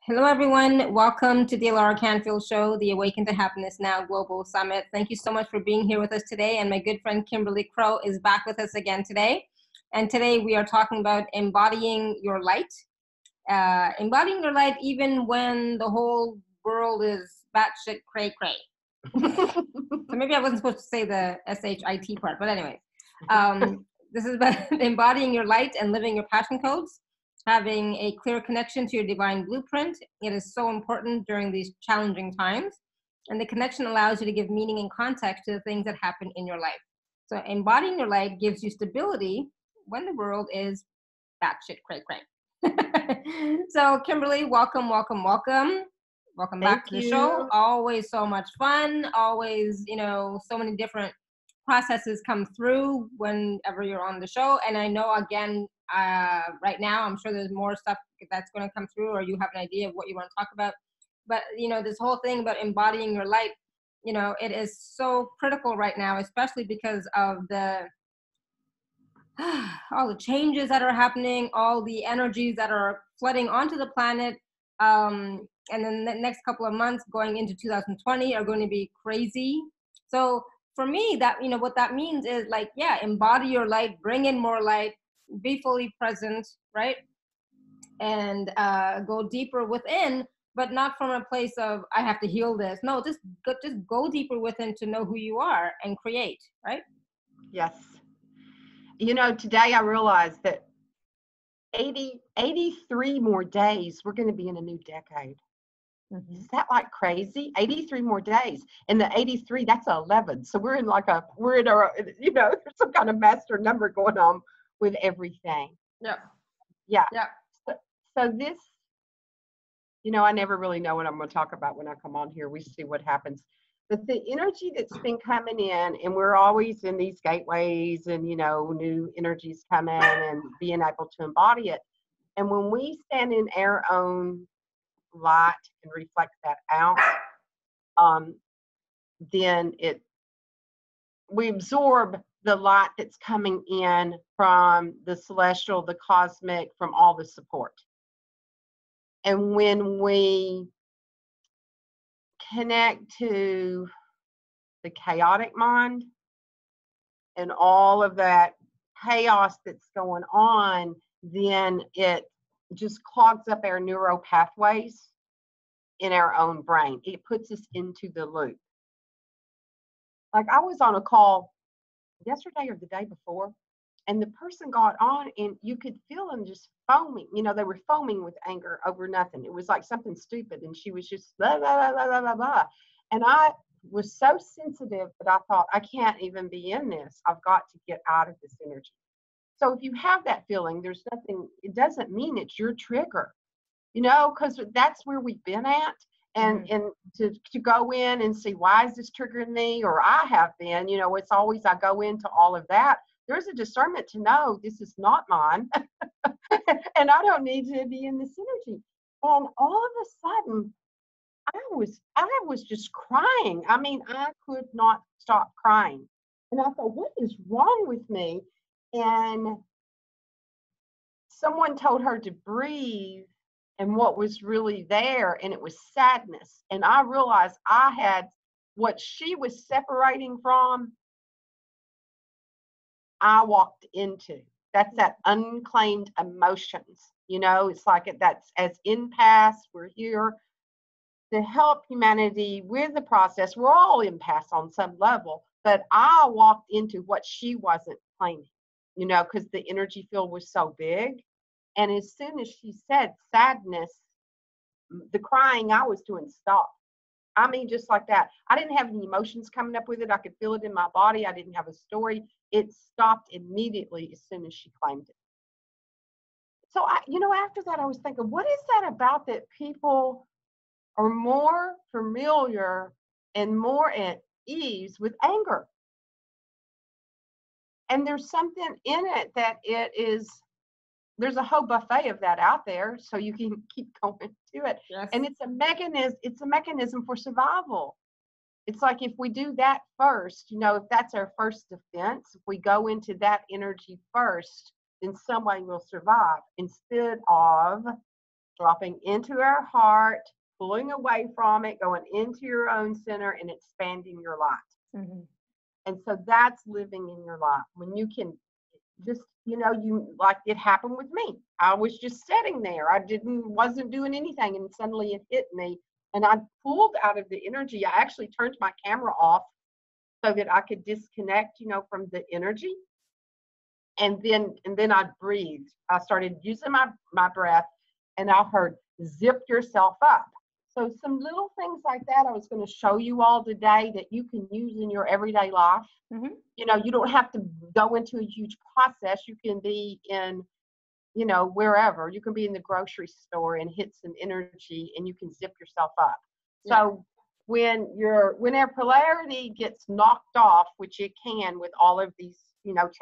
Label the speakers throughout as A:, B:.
A: Hello, everyone. Welcome to the Laura Canfield Show, the Awaken to Happiness Now Global Summit. Thank you so much for being here with us today. And my good friend Kimberly Crowe is back with us again today. And today we are talking about embodying your light. Embodying your light even when the whole world is batshit cray cray. So maybe I wasn't supposed to say the S-H-I-T part, but anyway. This is about embodying your light and living your passion codes. Having a clear connection to your divine blueprint. It is so important during these challenging times. And the connection allows you to give meaning and context to the things that happen in your life. So embodying your light gives you stability when the world is batshit cray cray. So Kimberly, welcome, welcome, welcome. Welcome back to the show. Always so much fun. Always, so many different processes come through whenever you're on the show. And I know, again, right now, I'm sure there's more stuff that's going to come through, or you have an idea of what you want to talk about. But, this whole thing about embodying your light, it is so critical right now, especially because of all the changes that are happening, all the energies that are flooding onto the planet. And then the next couple of months going into 2020 are going to be crazy. So for me, that, what that means is embody your light, bring in more light, be fully present, right? And go deeper within, but not from a place of, I have to heal this. No, just go deeper within to know who you are and create, right?
B: Yes. Today I realized that 83 more days, we're going to be in a new decade. Mm-hmm. Is that like crazy? 83 more days. And the 83, that's 11. So we're in there's some kind of master number going on with everything.
A: Yeah.
B: Yeah. Yeah. So this, I never really know what I'm going to talk about when I come on here. We see what happens. But the energy that's been coming in, and we're always in these gateways and, new energies come in and being able to embody it. And when we stand in our own light and reflect that out, then we absorb the light that's coming in from the celestial, the cosmic, from all the support. And when we connect to the chaotic mind and all of that chaos that's going on, then it just clogs up our neural pathways in our own brain. It puts us into the loop. Like I was on a call yesterday or the day before, and the person got on and you could feel them just foaming. They were foaming with anger over nothing. It was like something stupid, and she was just blah, blah, blah, blah, blah, blah. And I was so sensitive that I thought, I can't even be in this. I've got to get out of this energy. So if you have that feeling, there's nothing, it doesn't mean it's your trigger, because that's where we've been at. And to go in and see, why is this triggering me? Or I have been, it's always, I go into all of that. There's a discernment to know this is not mine and I don't need to be in this energy. And all of a sudden, I was just crying. I mean, I could not stop crying. And I thought, what is wrong with me? And someone told her to breathe, and what was really there, and it was sadness. And I realized I had what she was separating from, I walked into. That's that unclaimed emotions. It's like that's as empaths, we're here to help humanity with the process. We're all empaths on some level, but I walked into what she wasn't claiming, because the energy field was so big. And as soon as she said sadness, the crying I was doing stopped. I mean, just like that. I didn't have any emotions coming up with it. I could feel it in my body. I didn't have a story. It stopped immediately as soon as she claimed it. So, after that, I was thinking, what is that about that people are more familiar and more at ease with anger? And there's something in it that there's a whole buffet of that out there, so you can keep going to it. Yes. And it's a mechanism for survival. It's like if we do that first, if that's our first defense, if we go into that energy first, in some way we'll survive, instead of dropping into our heart, pulling away from it, going into your own center and expanding your light.
A: Mm-hmm.
B: And so that's living in your light. When you can just, you like it happened with me. I was just sitting there. I wasn't doing anything. And suddenly it hit me and I pulled out of the energy. I actually turned my camera off so that I could disconnect, from the energy. And then I breathed. I started using my breath and I heard zip yourself up. So some little things like that I was going to show you all today that you can use in your everyday life.
A: Mm-hmm.
B: You don't have to go into a huge process. You can be in, wherever. You can be in the grocery store and hit some energy and you can zip yourself up. Yeah. So when our polarity gets knocked off, which it can with all of these,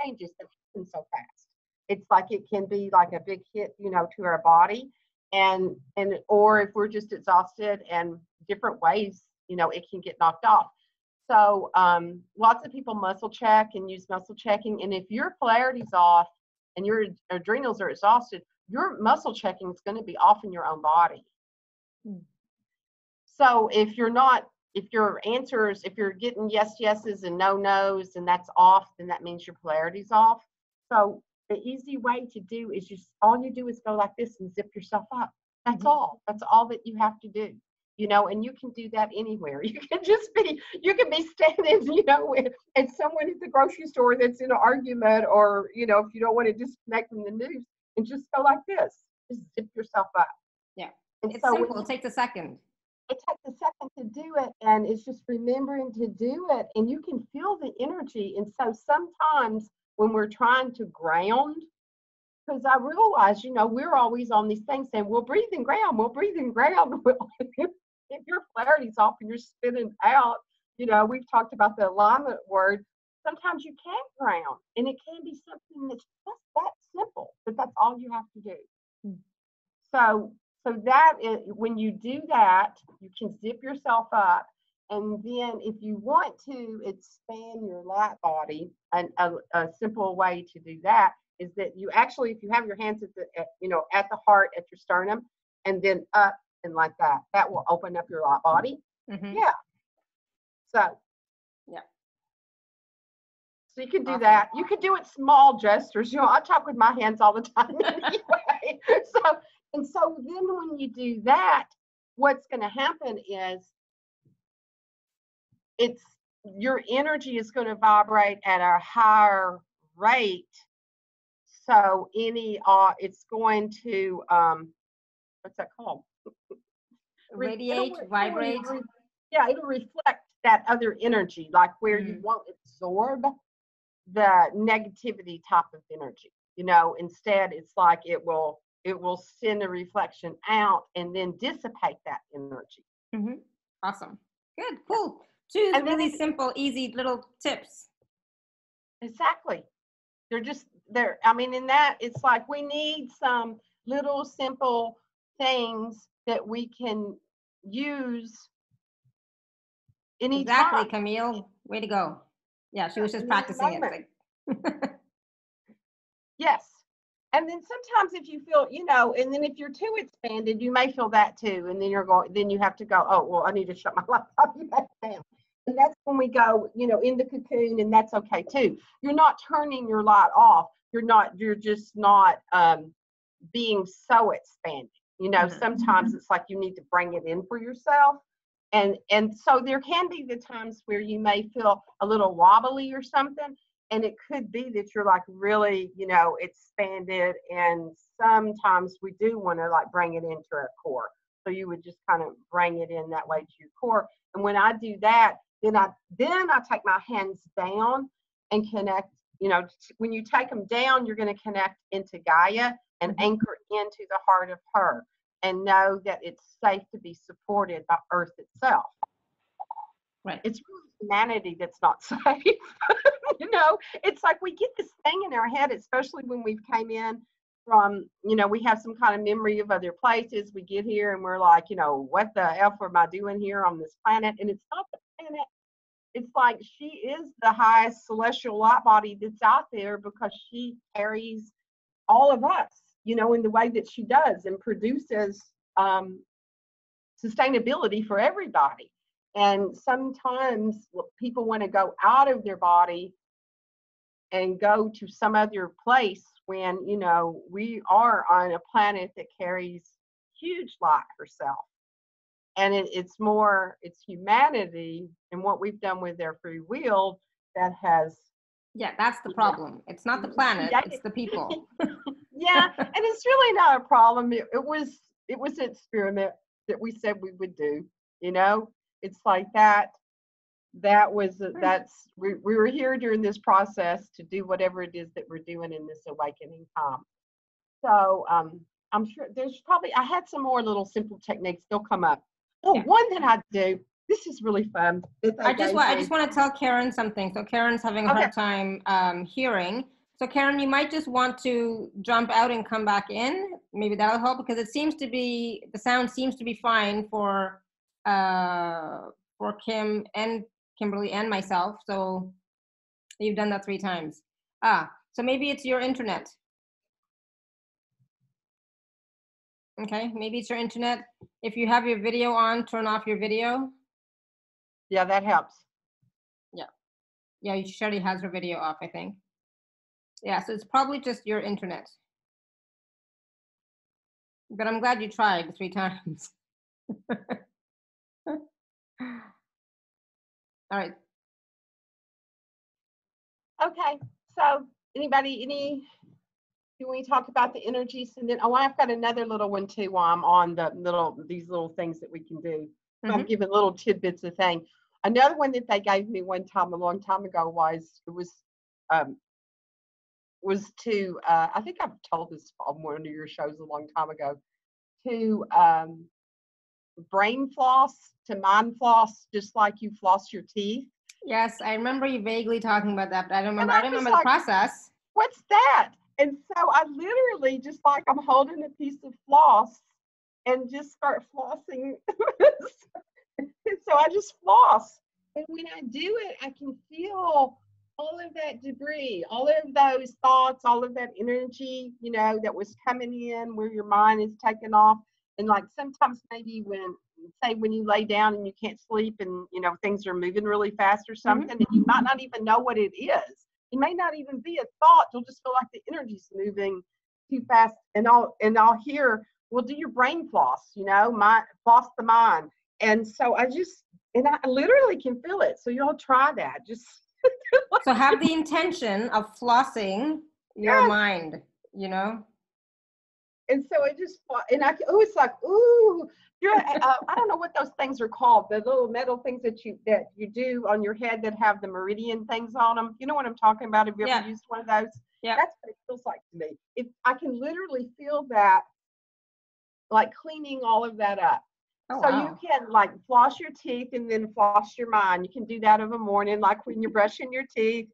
B: changes that happen so fast. It's like it can be like a big hit, to our body. And or if we're just exhausted and different ways, it can get knocked off. So lots of people muscle check and use muscle checking. And if your polarity's off and your adrenals are exhausted, your muscle checking is going to be off in your own body. Hmm. So if you're getting yeses and no-nos and that's off, then that means your polarity's off. So the easy way to do is all you do is go like this and zip yourself up. That's all. That's all that you have to do. And you can do that anywhere. You can be standing, and someone at the grocery store that's in an argument, or, if you don't want to disconnect from the news, and just go like this. Just zip yourself up.
A: Yeah. And it's so simple. It takes a second.
B: It takes a second to do it, and it's just remembering to do it, and you can feel the energy. And so sometimes when we're trying to ground, because I realize, we're always on these things saying, we'll breathe and ground, we'll breathe and ground. If your polarity's off and you're spinning out, we've talked about the alignment word, sometimes you can't ground. And it can be something that's just that simple, but that's all you have to do. Mm-hmm. So that is, when you do that, you can zip yourself up. And then if you want to expand your light body, and a simple way to do that is that you actually, if you have your hands at the heart, at your sternum, and then up and like that will open up your light body. Mm-hmm. Yeah. So, yeah. So you can do that. You can do it small gestures. I talk with my hands all the time anyway. So then when you do that, what's going to happen is your energy is going to vibrate at a higher rate. So it's going to, what's that called?
A: Radiate, vibrate.
B: It'll reflect that other energy, like where you won't absorb the negativity type of energy. Instead it's like it will send a reflection out and then dissipate that energy.
A: Mm-hmm. Awesome. Good. Cool. Two really simple, easy little tips.
B: Exactly. They're just there. I mean, in that, it's like we need some little simple things that we can use anytime.
A: Exactly, Camille. Way to go. Yeah, she was just practicing it.
B: Yes. And then sometimes if you feel, and then if you're too expanded, you may feel that too. And then then you have to go, oh, well, I need to shut my laptop back down. And that's when we go, in the cocoon, and that's okay too. You're not turning your light off. You're just not being so expanded. Sometimes it's like you need to bring it in for yourself. And so there can be the times where you may feel a little wobbly or something. And it could be that you're like really, expanded. And sometimes we do want to like bring it into our core. So you would just kind of bring it in that way to your core. And when I do that, then I take my hands down and connect. When you take them down, you're going to connect into Gaia and anchor into the heart of her and know that it's safe to be supported by Earth itself.
A: Right.
B: It's really humanity that's not safe. It's like we get this thing in our head, especially when we've came in from, we have some kind of memory of other places. We get here and we're like, what the F am I doing here on this planet? And it's not the planet. It's like she is the highest celestial light body that's out there because she carries all of us, in the way that she does and produces, sustainability for everybody. And sometimes people want to go out of their body and go to some other place when, you know, we are on a planet that carries huge light herself. And it's humanity and what we've done with their free will that has.
A: Yeah, that's the problem. It's not the planet, it's the people.
B: Yeah, and it's really not a problem. It was an experiment that we said we would do, you know. It's like we were here during this process to do whatever it is that we're doing in this awakening time. So I'm sure I had some more little simple techniques. They'll come up. Oh, yeah. One that I do. This is really fun.
A: I just want to tell Karen something. So Karen's having a hard time hearing. So Karen, you might just want to jump out and come back in. Maybe that'll help, because the sound seems to be fine for Kim and Kimberly and myself. So you've done that 3 times. So maybe it's your internet. Okay, maybe it's your internet. If you have your video on, turn off your video.
B: Yeah, that helps.
A: Yeah, she already has her video off, I think. Yeah, so it's probably just your internet. But I'm glad you tried 3 times. All right.
B: Okay, so do we talk about the energies? And then, I've got another little one too while I'm on these little things that we can do. Mm-hmm. I'm giving little tidbits of thing. Another one that they gave me one time, a long time ago, was to, I think I've told this on one of your shows a long time ago, to brain floss, to mind floss, just like you floss your teeth.
A: Yes, I remember you vaguely talking about that, but I don't remember the process.
B: What's that? And so I literally, just like I'm holding a piece of floss and just start flossing. So I just floss. And when I do it, I can feel all of that debris, all of those thoughts, all of that energy, you know, that was coming in where your mind is taken off. And like sometimes maybe when you lay down and you can't sleep and, you know, things are moving really fast or something, and you might not even know what it is. It may not even be a thought. You'll just feel like the energy's moving too fast. And I'll hear, well, do your brain floss, you know, floss the mind. And so I literally can feel it. So y'all try that. Just
A: so have the intention of flossing your mind, you know.
B: And so it's like, ooh, I don't know what those things are called. The little metal things that you do on your head that have the meridian things on them. You know what I'm talking about? Have you ever used one of those?
A: Yeah.
B: That's what it feels like to me. I can literally feel that, like cleaning all of that up.
A: Oh,
B: so
A: wow.
B: You can like floss your teeth and then floss your mind. You can do that in the morning, like when you're brushing your teeth.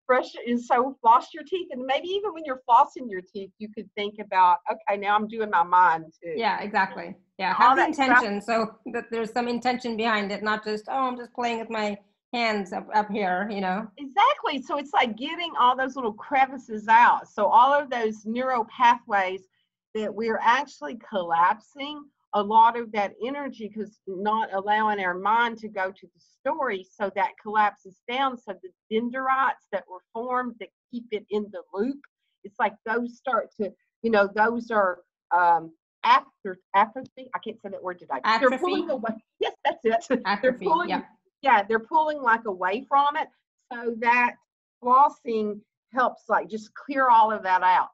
B: Floss your teeth, and maybe even when you're flossing your teeth, you could think about, okay, now I'm doing my mind too.
A: Yeah, exactly. Yeah, have the intention, so that there's some intention behind it, not just, oh, I'm just playing with my hands up here, you know.
B: Exactly. So it's like getting all those little crevices out. So all of those neural pathways that we're actually collapsing a lot of that energy, because not allowing our mind to go to the story, so that collapses down. So the dendrites that were formed that keep it in the loop, it's like those start to, you know, those are atrophy. I can't say that word today.
A: Atrophy.
B: They're pulling away. Yes, that's it.
A: Atrophy,
B: they're pulling. Yeah, they're pulling like away from it. So that flossing helps like just clear all of that out.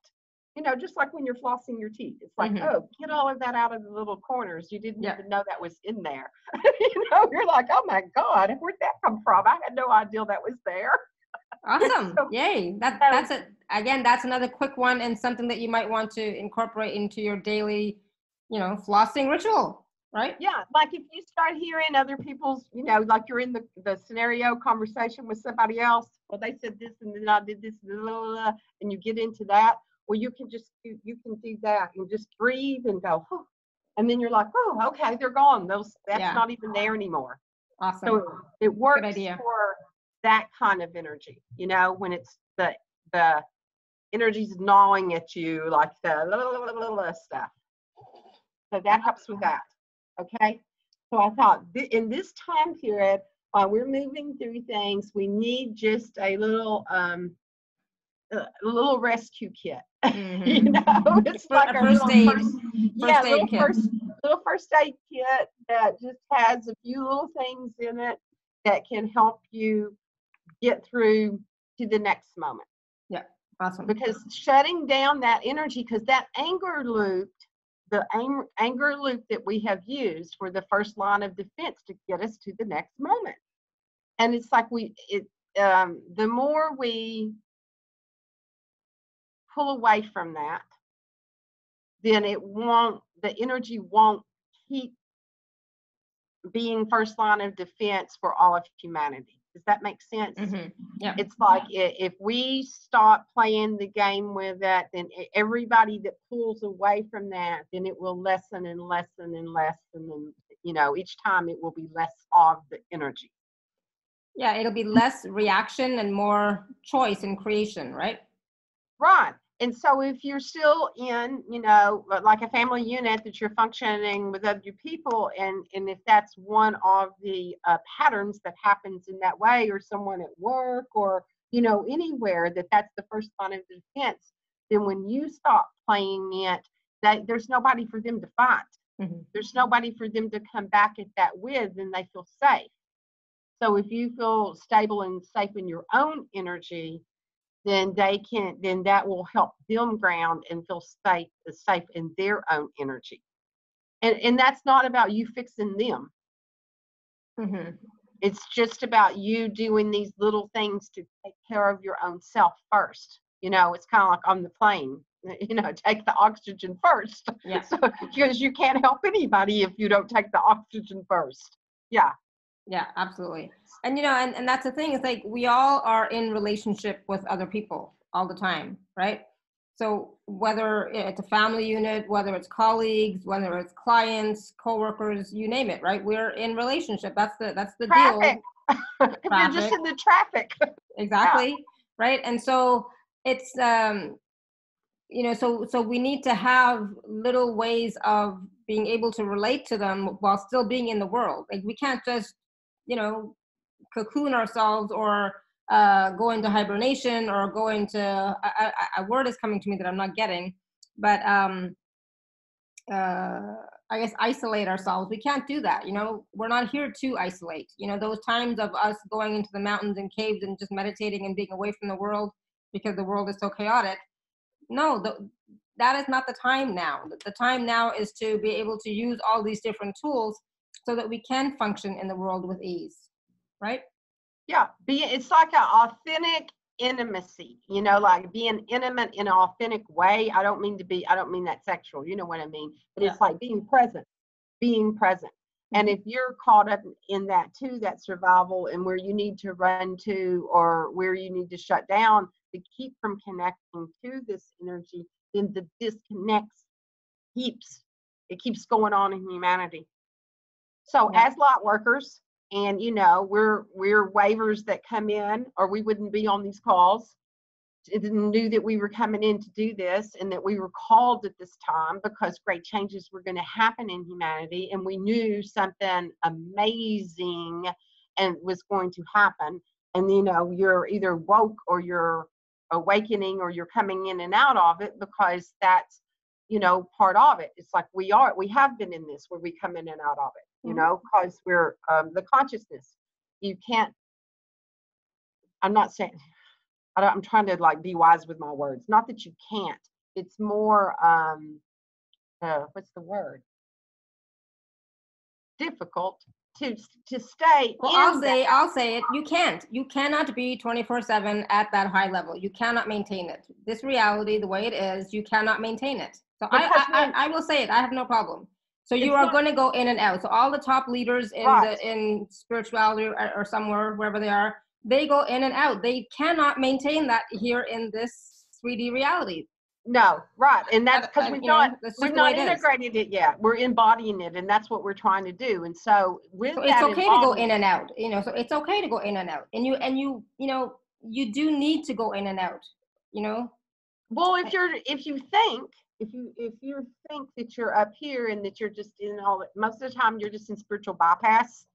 B: You know, just like when you're flossing your teeth, it's like, oh, get all of that out of the little corners. You didn't even know that was in there. You know, you're like, oh my God, where'd that come from? I had no idea that was there.
A: Awesome. So, yay. That's it. Again, that's another quick one, and something that you might want to incorporate into your daily, you know, flossing ritual, right?
B: Yeah. Like if you start hearing other people's, you know, like you're in the scenario conversation with somebody else, well, they said this and then I did this, blah, blah, blah, and you get into that. Well, you can do that and just breathe and go, oh, and then you're like, oh, okay, they're gone. That's not even there anymore.
A: Awesome.
B: So it works for that kind of energy, you know, when it's the energy's gnawing at you, like the stuff. So that helps with that. Okay. So I thought in this time period, while we're moving through things, we need just a little rescue kit. You know, it's like
A: a
B: our
A: first
B: little
A: aid,
B: little first aid kit that just has a few little things in it that can help you get through to the next moment.
A: Yeah, awesome.
B: Because shutting down that energy, because that anger loop, the anger loop that we have used for the first line of defense to get us to the next moment. And it's like the more we pull away from that, then the energy won't keep being first line of defense for all of humanity. Does that make sense?
A: Yeah.
B: It's like if we stop playing the game with that, then everybody that pulls away from that, then it will lessen and lessen and lessen. And, you know, each time it will be less of the energy.
A: Yeah, it'll be less reaction and more choice and creation, right?
B: Right. And so if you're still in, you know, like a family unit that you're functioning with other people, and if that's one of the patterns that happens in that way, or someone at work, or, you know, anywhere that's the first line of defense, then when you stop playing it, that there's nobody for them to fight. There's nobody for them to come back at that with, and they feel safe. So if you feel stable and safe in your own energy, then that will help them ground and feel safe in their own energy. And that's not about you fixing them. It's just about you doing these little things to take care of your own self first. You know, it's kind of like on the plane, you know, take the oxygen first.
A: Yeah.
B: So, because you can't help anybody if you don't take the oxygen first. Yeah.
A: Yeah, absolutely. And, you know, and that's the thing, it's like we all are in relationship with other people all the time, right? So whether it's a family unit, whether it's colleagues, whether it's clients, coworkers, you name it, right? We're in relationship. That's the
B: Traffic.
A: deal.
B: If you're just in the traffic.
A: Exactly. Yeah. Right. And so it's, you know, so we need to have little ways of being able to relate to them while still being in the world. Like we can't just, you know, cocoon ourselves or go into hibernation or go into a word is coming to me that I'm not getting, but I guess isolate ourselves. We can't do that. You know, we're not here to isolate. You know, those times of us going into the mountains and caves and just meditating and being away from the world because the world is so chaotic. No, that is not the time now. The time now is to be able to use all these different tools so that we can function in the world with ease, right?
B: Yeah, it's like an authentic intimacy, you know, like being intimate in an authentic way. I don't mean that sexual, you know what I mean? But it's like being present. And if you're caught up in that too, that survival and where you need to run to or where you need to shut down to keep from connecting to this energy, then the disconnect keeps going on in humanity. So as light workers, and you know, we're waivers that come in, or we wouldn't be on these calls. Knew that we were coming in to do this and that we were called at this time because great changes were going to happen in humanity, and we knew something amazing and was going to happen. And you know, you're either woke or you're awakening or you're coming in and out of it because that's, you know, part of it. It's like we have been in this where we come in and out of it, you know, because we're the consciousness. You can't, I'm not saying, I'm trying to like be wise with my words. Not that you can't. It's more, what's the word? Difficult to stay.
A: Well, I'll say it. You can't. You cannot be 24/7 at that high level. You cannot maintain it. This reality, the way it is, you cannot maintain it. So I will say it. I have no problem. So you are going to go in and out. So all the top leaders in spirituality or somewhere, wherever they are, they go in and out. They cannot maintain that here in this 3D reality.
B: No, right. And that's because we've not integrated it yet. We're embodying it, and that's what we're trying to do. And so
A: it's okay to go in and out, you know, so it's okay to go in and out. And you know, you do need to go in and out, you know.
B: Well, if if you think that you're up here and that you're just in all, most of the time you're just in spiritual bypass.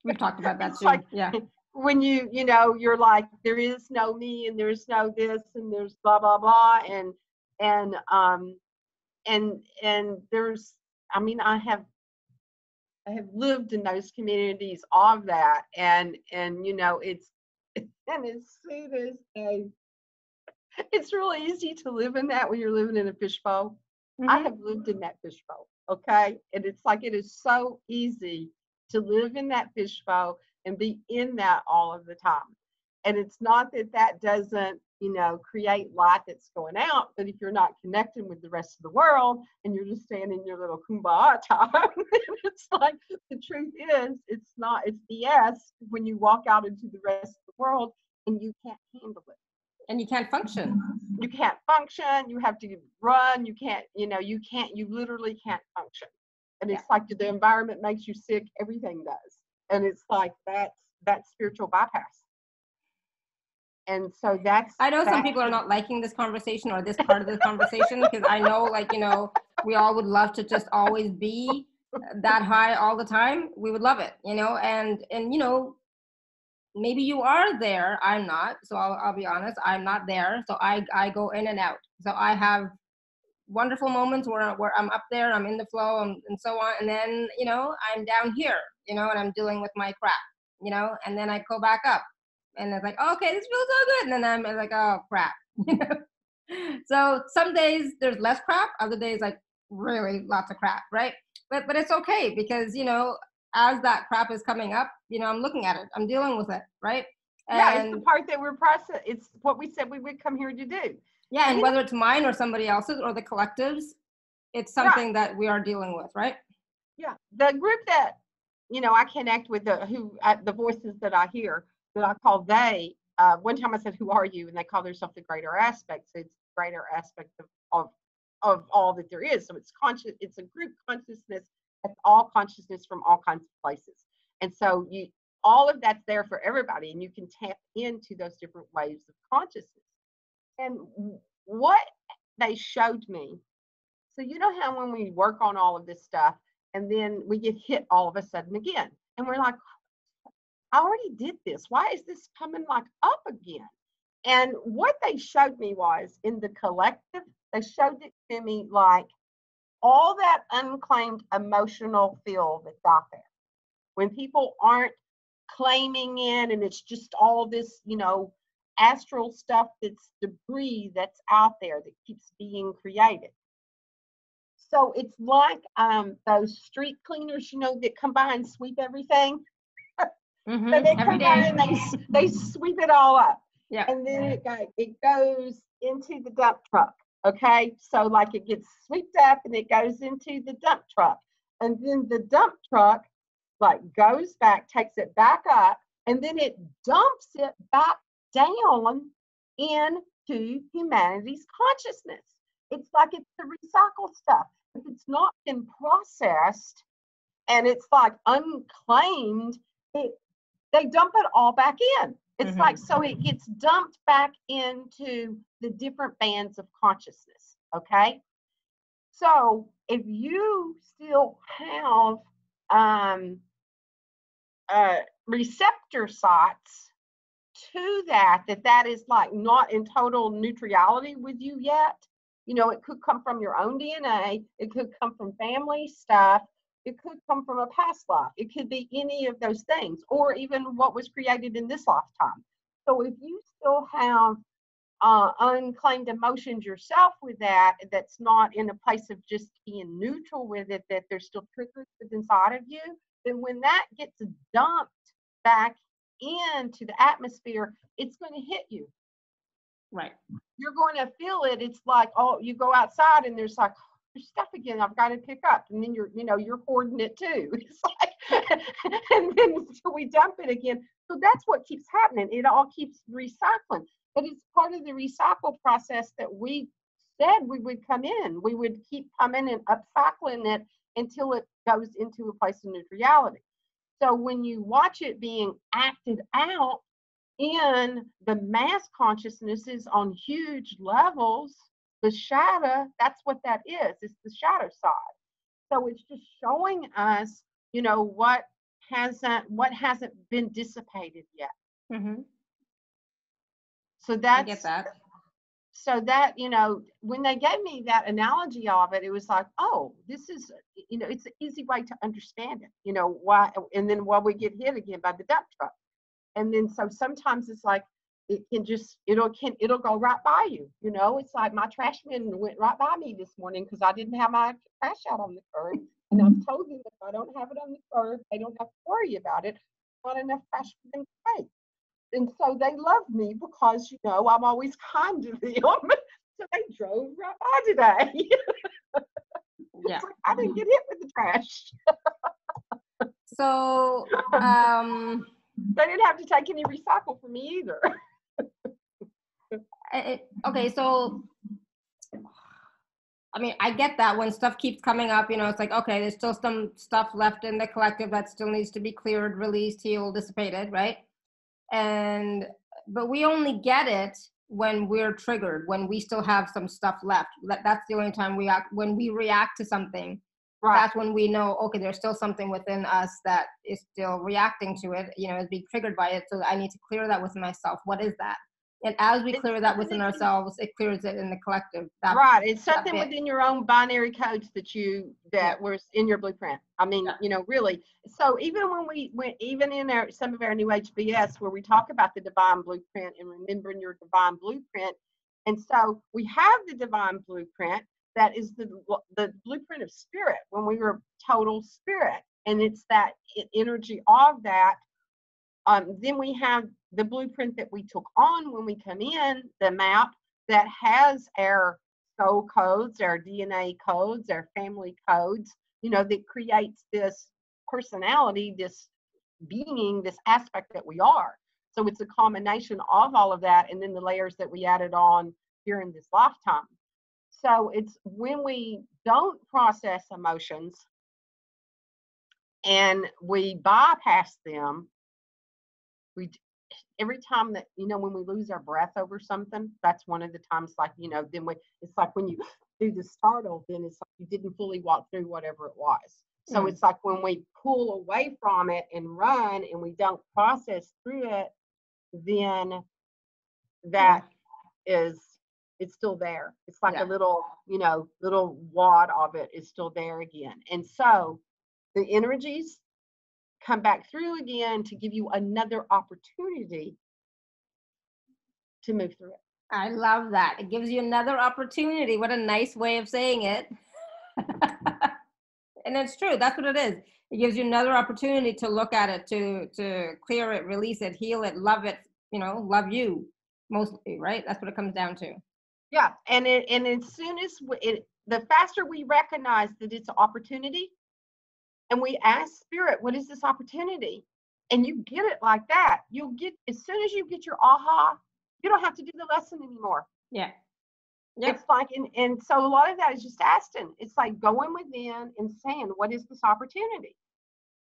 A: We've talked about that
B: It's
A: too.
B: like
A: Yeah.
B: when you know, you're like, there is no me and there's no this and there's blah blah blah, and there's, I mean, I have lived in those communities of that, and you know, it's and as soon as it's really easy to live in that when you're living in a fishbowl. I
A: Mm-hmm.
B: have lived in that fishbowl, okay? And it's like, it is so easy to live in that fishbowl and be in that all of the time. And it's not that that doesn't, you know, create light that's going out, but if you're not connecting with the rest of the world and you're just staying in your little kumbaya time, it's like, the truth is, it's not, it's BS when you walk out into the rest of the world and you can't handle it.
A: And you can't function.
B: You can't function. You have to run. You can't, you know, you literally can't function. And it's like the environment makes you sick. Everything does. And it's like that's spiritual bypass. And so
A: I know some people are not liking this conversation or this part of the conversation, because I know, like, you know, we all would love to just always be that high all the time. We would love it, you know, and you know, maybe you are there. I'm not. So I'll be honest. I'm not there. So I go in and out. So I have wonderful moments where I'm up there, I'm in the flow, and so on. And then, you know, I'm down here, you know, and I'm dealing with my crap, you know, and then I go back up and it's like, oh, okay, this feels so good. And then I'm like, oh, crap. You know? So some days there's less crap, other days like really lots of crap, right? But it's okay, because, you know, as that crap is coming up, you know, I'm looking at it, I'm dealing with it, right?
B: Yeah, it's the part that we're processing. It's what we said we would come here to do.
A: Yeah, and whether it's mine or somebody else's or the collectives, it's something that we are dealing with, right?
B: Yeah, the group that, you know, I connect with, the voices that I hear, that I call they. One time I said, "Who are you?" and they call themselves the greater aspects. It's greater aspect of all that there is. So it's conscious. It's a group consciousness. That's all consciousness from all kinds of places. And so all of that's there for everybody, and you can tap into those different waves of consciousness. And what they showed me, so you know how when we work on all of this stuff and then we get hit all of a sudden again, and we're like, I already did this. Why is this coming like up again? And what they showed me was, in the collective, they showed it to me like all that unclaimed emotional field that's out there. When people aren't claiming in, and it's just all this, you know, astral stuff, that's debris that's out there that keeps being created. So it's like those street cleaners, you know, that come by and sweep everything.
A: Mm-hmm.
B: So they come by and they sweep it all up.
A: Yeah.
B: And then it goes into the dump truck. Okay. So like it gets swept up and it goes into the dump truck. And then the dump truck like goes back, takes it back up, and then it dumps it back down into humanity's consciousness. It's like it's the recycled stuff. If it's not been processed and it's like unclaimed, they dump it all back in. It's like, so it gets dumped back into the different bands of consciousness. Okay. So if you still have receptor sites to that is like not in total neutrality with you yet. You know, it could come from your own DNA. It could come from family stuff. It could come from a past life. It could be any of those things, or even what was created in this lifetime. So if you still have unclaimed emotions yourself with that, that's not in a place of just being neutral with it, that there's still triggers inside of you, then when that gets dumped back into the atmosphere, it's going to hit you.
A: Right. You're
B: going to feel it. It's like, oh, you go outside and there's like, there's stuff again I've got to pick up, and then you're hoarding it too. It's like, and then so we dump it again. So that's what keeps happening. It all keeps recycling, but it's part of the recycle process that we said we would come in. We would keep coming and upcycling it until it goes into a place of neutrality. So when you watch it being acted out in the mass consciousnesses on huge levels, the shadow, that's what that is. It's the shadow side. So it's just showing us, what hasn't been dissipated yet.
A: Mm-hmm.
B: So
A: I get
B: that's
A: that.
B: so that, when they gave me that analogy of it, it was like, oh, this is, it's an easy way to understand it, why, and then while we get hit again by the dump truck. And then so sometimes it's like it'll go right by you. It's like my trash man went right by me this morning because I didn't have my trash out on the curb. And I've told them if I don't have it on the curb, they don't have to worry about it. Not enough trash for them to take. And so they love me because I'm always kind to them. So they drove right by today.
A: Yeah.
B: Like I didn't get hit with the trash.
A: So
B: they didn't have to take any recycle from me either.
A: Okay, so I mean, I get that when stuff keeps coming up, it's like, okay, there's still some stuff left in the collective that still needs to be cleared, released, healed, dissipated, right? But we only get it when we're triggered, when we still have some stuff left. That's the only time when we react to something. Right. That's when we know, okay, there's still something within us that is still reacting to it, is being triggered by it. So I need to clear that within myself. What is that? And as we clear that within ourselves, it clears it in the collective.
B: Right. It's something within your own binary codes that was in your blueprint. I mean, really. So even when we went, even in some of our New Age BS, where we talk about the divine blueprint and remembering your divine blueprint. And so we have the divine blueprint that is the blueprint of spirit when we were total spirit. And it's that energy of that. Then we have the blueprint that we took on when we come in, the map that has our soul codes, our DNA codes, our family codes, that creates this personality, this being, this aspect that we are. So it's a combination of all of that and then the layers that we added on during this lifetime. So it's when we don't process emotions and we bypass them, every time that, when we lose our breath over something, that's one of the times, like, then it's like when you do the startle, then it's like you didn't fully walk through whatever it was. So it's like when we pull away from it and run and we don't process through it, then that it's still there. It's like a little wad of it is still there again. And so the energies come back through again to give you another opportunity to move through it.
A: I love that. It gives you another opportunity. What a nice way of saying it. And it's true. That's what it is. It gives you another opportunity to look at it, to clear it, release it, heal it, love it, love you mostly, right? That's what it comes down to.
B: Yeah. And as soon as the faster we recognize that it's an opportunity, and we ask spirit, what is this opportunity? And you get it like that. You'll get, as soon as you get your aha, you don't have to do the lesson anymore.
A: Yeah. Yep.
B: It's like, and so a lot of that is just asking. It's like going within and saying, what is this opportunity?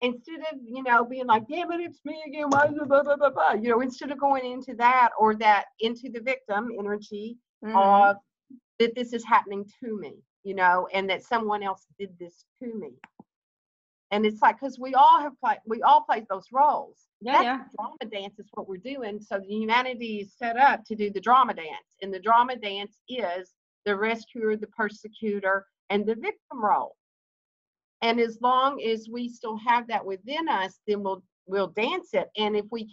B: Instead of, being like, damn it, it's me again. Blah, blah, blah, blah, blah. Instead of going into that or into the victim energy of that this is happening to me, and that someone else did this to me. And it's like, because we all play those roles. Drama dance is what we're doing. So the humanity is set up to do the drama dance. And the drama dance is the rescuer, the persecutor, and the victim role. And as long as we still have that within us, then we'll dance it. And if we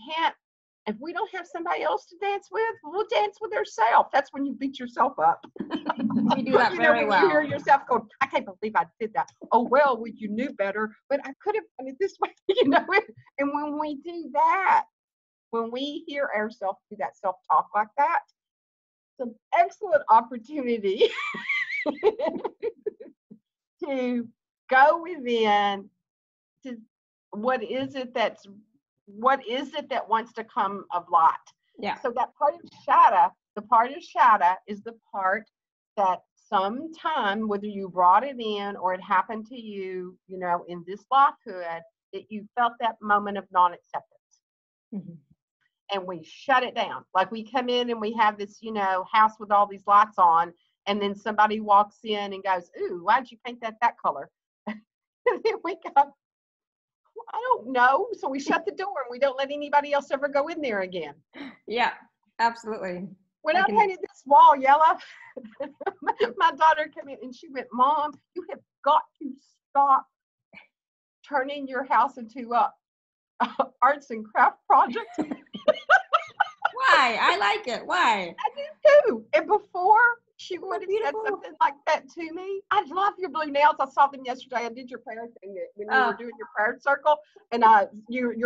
B: don't have somebody else to dance with, we'll dance with ourselves. That's when you beat yourself up.
A: You do that very well.
B: You hear yourself go, I can't believe I did that. Oh, well, you knew better, but I could have done it this way, And when we do that, when we hear ourselves do that self-talk like that, it's an excellent opportunity to go within to what is it that wants to come of light.
A: Yeah.
B: So that part of shadow, the part of shadow is the part that sometime, whether you brought it in or it happened to you, in this lifehood, that you felt that moment of non-acceptance.
A: Mm-hmm.
B: And we shut it down. Like we come in and we have this, house with all these lights on, and then somebody walks in and goes, ooh, why'd you paint that color? And then we go, I don't know. So we shut the door and we don't let anybody else ever go in there again.
A: Yeah, absolutely.
B: When I painted this wall yellow, my daughter came in and she went, Mom, you have got to stop turning your house into a arts and craft project.
A: Why? I like it. Why?
B: I do too. And before she would have said something like that to me, I love your blue nails. I saw them yesterday. I did your prayer thing when you were doing your prayer circle, and your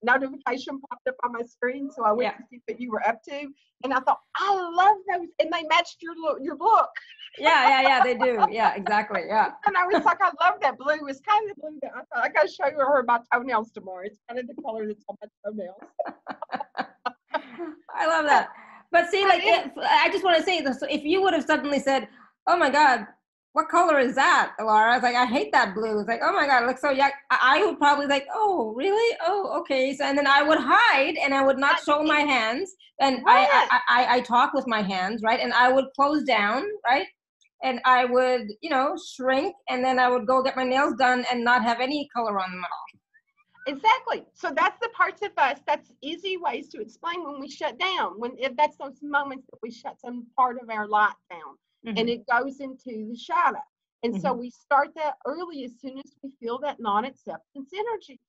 B: notification popped up on my screen. So I went to see what you were up to, and I thought, I love those, and they matched your look.
A: Yeah, they do. Yeah, exactly. Yeah.
B: And I was like, I love that blue. It's kind of the blue that I thought I got to show her my toenails tomorrow. It's kind of the color that's on my toenails.
A: I love that. But see, like, I just want to say this. If you would have suddenly said, oh my God, what color is that, Laura? I was like, I hate that blue. It's like, oh my God, it looks so yuck. I would probably like, oh, really? Oh, okay. So, and then I would hide and I would not show my hands. And I talk with my hands, right? And I would close down, right? And I would, shrink, and then I would go get my nails done and not have any color on them at all.
B: Exactly. So that's the parts of us, that's easy ways to explain when we shut down, if that's those moments that we shut some part of our light down, and it goes into the shadow. And so we start that early as soon as we feel that non-acceptance energy.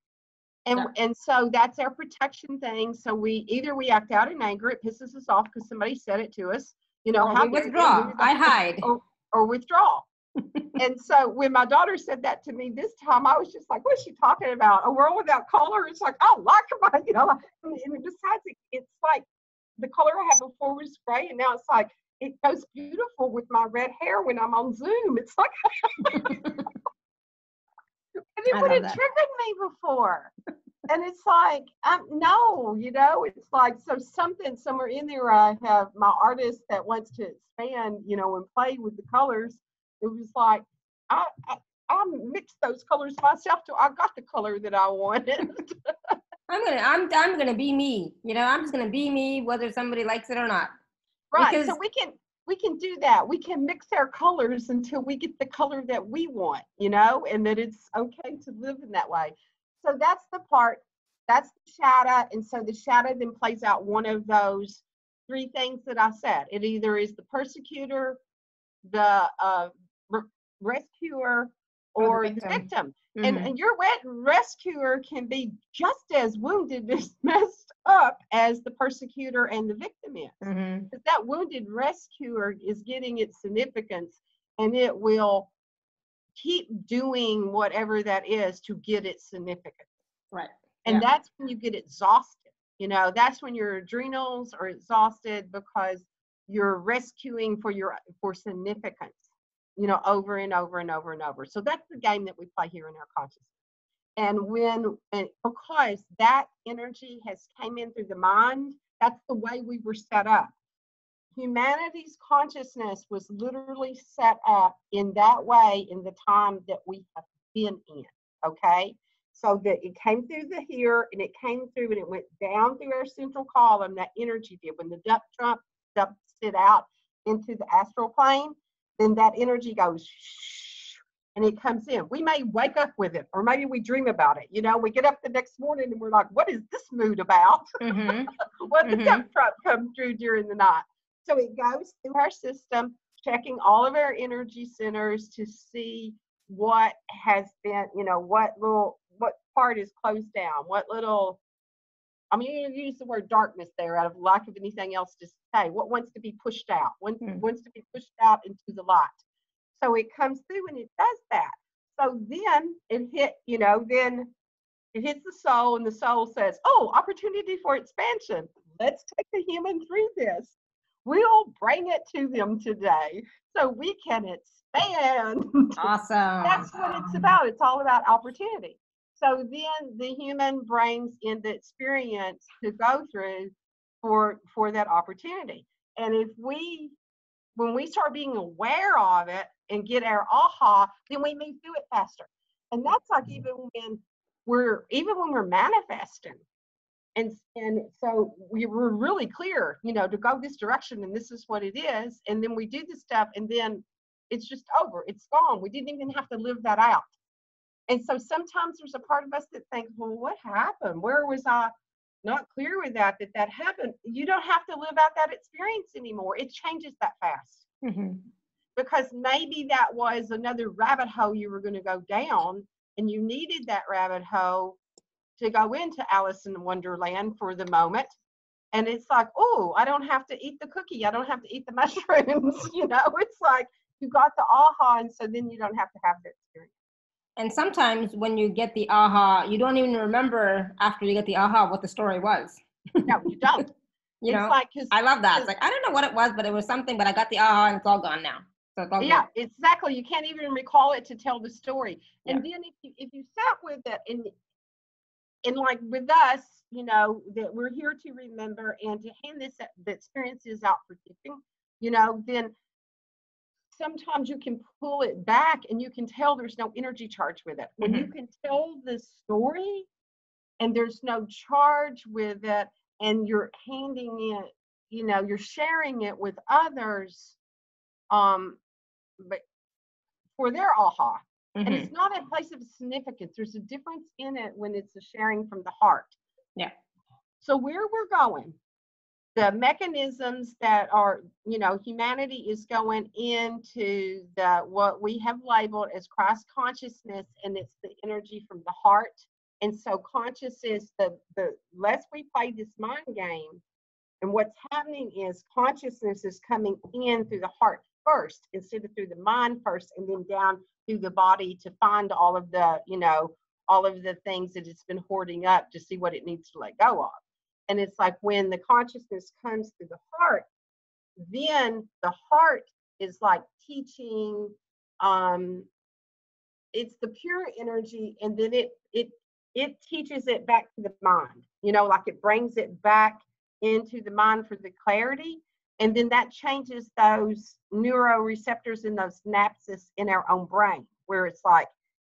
B: And so that's our protection thing. So we act out in anger, it pisses us off because somebody said it to us,
A: or we withdraw. I hide.
B: Or withdraw. And so when my daughter said that to me this time, I was just like, what's she talking about? A world without color? It's like, oh, like and besides, it's like the color I had before was gray, and now it's like, it goes beautiful with my red hair when I'm on Zoom. It's like, and it would have triggered me before. And it's like, no, it's like, so something somewhere in there, I have my artist that wants to expand, and play with the colors. It was like, I mixed those colors myself till I got the color that I wanted.
A: I'm gonna be me. I'm just gonna be me, whether somebody likes it or not.
B: Right. Because so we can do that. We can mix our colors until we get the color that we want, and that it's okay to live in that way. So that's the part. That's the shadow. And so the shadow then plays out one of those three things that I said. It either is the persecutor, the rescuer, or the victim. And your rescuer can be just as wounded, as messed up as the persecutor and the victim is. Because that wounded rescuer is getting its significance, and it will keep doing whatever that is to get its significance.
A: Right.
B: And that's when you get exhausted. That's when your adrenals are exhausted because you're rescuing for significance. Over and over and over and over. So that's the game that we play here in our consciousness. And because that energy has came in through the mind, that's the way we were set up. Humanity's consciousness was literally set up in that way in the time that we have been in, okay? So that it came through the here, and it came through, and it went down through our central column, that energy did. When the dumps it out into the astral plane, then that energy goes shh, and it comes in. We may wake up with it, or maybe we dream about it. We get up the next morning and we're like, what is this mood about? What the dump truck come through during the night? So it goes through our system, checking all of our energy centers to see what has been, what part is closed down, I'm going to use the word darkness there out of lack of anything else to say. What wants to be pushed out? Wants to be pushed out into the light. So it comes through and it does that. So then it hits the soul, and the soul says, oh, opportunity for expansion. Let's take the human through this. We'll bring it to them today so we can expand.
A: Awesome.
B: That's what it's about. It's all about opportunity. So then the human brings in the experience to go through for that opportunity. And when we start being aware of it and get our aha, then we move through it faster. And that's like even when we're manifesting, And so we were really clear, you know, to go this direction, and this is what it is. And then we do this stuff, and then it's just over. It's gone. We didn't even have to live that out. And so sometimes there's a part of us that thinks, well, what happened? Where was I not clear with that happened? You don't have to live out that experience anymore. It changes that fast.
A: Mm-hmm.
B: Because maybe that was another rabbit hole you were going to go down, and you needed that rabbit hole to go into Alice in Wonderland for the moment. And it's like, oh, I don't have to eat the cookie. I don't have to eat the mushrooms. You know, it's like you got the aha, and so then you don't have to have the experience.
A: And sometimes when you get the aha, you don't even remember after you get the aha what the story was.
B: No, you don't.
A: You
B: it's
A: know,
B: like,
A: I love that. It's like, I don't know what it was, but it was something, but I got the aha and it's all gone now. So it's all
B: yeah,
A: good.
B: exactly. You can't even recall it to tell the story.
A: Yeah.
B: And then if you sat with it, and like with us, you know, that we're here to remember and to hand the experiences out for gifting, you know, then sometimes you can pull it back and you can tell there's no energy charge with it. When you can tell the story and there's no charge with it, and you're handing it, you know, you're sharing it with others, but for their aha. And it's not a place of significance. There's a difference in it when it's a sharing from the heart.
A: Yeah.
B: So where we're going, the mechanisms that are, you know, humanity is going into the what we have labeled as Christ consciousness, and it's the energy from the heart. And so consciousness, the less we play this mind game, and what's happening is consciousness is coming in through the heart first instead of through the mind first, and then down through the body to find all of the, you know, all of the things that it's been hoarding up to see what it needs to let go of. And it's like when the consciousness comes through the heart, then the heart is like teaching, it's the pure energy, and then it teaches it back to the mind, you know, like it brings it back into the mind for the clarity. And then that changes those neuroreceptors and those synapses in our own brain, where it's like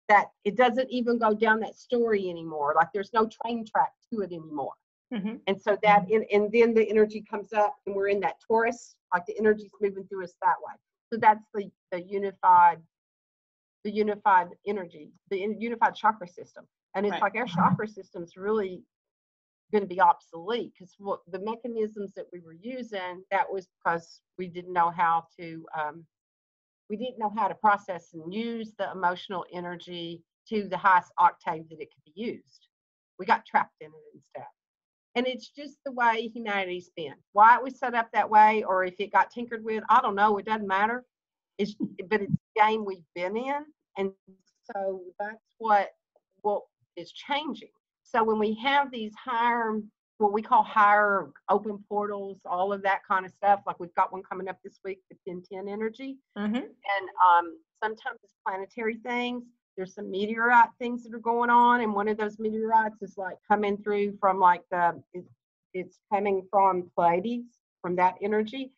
B: that it doesn't even go down that story anymore. Like there's no train track to it anymore. And so that, and then the energy comes up and we're in that torus, like the energy's moving through us that way. So that's the unified energy, the unified chakra system. And it's like our chakra system's really going to be obsolete, because what the mechanisms that we were using, that was because we didn't know how to process and use the emotional energy to the highest octave that it could be used. We got trapped in it instead. And it's just the way humanity's been. Why it was set up that way, or if it got tinkered with, I don't know. It doesn't matter. But it's the game we've been in, and so that's what is changing. So when we have these higher, what we call higher open portals, all of that kind of stuff, like we've got one coming up this week, the 1010 energy, and sometimes it's planetary things. There's some meteorite things that are going on, and one of those meteorites is like coming through from like it's coming from Pleiades, from that energy.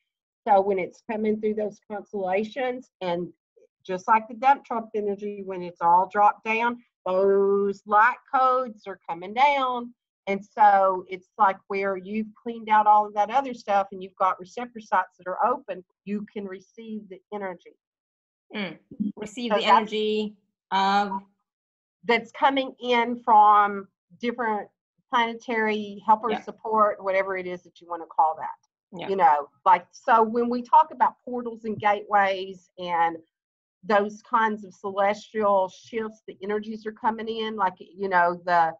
B: So when it's coming through those constellations, and just like the dump truck energy, when it's all dropped down, those light codes are coming down. And so it's like where you've cleaned out all of that other stuff and you've got receptor sites that are open, you can receive the energy.
A: Receive the energy of
B: that's coming in from different planetary helper support, whatever it is that you want to call that. You know, like, so when we talk about portals and gateways and those kinds of celestial shifts, the energies are coming in, like, you know, the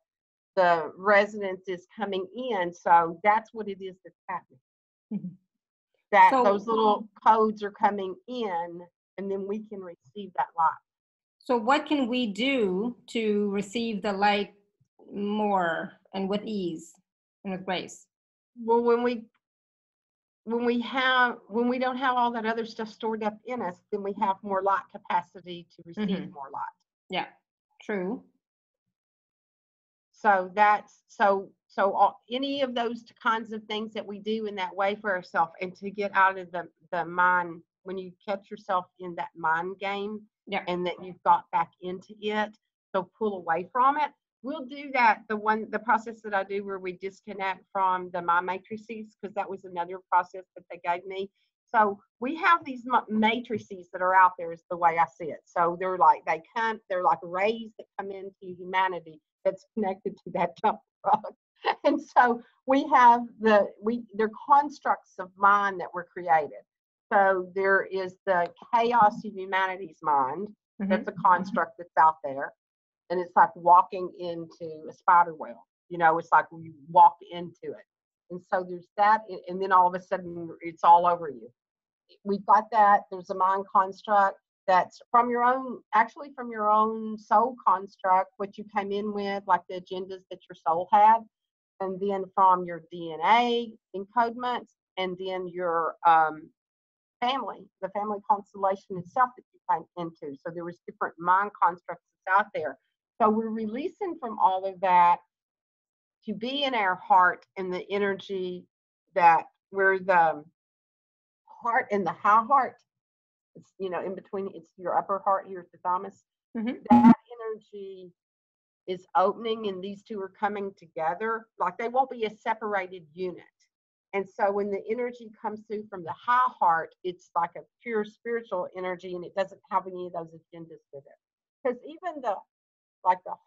B: resonance is coming in. So that's what it is that's happening. That those little codes are coming in, and then we can receive that light.
A: So what can we do to receive the light more and with ease and with grace?
B: Well, when we don't have all that other stuff stored up in us, then we have more light capacity to receive more light.
A: Yeah, true.
B: So that's any of those kinds of things that we do in that way for ourselves, and to get out of the mind, when you catch yourself in that mind game, and that you've got back into it, so pull away from it. We'll do that. The process that I do where we disconnect from the mind matrices, because that was another process that they gave me. So we have these matrices that are out there, is the way I see it. So they're like they're like rays that come into humanity that's connected to that dump truck. And so we have they're constructs of mind that were created. So there is the chaos of humanity's mind. That's a construct that's out there. And it's like walking into a spider web. You know, it's like you walk into it. And so there's that, and then all of a sudden it's all over you. We've got that. There's a mind construct that's from your own, actually from your own soul construct, what you came in with, like the agendas that your soul had, and then from your DNA encodements, and then your family, the family constellation itself that you came into. So there was different mind constructs out there. So we're releasing from all of that to be in our heart and the energy that we're the heart and the high heart. It's, you know, in between, it's your upper heart here at the thymus. That energy is opening, and these two are coming together. Like they won't be a separated unit. And so when the energy comes through from the high heart, it's like a pure spiritual energy, and it doesn't have any of those agendas with it. Because even the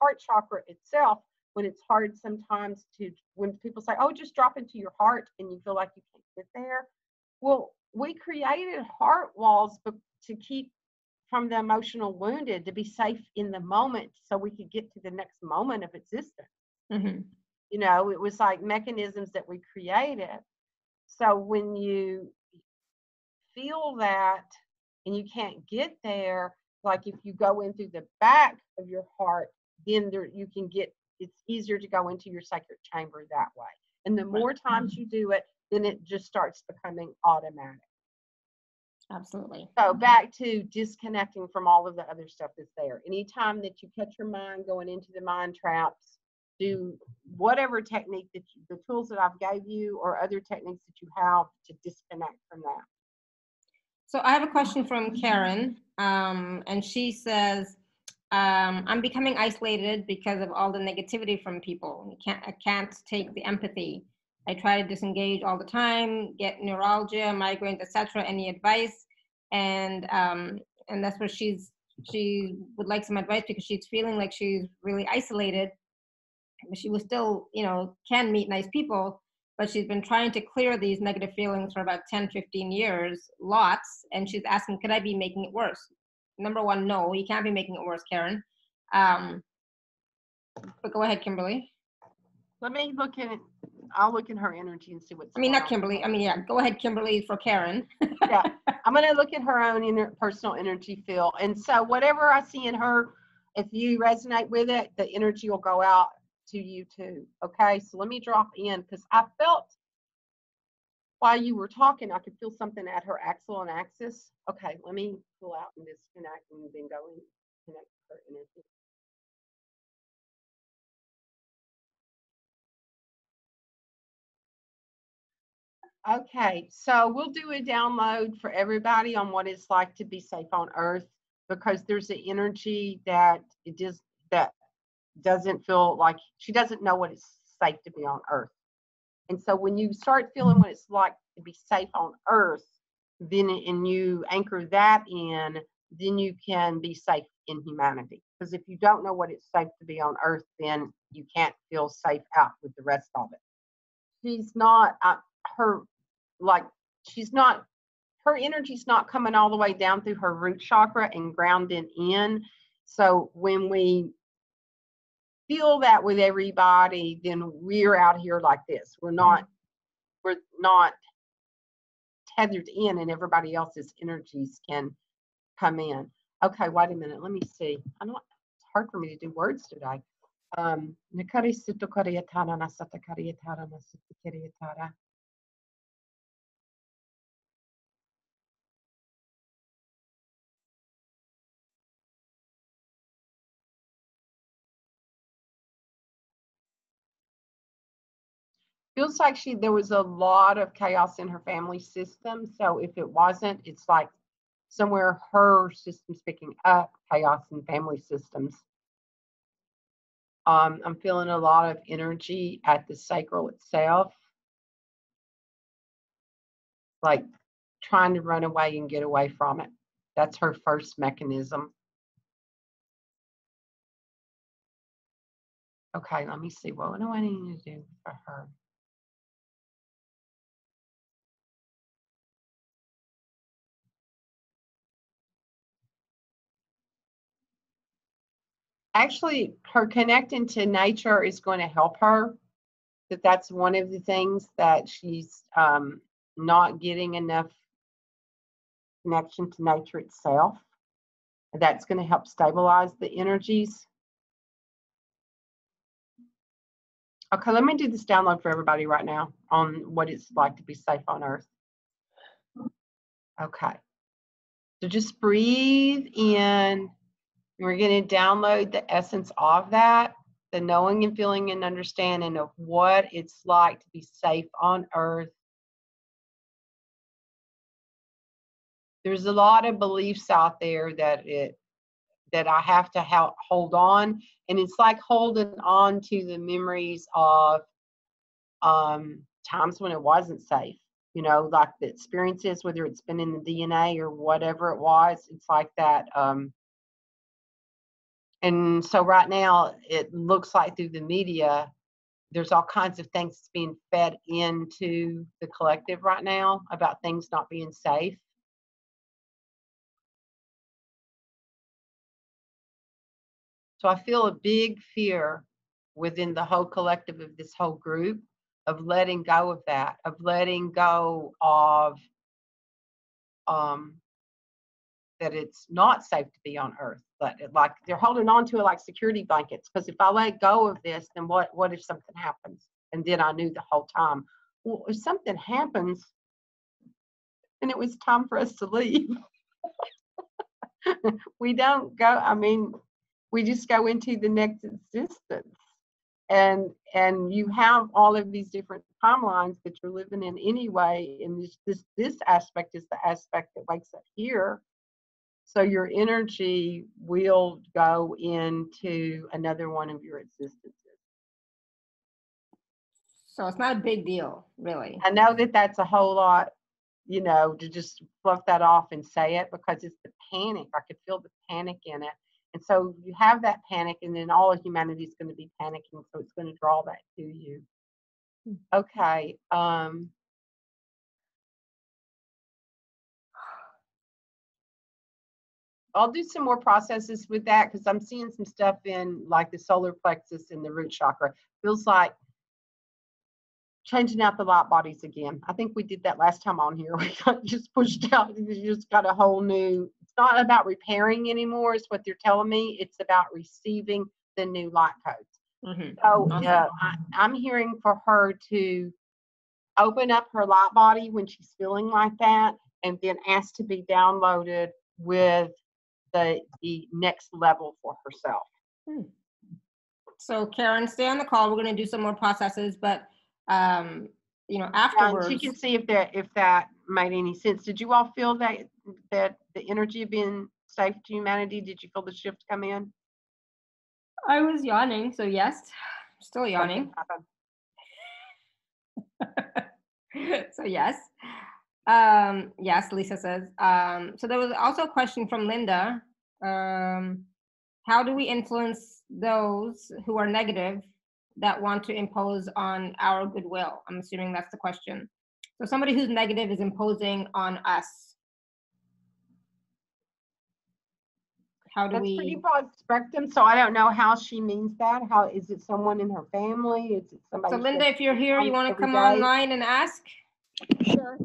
B: heart chakra itself, when it's hard sometimes when people say, oh, just drop into your heart, and you feel like you can't get there. Well, we created heart walls to keep from the emotional wounded, to be safe in the moment so we could get to the next moment of existence. You know, it was like mechanisms that we created. So when you feel that and you can't get there, like if you go in through the back of your heart, then you can get, it's easier to go into your sacred chamber that way. And the more times you do it, then it just starts becoming automatic.
A: Absolutely.
B: So back to disconnecting from all of the other stuff that's there. Anytime that you catch your mind going into the mind traps, do whatever technique the tools that I've gave you, or other techniques that you have to disconnect from that.
A: So I have a question from Karen, and she says, I'm becoming isolated because of all the negativity from people. I can't take the empathy. I try to disengage all the time, get neuralgia, migraines, etc. Any advice? And that's where she would like some advice, because she's feeling like she's really isolated. She was still, you know, can meet nice people, but she's been trying to clear these negative feelings for about 10, 15 years, lots. And she's asking, could I be making it worse? Number one, no, you can't be making it worse, Karen. But go ahead, Kimberly.
B: Let me look in it. I'll look in her energy and see what's
A: going on. Not Kimberly. Yeah, go ahead, Kimberly, for Karen.
B: Yeah, I'm going to look at her own personal energy field. And so whatever I see in her, if you resonate with it, the energy will go out to you too. Okay, so let me drop in, because I felt while you were talking, I could feel something at her axle and axis. Okay, let me pull out and disconnect, and then go and connect her energy. Okay, so we'll do a download for everybody on what it's like to be safe on Earth, because there's an energy that doesn't feel like, she doesn't know what it's safe to be on Earth. And so when you start feeling what it's like to be safe on Earth, then and you anchor that in, then you can be safe in humanity. Because if you don't know what it's safe to be on Earth, then you can't feel safe out with the rest of it. She's not her energy's not coming all the way down through her root chakra and grounding in. So when we feel that with everybody, then we're out here like this. We're not tethered in, and everybody else's energies can come in. Okay, wait a minute. Let me see. It's hard for me to do words today. Feels like there was a lot of chaos in her family system. So if it wasn't, it's like somewhere her system's picking up chaos in family systems. I'm feeling a lot of energy at the sacral itself, like trying to run away and get away from it. That's her first mechanism. Okay, let me see. What do I need to do for her? Actually, her connecting to nature is going to help her. That's one of the things that she's not getting enough connection to nature itself. That's going to help stabilize the energies. Okay, let me do this download for everybody right now on what it's like to be safe on Earth. Okay. So just breathe in. We're going to download the essence of that, the knowing and feeling and understanding of what it's like to be safe on Earth. There's a lot of beliefs out there that I have to hold on, and it's like holding on to the memories of times when it wasn't safe. You know, like the experiences, whether it's been in the DNA or whatever it was. It's like that. And so right now, it looks like through the media, there's all kinds of things that's being fed into the collective right now about things not being safe. So I feel a big fear within the whole collective of this whole group of letting go of that, of letting go of that it's not safe to be on Earth. But like they're holding on to it like security blankets. Because if I let go of this, then what if something happens? And then I knew the whole time, well, if something happens, then it was time for us to leave. We don't go, I mean, we just go into the next existence. And you have all of these different timelines that you're living in anyway. And this aspect is the aspect that wakes up here. So your energy will go into another one of your existences.
A: So it's not a big deal, really.
B: I know that that's a whole lot, you know, to just fluff that off and say it, because it's the panic. I could feel the panic in it. And so you have that panic, and then all of humanity is going to be panicking. So it's going to draw that to you. Okay. I'll do some more processes with that, because I'm seeing some stuff in like the solar plexus and the root chakra. Feels like changing out the light bodies again. I think we did that last time on here. We got just pushed out. You just got a whole new, it's not about repairing anymore, is what they're telling me. It's about receiving the new light codes. Mm-hmm. So I'm hearing for her to open up her light body when she's feeling like that, and then ask to be downloaded with the next level for herself.
A: So Karen, stay on the call. We're going to do some more processes, but you know, afterwards.
B: She can see if that made any sense. Did you all feel that the energy of being safe to humanity? Did you feel the shift come in?
A: I was yawning, so yes, still yawning. So yes. Yes, Lisa says. So there was also a question from Linda. How do we influence those who are negative that want to impose on our goodwill? I'm assuming that's the question. So somebody who's negative is imposing on us. How do
B: That's pretty broad spectrum, so I don't know how she means that. How is it? Someone in her family? Is it somebody?
A: So Linda, if you're here, you want to come online and ask?
C: Sure.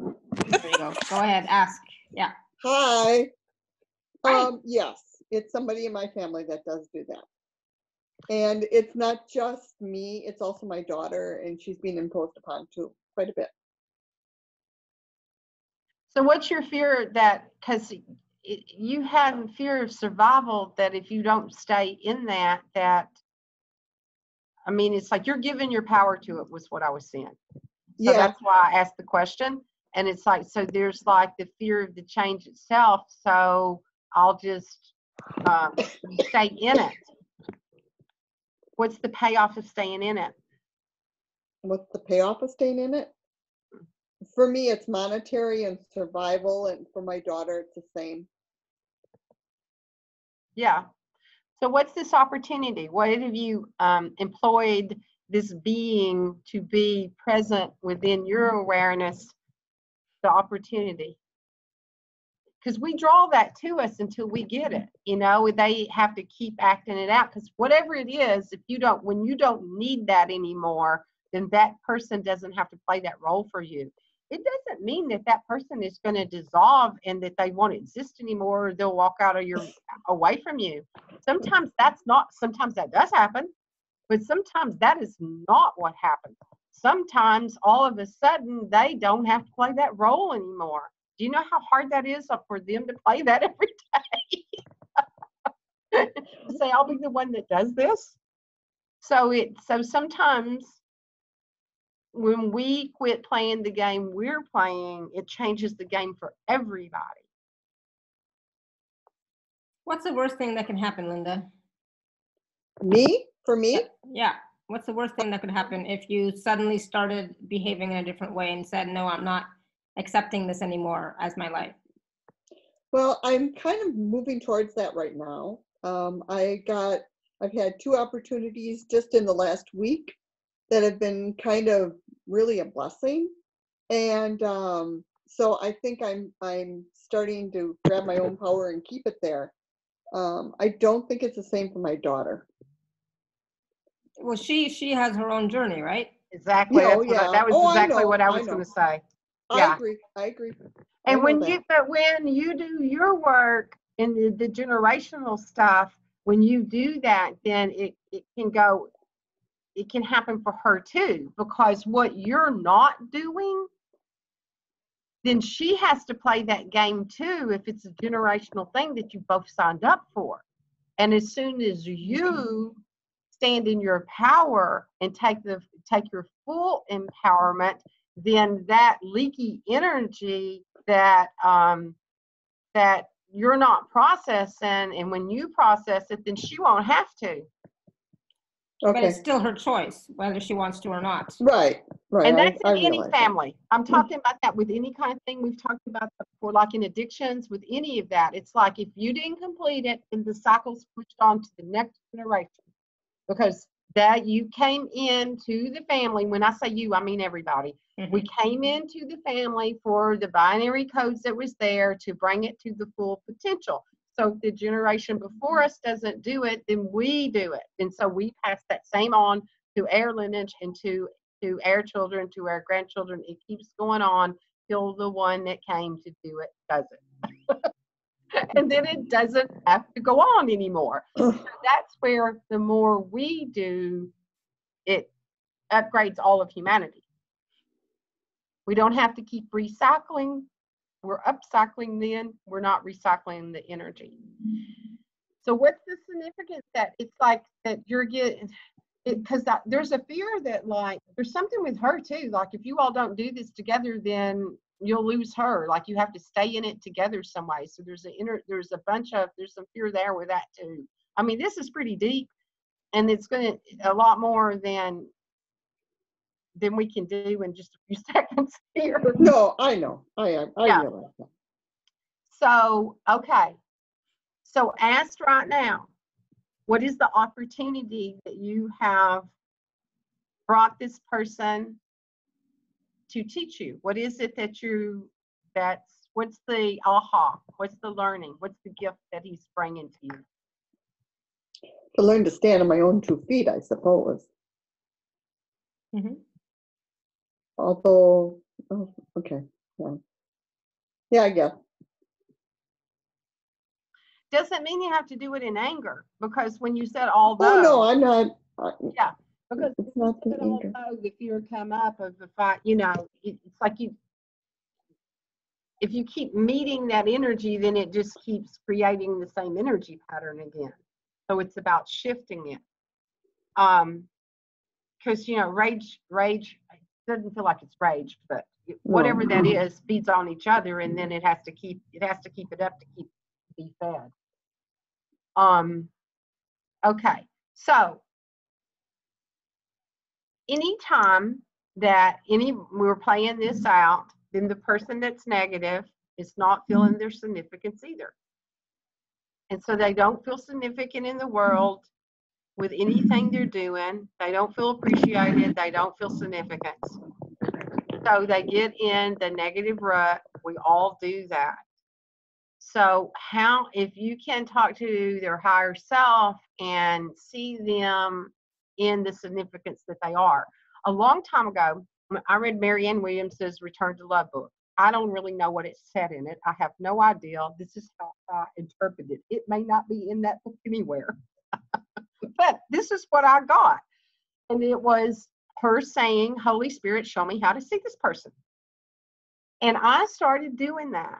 A: There you go. Go ahead, ask. Yeah.
C: Hi. Yes, it's somebody in my family that does do that. And it's not just me, it's also my daughter, and she's being imposed upon too, quite a bit.
B: So what's your fear that, because you have a fear of survival, that if you don't stay in that, I mean, it's like you're giving your power to it, was what I was saying. So yeah. That's why I asked the question. And it's like, so there's like the fear of the change itself. So I'll just stay in it. What's the payoff of staying in it?
C: What's the payoff of staying in it? For me, it's monetary and survival, and for my daughter, it's the same.
B: Yeah. So what's this opportunity? What have you employed this being to be present within your awareness, the opportunity? Because we draw that to us until we get it. You know, they have to keep acting it out, because whatever it is, if you don't, when you don't need that anymore, then that person doesn't have to play that role for you. It doesn't mean that that person is going to dissolve and that they won't exist anymore, or they'll walk out of your away from you. Sometimes that's not, sometimes that does happen, but sometimes that is not what happens. Sometimes all of a sudden they don't have to play that role anymore. Do you know how hard that is for them to play that every day? Say, I'll be the one that does this. So sometimes when we quit playing the game we're playing, it changes the game for everybody.
A: What's the worst thing that can happen, Linda?
C: Me? For me?
A: Yeah. What's the worst thing that could happen if you suddenly started behaving in a different way and said, no, I'm not accepting this anymore as my life?
C: Well, I'm kind of moving towards that right now. I've had 2 opportunities just in the last week that have been kind of really a blessing. And so I think I'm starting to grab my own power and keep it there. I don't think it's the same for my daughter.
A: Well, she has her own journey, right?
B: Exactly.
C: Yeah,
B: That was exactly what I was
C: I
B: going to say.
C: Yeah. I agree.
B: And when you do your work in the generational stuff, when you do that, then it can happen for her too, because what you're not doing, then she has to play that game too, if it's a generational thing that you both signed up for. And as soon as you stand in your power and take your full empowerment, then that leaky energy that you're not processing, and when you process it, then she won't have to.
A: Okay. But it's still her choice whether she wants to or not.
C: Right.
B: And that's in any family. I'm talking about that with any kind of thing. We've talked about that before, like in addictions, with any of that. It's like if you didn't complete it, then the cycle's pushed on to the next generation. Because that you came into the family, when I say you, I mean everybody. Mm-hmm. We came into the family for the binary codes that was there to bring it to the full potential. So if the generation before us doesn't do it, then we do it. And so we pass that same on to our lineage and to our children, to our grandchildren. It keeps going on till the one that came to do it does it. And then it doesn't have to go on anymore. So that's where the more we do, it upgrades all of humanity. We don't have to keep recycling. We're upcycling then. We're not recycling the energy. So what's the significance that it's like that you're getting, because there's a fear that like, there's something with her too. Like if you all don't do this together, then you'll lose her. Like you have to stay in it together some way. So there's some fear there with that too. I mean, this is pretty deep, and it's going to a lot more than we can do in just a few seconds here.
C: No, I know. I realize that.
B: So, okay. So ask right now, what is the opportunity that you have brought this person to teach you? What is it what's the aha? What's the learning? What's the gift that he's bringing to you?
C: To learn to stand on my own 2 feet, I suppose.
A: Mm-hmm.
C: Although, okay. Yeah, I guess.
B: Doesn't mean you have to do it in anger, because when you said although.
C: Oh, no, I'm not.
B: Yeah, because
C: it's not the anger.
B: Although the fear come up of the fight, you know, it's like if you keep meeting that energy, then it just keeps creating the same energy pattern again. So it's about shifting it. Because, you know, rage doesn't feel like it's rage, but whatever that is feeds on each other, and then it has to keep it up to be fed. Okay, so anytime that we were playing this out, then the person that's negative is not feeling their significance either. And so they don't feel significant in the world with anything they're doing. They don't feel appreciated. They don't feel significance. So they get in the negative rut. We all do that. So if you can talk to their higher self and see them in the significance that they are. A long time ago, I read Marianne Williams's Return to Love book. I don't really know what it said in it. I have no idea. This is how I interpreted it. It may not be in that book anywhere. But this is what I got. And it was her saying, Holy Spirit, show me how to see this person. And I started doing that.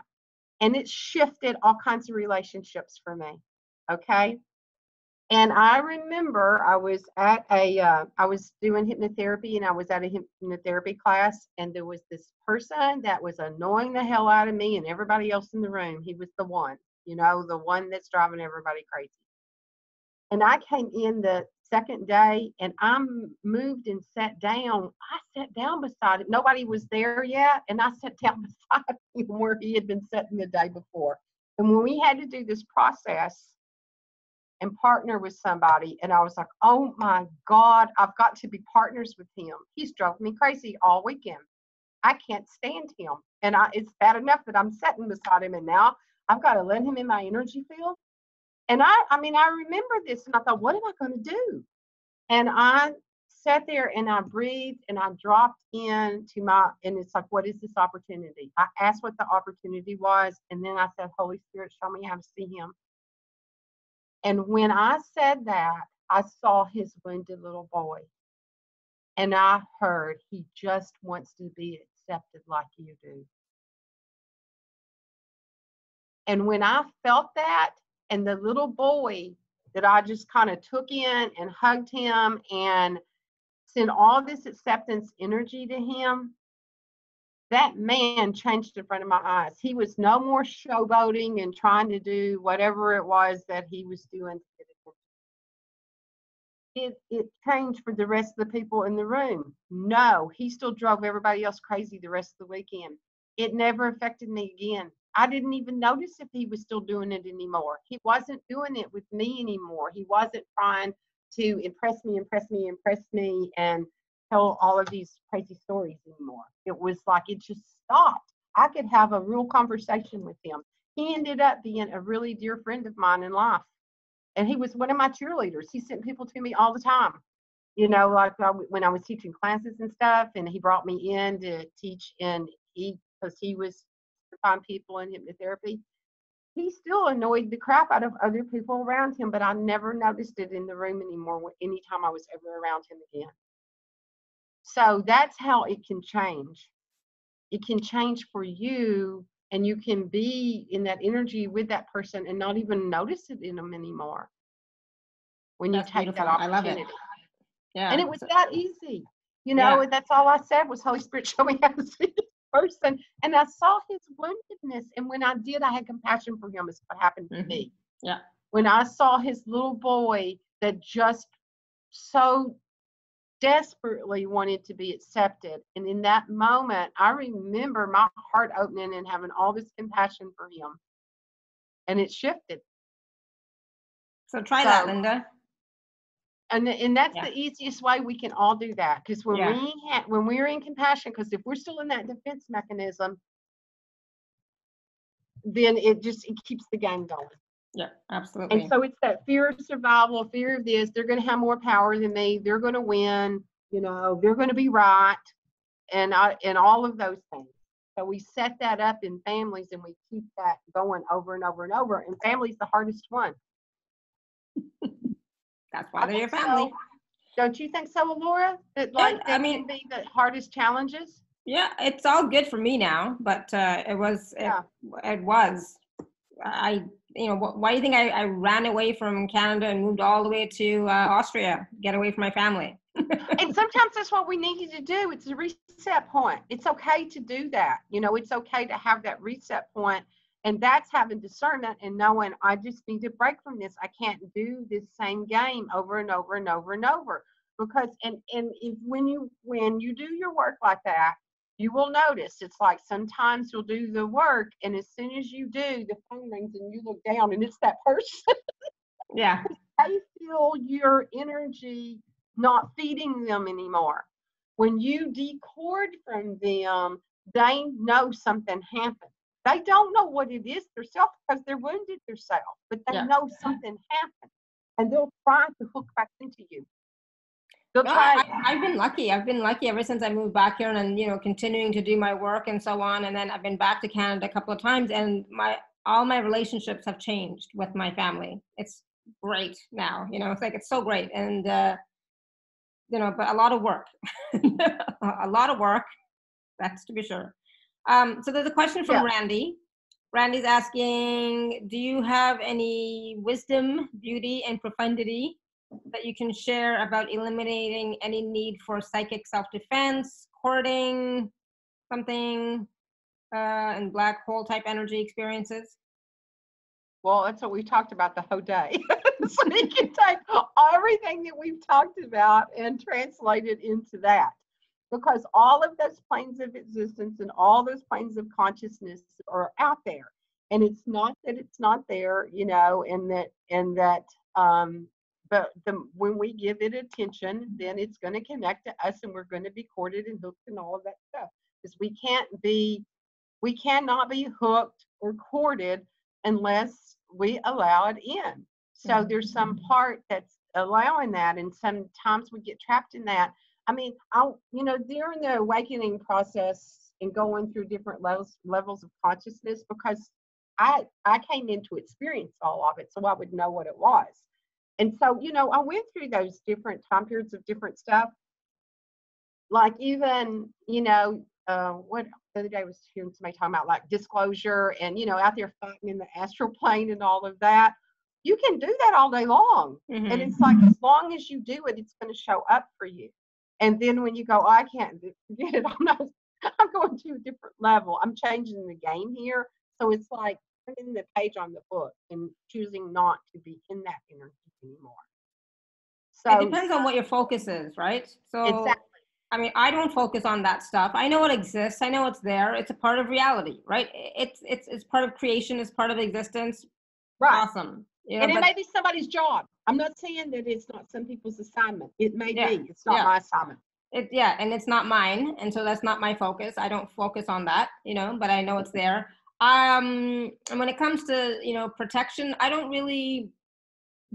B: And it shifted all kinds of relationships for me. Okay. And I remember I was at I was doing hypnotherapy, and I was at a hypnotherapy class, and there was this person that was annoying the hell out of me and everybody else in the room. He was the one, the one that's driving everybody crazy. And I came in the second day, and I moved and sat down. I sat down beside it. Nobody was there yet, and I sat down beside him where he had been sitting the day before. And when we had to do this process and partner with somebody, and I was like, oh my God, I've got to be partners with him. He's drove me crazy all weekend. I can't stand him. And it's bad enough that I'm sitting beside him, and now I've got to let him in my energy field. And I remember this, and I thought, what am I going to do? And I sat there and I breathed and I dropped into and it's like, what is this opportunity? I asked what the opportunity was, and then I said, Holy Spirit, show me how to see him. And when I said that, I saw his wounded little boy. And I heard, he just wants to be accepted like you do. And when I felt that, and the little boy that I just kind of took in and hugged him and sent all this acceptance energy to him, that man changed in front of my eyes. He was no more showboating and trying to do whatever it was that he was doing. It changed for the rest of the people in the room. No, he still drove everybody else crazy the rest of the weekend. It never affected me again. I didn't even notice if he was still doing it anymore. He wasn't doing it with me anymore. He wasn't trying to impress me and tell all of these crazy stories anymore. It was like it just stopped. I could have a real conversation with him. He ended up being a really dear friend of mine in life. And he was one of my cheerleaders. He sent people to me all the time. Like when I was teaching classes and stuff, and he brought me in to teach because he was to find people in hypnotherapy. He still annoyed the crap out of other people around him, but I never noticed it in the room anymore anytime I was ever around him again. So that's how it can change. It can change for you, and you can be in that energy with that person and not even notice it in them anymore when you take that opportunity. I love it.
A: Yeah.
B: And it was that easy. And that's all I said was, Holy Spirit, show me how to see this person. And I saw his woundedness. And when I did, I had compassion for him. Is what happened to me.
A: Yeah.
B: When I saw his little boy that just so desperately wanted to be accepted. And in that moment, I remember my heart opening and having all this compassion for him. And it shifted.
A: So try that, Linda.
B: And that's the easiest way we can all do that. Because when we're in compassion, because if we're still in that defense mechanism, then it keeps the game going.
A: Yeah, absolutely.
B: And so it's that fear of survival, fear of this. They're going to have more power than me. They're going to win. They're going to be right, and all of those things. So we set that up in families, and we keep that going over and over and over. And family's the hardest one.
A: That's why they're your family.
B: So. Don't you think so, Laura? That can be the hardest challenges.
A: Yeah, it's all good for me now, but it was. Why do you think I ran away from Canada and moved all the way to Austria, get away from my family?
B: And sometimes that's what we need to do. It's a reset point. It's okay to do that. It's okay to have that reset point. And that's having discernment and knowing I just need to break from this. I can't do this same game over and over and over and over. because and if when you do your work like that, you will notice it's like sometimes you'll do the work, and as soon as you do, the phone rings and you look down and it's that person.
A: Yeah.
B: They feel your energy not feeding them anymore. When you decord from them, they know something happened. They don't know what it is themselves because they're wounded themselves, but they
A: Yeah.
B: know something happened, and they'll try to hook back into you. They'll
A: No,
B: try.
A: I've been lucky. I've been lucky ever since I moved back here, and continuing to do my work and so on. And then I've been back to Canada a couple of times, and all my relationships have changed with my family. It's great now. It's like it's so great, and but a lot of work, a lot of work. That's to be sure. So there's a question from
B: Yeah.
A: Randy. Randy's asking, do you have any wisdom, beauty, and profundity that you can share about eliminating any need for psychic self-defense, courting, something, and black hole type energy experiences?
B: Well, that's what we talked about the whole day. So you can take everything that we've talked about and translate it into that. Because all of those planes of existence and all those planes of consciousness are out there. And it's not that it's not there, but when we give it attention, then it's going to connect to us, and we're going to be courted and hooked and all of that stuff. Because we cannot be hooked or courted unless we allow it in. So there's some part that's allowing that, and sometimes we get trapped in that. I mean, during the awakening process and going through different levels of consciousness, because I came in to experience all of it, so I would know what it was. And so, I went through those different time periods of different stuff. Like even, what the other day I was hearing somebody talking about like disclosure and, out there fighting in the astral plane and all of that. You can do that all day long.
A: Mm-hmm.
B: And it's like, as long as you do it, it's going to show up for you. And then when you go, I can't forget it, I'm going to a different level. I'm changing the game here. So it's like turning the page on the book and choosing not to be in that energy anymore. So
A: it depends on what your focus is, right? So
B: exactly.
A: I mean, I don't focus on that stuff. I know it exists. I know it's there. It's a part of reality, right? It's part of creation. It's part of existence.
B: Right.
A: Awesome.
B: And it may be somebody's job. I'm not saying that it's not some people's assignment. It may be. It's not my assignment.
A: And it's not mine. And so that's not my focus. I don't focus on that, but I know it's there. And when it comes to, protection, I don't really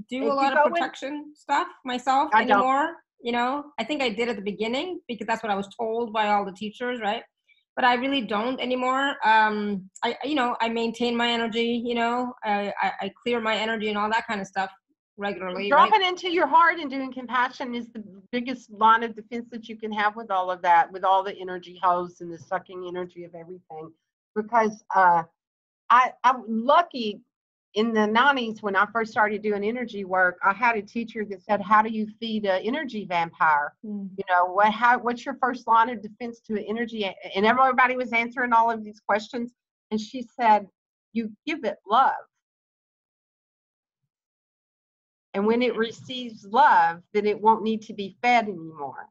A: do a lot of protection stuff myself anymore. I think I did at the beginning because that's what I was told by all the teachers, right? But I really don't anymore. I maintain my energy, I clear my energy and all that kind of stuff regularly.
B: Dropping into your heart and doing compassion is the biggest line of defense that you can have with all of that, with all the energy hose and the sucking energy of everything. Because I'm lucky. In the 90s, when I first started doing energy work, I had a teacher that said, how do you feed an energy vampire? What's your first line of defense to an energy? And everybody was answering all of these questions. And she said, you give it love. And when it receives love, then it won't need to be fed anymore.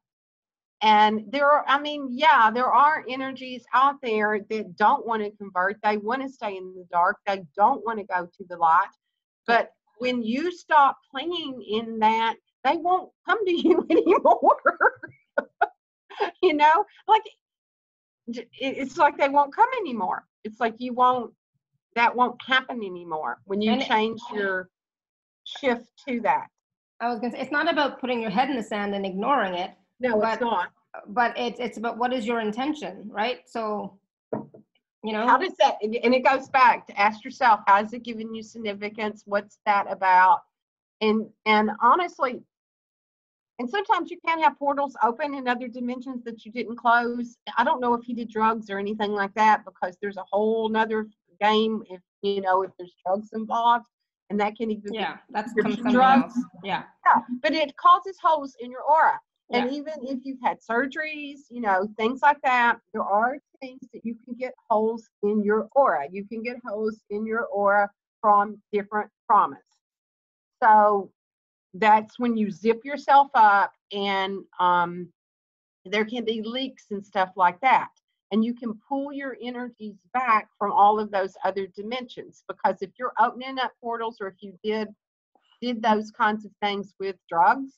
B: And there are energies out there that don't want to convert. They want to stay in the dark. They don't want to go to the light. But when you stop playing in that, they won't come to you anymore. Like it's like they won't come anymore. It's like that won't happen anymore when you change your shift to that.
A: I was going to say, it's not about putting your head in the sand and ignoring it.
B: No, it's not.
A: But it's about what is your intention, right? So,
B: how does that, and it goes back to ask yourself, how is it giving you significance? What's that about? And honestly, and sometimes you can have portals open in other dimensions that you didn't close. I don't know if he did drugs or anything like that, because there's a whole nother game if there's drugs involved. And that can even be
A: that's
B: drugs.
A: Else. Yeah,
B: but it causes holes in your aura. And even if you've had surgeries, things like that, there are things that you can get holes in your aura. You can get holes in your aura from different traumas. So that's when you zip yourself up, and there can be leaks and stuff like that. And you can pull your energies back from all of those other dimensions, because if you're opening up portals, or if you did those kinds of things with drugs,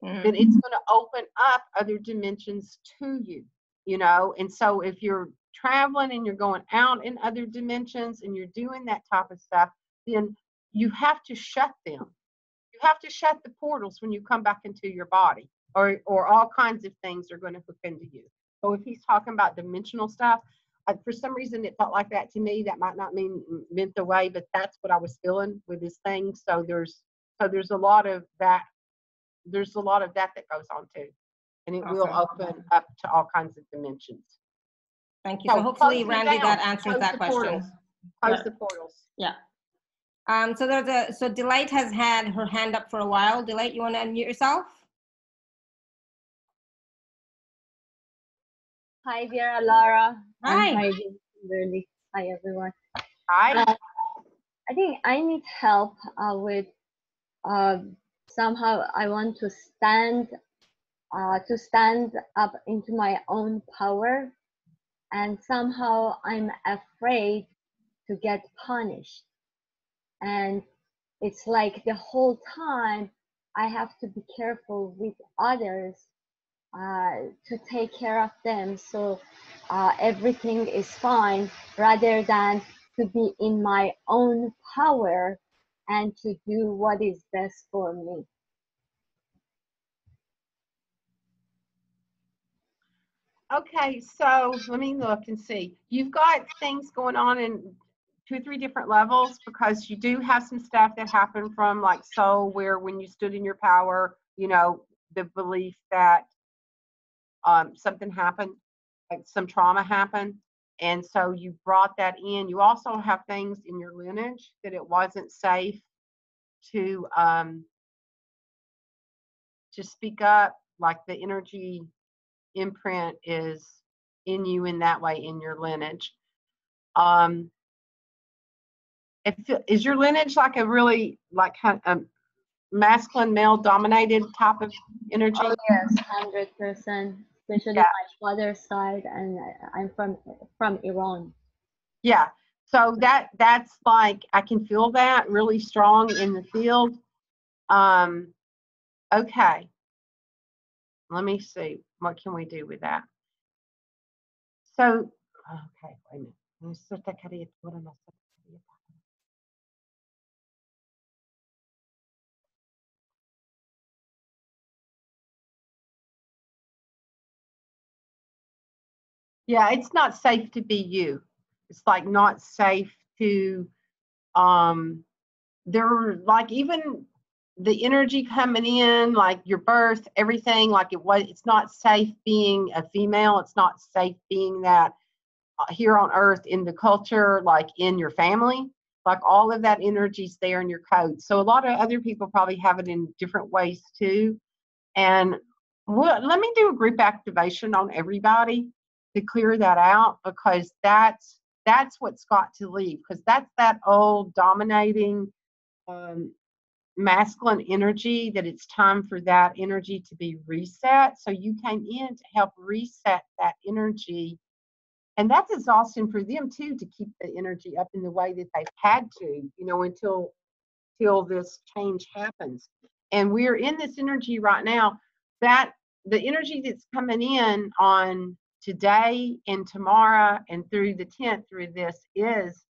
B: then it's going to open up other dimensions to you, you know. And so if you're traveling and you're going out in other dimensions and you're doing that type of stuff, then you have to shut them. You have to shut the portals when you come back into your body, or all kinds of things are going to hook into you. So if he's talking about dimensional stuff, for some reason it felt like that to me. That might not meant the way, but that's what I was feeling with this thing. So there's a lot of that. There's a lot of that goes on too, and it will open up to all kinds of dimensions.
A: Thank you. So hopefully, Randy, that answers that question.
B: Close the portals.
A: Yeah. So Delight has had her hand up for a while. Delight, you want to unmute yourself?
D: Hi, dear Laura.
A: Hi.
D: Hi, Kimberly. Hi, everyone.
B: Hi.
D: I think I need help with somehow I want to stand up into my own power, and somehow I'm afraid to get punished. And it's like the whole time I have to be careful with others to take care of them, so everything is fine, rather than to be in my own power and to do what is best for me.
B: Okay, so let me look and see. You've got things going on in 2 or 3 different levels, because you do have some stuff that happened from like soul, where when you stood in your power, you know, the belief that something happened, like some trauma happened, and so you brought that in. You also have things in your lineage that it wasn't safe to speak up, like the energy imprint is in you in that way, in your lineage. Is your lineage like a really like masculine, male dominated type of energy?
D: Oh yes, 100%. Especially my father's side, and I'm from Iran.
B: Yeah. So that's like, I can feel that really strong in the field. Okay. Let me see. What can we do with that? So, okay, wait a minute. Yeah, it's not safe to be you. It's like not safe to, there, like even the energy coming in, like your birth, everything, like it's not safe being a female. It's not safe being that here on earth, in the culture, like in your family, like all of that energy's there in your code. So a lot of other people probably have it in different ways too. And let me do a group activation on everybody to clear that out, because that's what's got to leave, because that's that old dominating masculine energy, that it's time for that energy to be reset. So you came in to help reset that energy, and that's exhausting for them too, to keep the energy up in the way that they've had to, you know, until this change happens. And we're in this energy right now, that the energy that's coming in on today and tomorrow and through the 10th, through this, is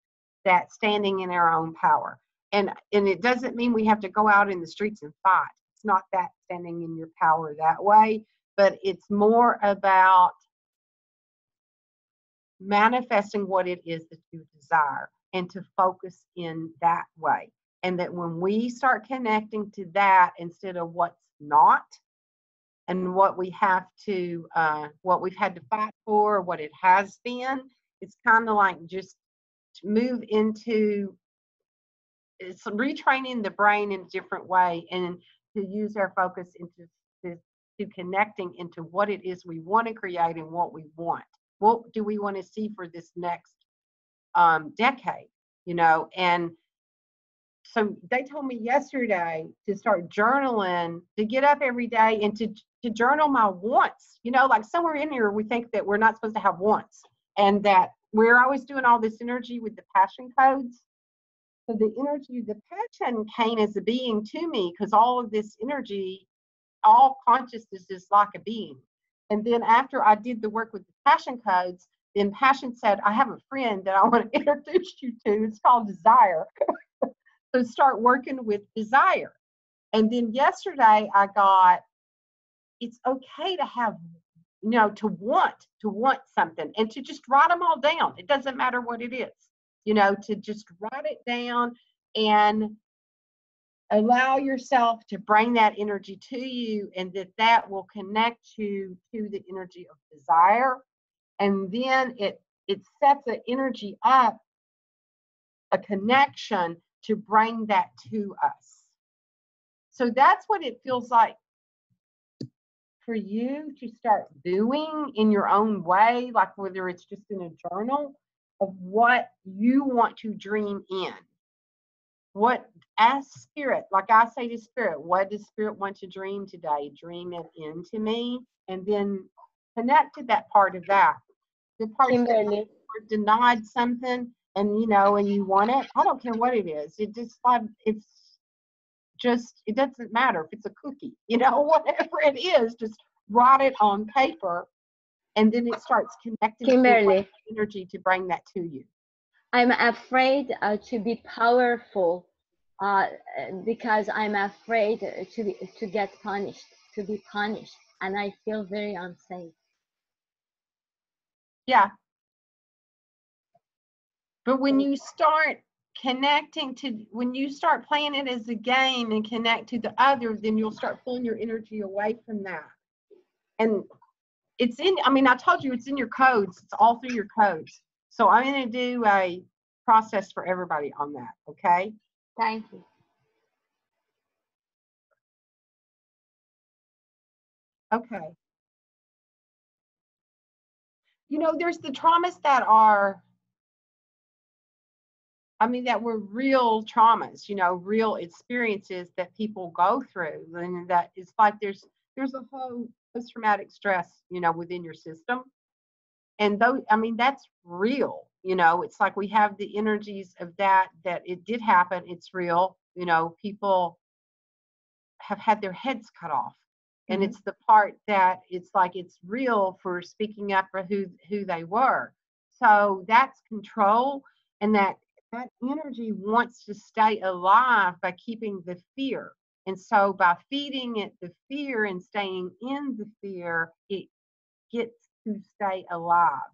B: that standing in our own power. And it doesn't mean we have to go out in the streets and fight. It's not that standing in your power that way, but it's more about manifesting what it is that you desire, and to focus in that way. And that when we start connecting to that instead of what's not, and what we have to, what we've had to fight for, what it has been, it's kind of like just to move into, it's retraining the brain in a different way, and to use our focus into to connecting into what it is we want to create and what we want. What do we want to see for this next decade, you know? And so they told me yesterday to start journaling, to get up every day and to journal my wants. You know, like somewhere in here, we think that we're not supposed to have wants and that we're always doing all this energy with the passion codes. So the energy, the passion came as a being to me because all of this energy, all consciousness is like a being. And then after I did the work with the passion codes, then passion said, I have a friend that I want to introduce you to. It's called Desire. So start working with desire. And then yesterday I got, it's okay to have, you know, to want something and to just write them all down. It doesn't matter what it is, you know, to just write it down and allow yourself to bring that energy to you, and that will connect you to the energy of desire. And then it sets an energy up, a connection to bring that to us. So that's what it feels like for you to start doing in your own way, like whether it's just in a journal of what you want to dream in. What, ask spirit, like I say to spirit, what does spirit want to dream today? Dream it into me, and then connect to that part of that. The parts
D: Kimberly,
B: that were denied something, and you know, and you want it. I don't care what it is. It just like it's just, it doesn't matter if it's a cookie, you know, whatever it is. Just write it on paper, and then it starts connecting
D: Kimberly,
B: to energy to bring that to you.
D: I'm afraid to be powerful because I'm afraid to get punished, to be punished, and I feel very unsafe.
B: Yeah. But when you start connecting to, when you start playing it as a game and connect to the other, then you'll start pulling your energy away from that. And it's in, I mean, I told you it's in your codes. It's all through your codes. So I'm going to do a process for everybody on that. Okay.
D: Thank you.
B: Okay. You know, there's the traumas that are, I mean, that were real traumas, you know, real experiences that people go through. And that it's like there's a whole post-traumatic stress, you know, within your system. And though, I mean, that's real, you know, it's like we have the energies of that it did happen. It's real. You know, people have had their heads cut off. And it's the part that it's like it's real for speaking up for who they were. So that's control, and that energy wants to stay alive by keeping the fear. And so by feeding it the fear and staying in the fear, it gets to stay alive.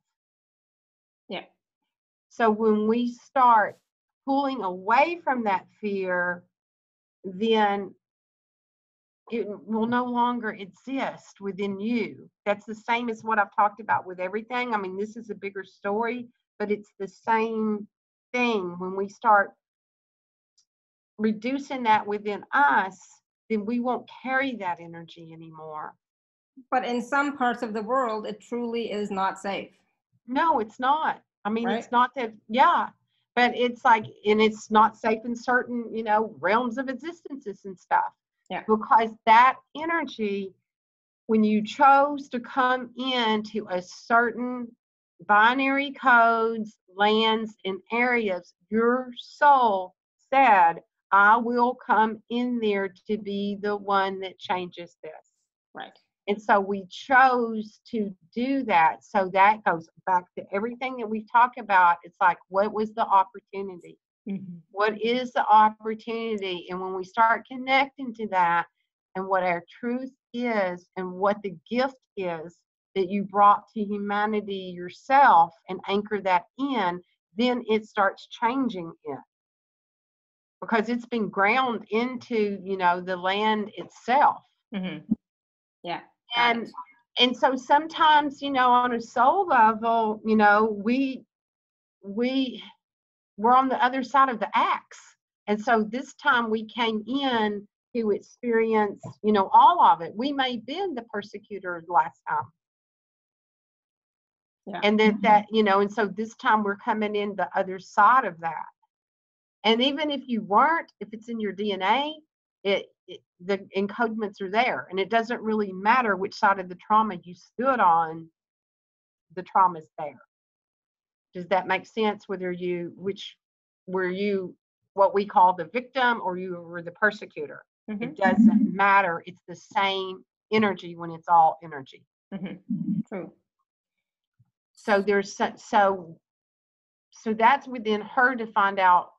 A: Yeah.
B: So when we start pulling away from that fear, then it will no longer exist within you. That's the same as what I've talked about with everything. I mean, this is a bigger story, but it's the same thing. When we start reducing that within us, then we won't carry that energy anymore.
A: But in some parts of the world, it truly is not safe.
B: No, it's not. I mean,
A: Right?
B: it's not that, yeah, but it's like, and it's not safe in certain, you know, realms of existences and stuff.
A: Yeah.
B: Because that energy, when you chose to come into a certain binary codes, lands, and areas, your soul said, I will come in there to be the one that changes this.
A: Right.
B: And so we chose to do that. So that goes back to everything that we've talked about. It's like, what was the opportunity? What is the opportunity? And when we start connecting to that and what our truth is and what the gift is that you brought to humanity yourself and anchor that in, then it starts changing it. Because it's been ground into, you know, the land itself.
A: Yeah.
B: And so sometimes, you know, on a soul level, you know, we're on the other side of the axe. And so this time we came in to experience, you know, all of it. We may have been the persecutor last time.
A: Yeah.
B: And that, you know, and so this time we're coming in the other side of that. And even if you weren't, if it's in your DNA, the encodements are there, and it doesn't really matter which side of the trauma you stood on. The trauma's there. Does that make sense? Were you what we call the victim, or you were the persecutor?
A: Mm-hmm.
B: It doesn't matter. It's the same energy when it's all energy.
A: Mm-hmm. True.
B: So there's so that's within her to find out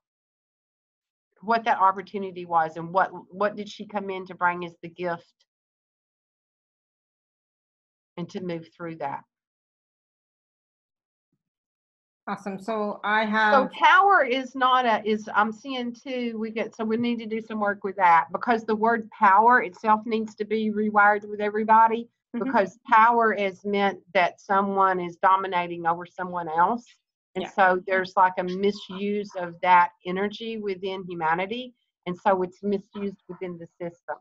B: what that opportunity was, and what did she come in to bring as the gift, and to move through that.
A: Awesome. So I have.
B: So power is not I'm seeing too, we need to do some work with that, because the word power itself needs to be rewired with everybody,
A: Mm-hmm.
B: because power is meant that someone is dominating over someone else. And so there's like a misuse of that energy within humanity. And so it's misused within the system.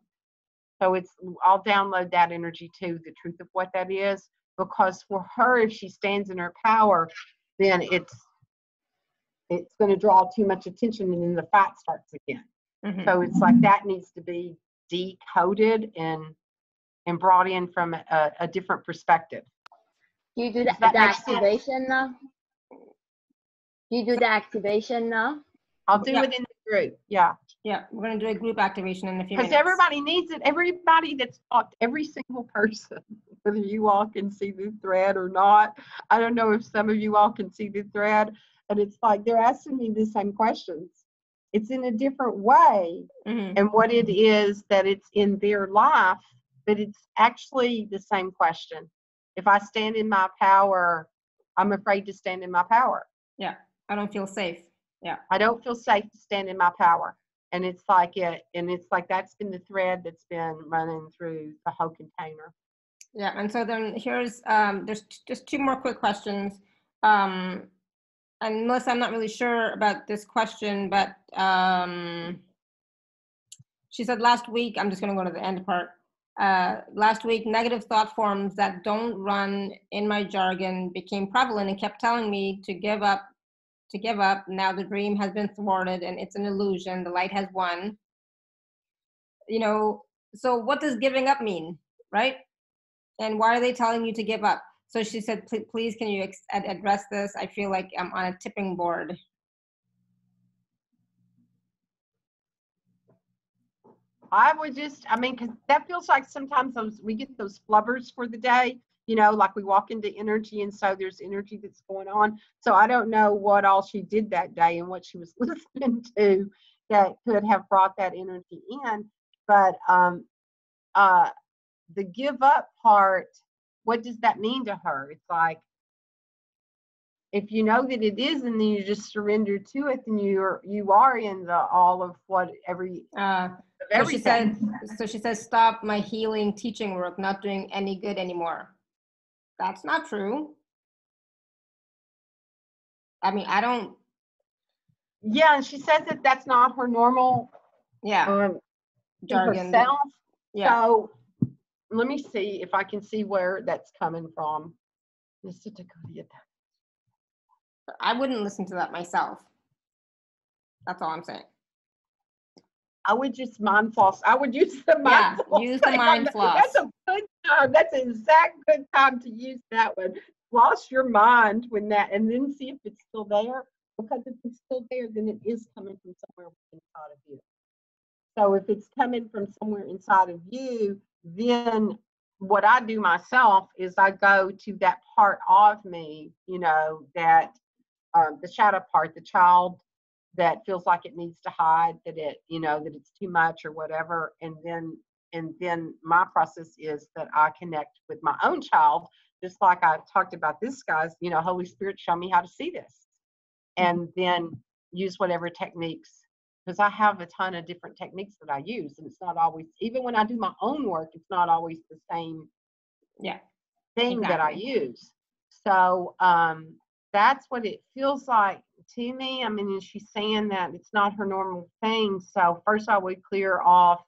B: So I'll download that energy too, the truth of what that is, because for her, if she stands in her power, then it's going to draw too much attention, and then the fight starts again.
A: Mm-hmm.
B: So it's like that needs to be decoded and brought in from a different perspective.
D: Do you do the activation now? Do you do the activation now?
B: I'll do it in the group. Yeah.
A: Yeah, we're going to do a group activation in a few minutes.
B: Because everybody needs it. Everybody that's talked, every single person, whether you all can see the thread or not. I don't know if some of you all can see the thread, and it's like they're asking me the same questions. It's in a different way.
A: Mm-hmm.
B: And what it is that it's in their life, but it's actually the same question. If I stand in my power, I'm afraid to stand in my power.
A: Yeah, I don't feel safe. Yeah.
B: I don't feel safe to stand in my power. And it's like that's been the thread that's been running through the whole container.
A: Yeah, and so then here's there's just two more quick questions. And Melissa, I'm not really sure about this question, but she said last week, I'm just going to go to the end part. Last week, negative thought forms that don't run in my jargon became prevalent and kept telling me to give up. Now the dream has been thwarted and it's an illusion. The light has won. So what does giving up mean, right? And why are they telling you to give up? So she said, please, can you address this? I feel like I'm on a tipping board.
B: Because that feels like sometimes we get those flubbers for the day, like we walk into energy, and so there's energy that's going on. So I don't know what all she did that day and what she was listening to that could have brought that energy in. But the give up part, what does that mean to her? It's like, if you know that it is, and then you just surrender to it, then you are in the all of what everything.
A: So she says, stop my healing teaching work, not doing any good anymore. That's not true. I mean, I don't.
B: Yeah, and she says that that's not her normal
A: jargon.
B: Herself.
A: Yeah.
B: So let me see if I can see where that's coming from.
A: I wouldn't listen to that myself. That's all I'm saying.
B: I would just mind floss. I would use the mind floss.
A: Use the mind floss.
B: That's a good time. That's an exact good time to use that one. Floss your mind when that, and then see if it's still there. Because if it's still there, then it is coming from somewhere inside of you. So if it's coming from somewhere inside of you, then what I do myself is I go to that part of me, that the shadow part, the child that feels like it needs to hide, that that it's too much or whatever. And then my process is that I connect with my own child, just like I talked about this guy's, Holy Spirit, show me how to see this. And then use whatever techniques, because I have a ton of different techniques that I use. And it's not always, even when I do my own work, it's not always the same thing that I use. So that's what it feels like to me. I mean, she's saying that it's not her normal thing. So first I would clear off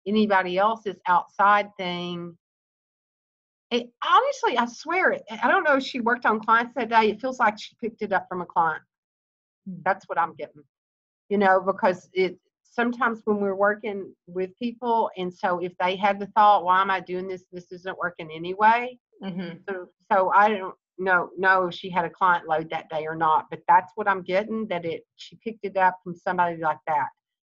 B: anybody else's outside thing. Honestly, I swear it. I don't know if she worked on clients that day. It feels like she picked it up from a client. That's what I'm getting. you know, because sometimes when we're working with people, and so if they have the thought, why am I doing this? This isn't working anyway. So I don't know if she had a client load that day or not, but that's what I'm getting, that she picked it up from somebody like that.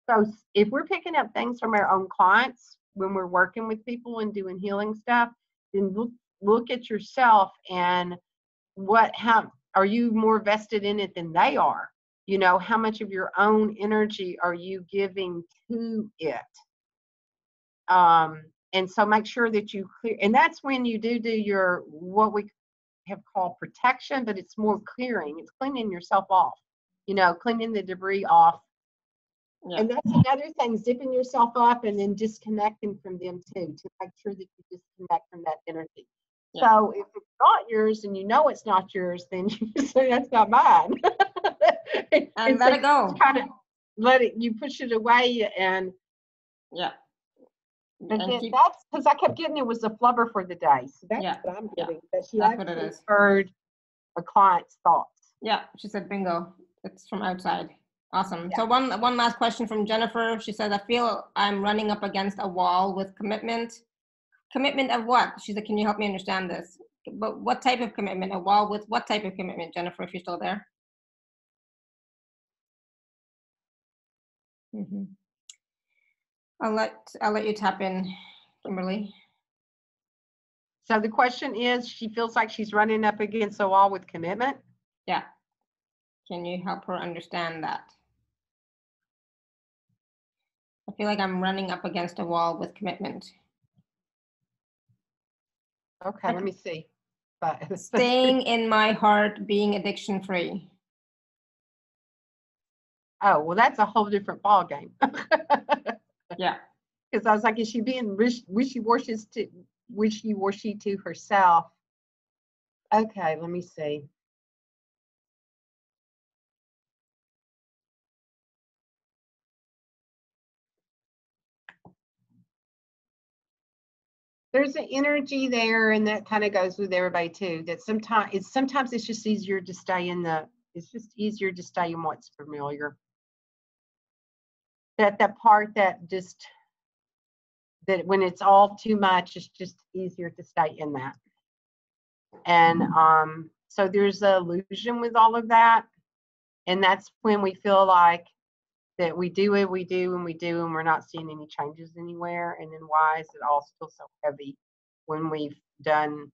B: So if we're picking up things from our own clients when we're working with people and doing healing stuff, then look at yourself and how are you more vested in it than they are? You know, how much of your own energy are you giving to it? And so make sure that you clear, and that's when you do your, what we have called protection, but it's more clearing. It's cleaning yourself off, you know, cleaning the debris off. Yeah. And that's another thing, zipping yourself up and then disconnecting from them too, to make sure that you disconnect from that energy. Yeah. So if it's not yours and you know it's not yours, then you say, that's not mine.
A: And let it go.
B: Kind of you push it away, and
A: yeah.
B: And then that's because I kept getting it was a flubber for the day. So that's what I'm getting. That she actually heard a client's thoughts.
A: Yeah, she said bingo. It's from outside. Awesome. So one last question from Jennifer. She says, I feel I'm running up against a wall with commitment. Commitment of what? She said, can you help me understand this? But what type of commitment? A wall with what type of commitment, Jennifer, if you're still there? I'll let you tap in, Kimberly.
B: So the question is, she feels like she's running up against a wall with commitment?
A: Yeah. Can you help her understand that? I feel like I'm running up against a wall with commitment.
B: Okay, let me see.
A: Staying in my heart, being addiction free.
B: Oh, well, that's a whole different ball game.
A: Yeah.
B: Because I was like, is she being wishy-washy to herself? Okay, let me see. There's an energy there, and that kind of goes with everybody too. That sometimes it's just easier to stay in what's familiar. That part that when it's all too much, it's just easier to stay in that. And so there's an illusion with all of that, and that's when we feel like that we do, and we're not seeing any changes anywhere. And then why is it all still so heavy when we've done,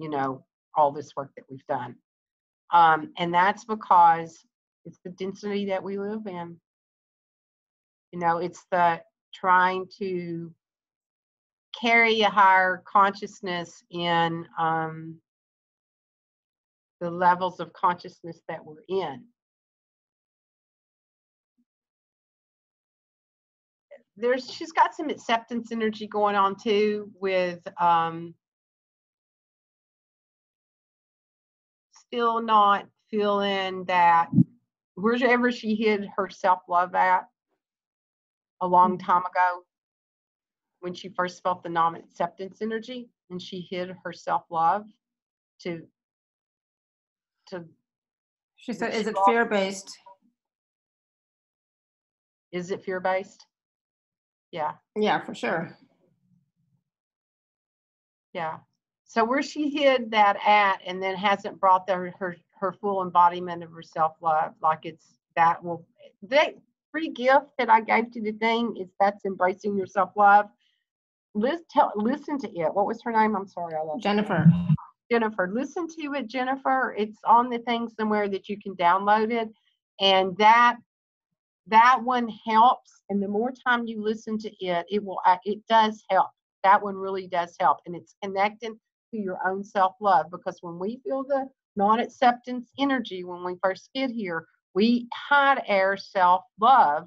B: you know, all this work that we've done? And that's because it's the density that we live in. You know, it's the trying to carry a higher consciousness in the levels of consciousness that we're in. She's got some acceptance energy going on too, with still not feeling that wherever she hid her self-love at a long time ago, when she first felt the non-acceptance energy, and she hid her self-love to
A: she said, is it fear-based?
B: Is it fear-based? Yeah.
A: Yeah, for sure.
B: Yeah. So where she hid that at, and then hasn't brought her full embodiment of her self-love, like it's that free gift that I gave to the thing is that's embracing your self-love. Listen to it. What was her name? I'm sorry, I lost
A: Jennifer.
B: Jennifer. Listen to it, Jennifer. It's on the thing somewhere that you can download it, and that one helps. And the more time you listen to it, it does help. That one really does help, and it's connecting to your own self-love, because when we feel the non-acceptance energy when we first get here, we hide our self-love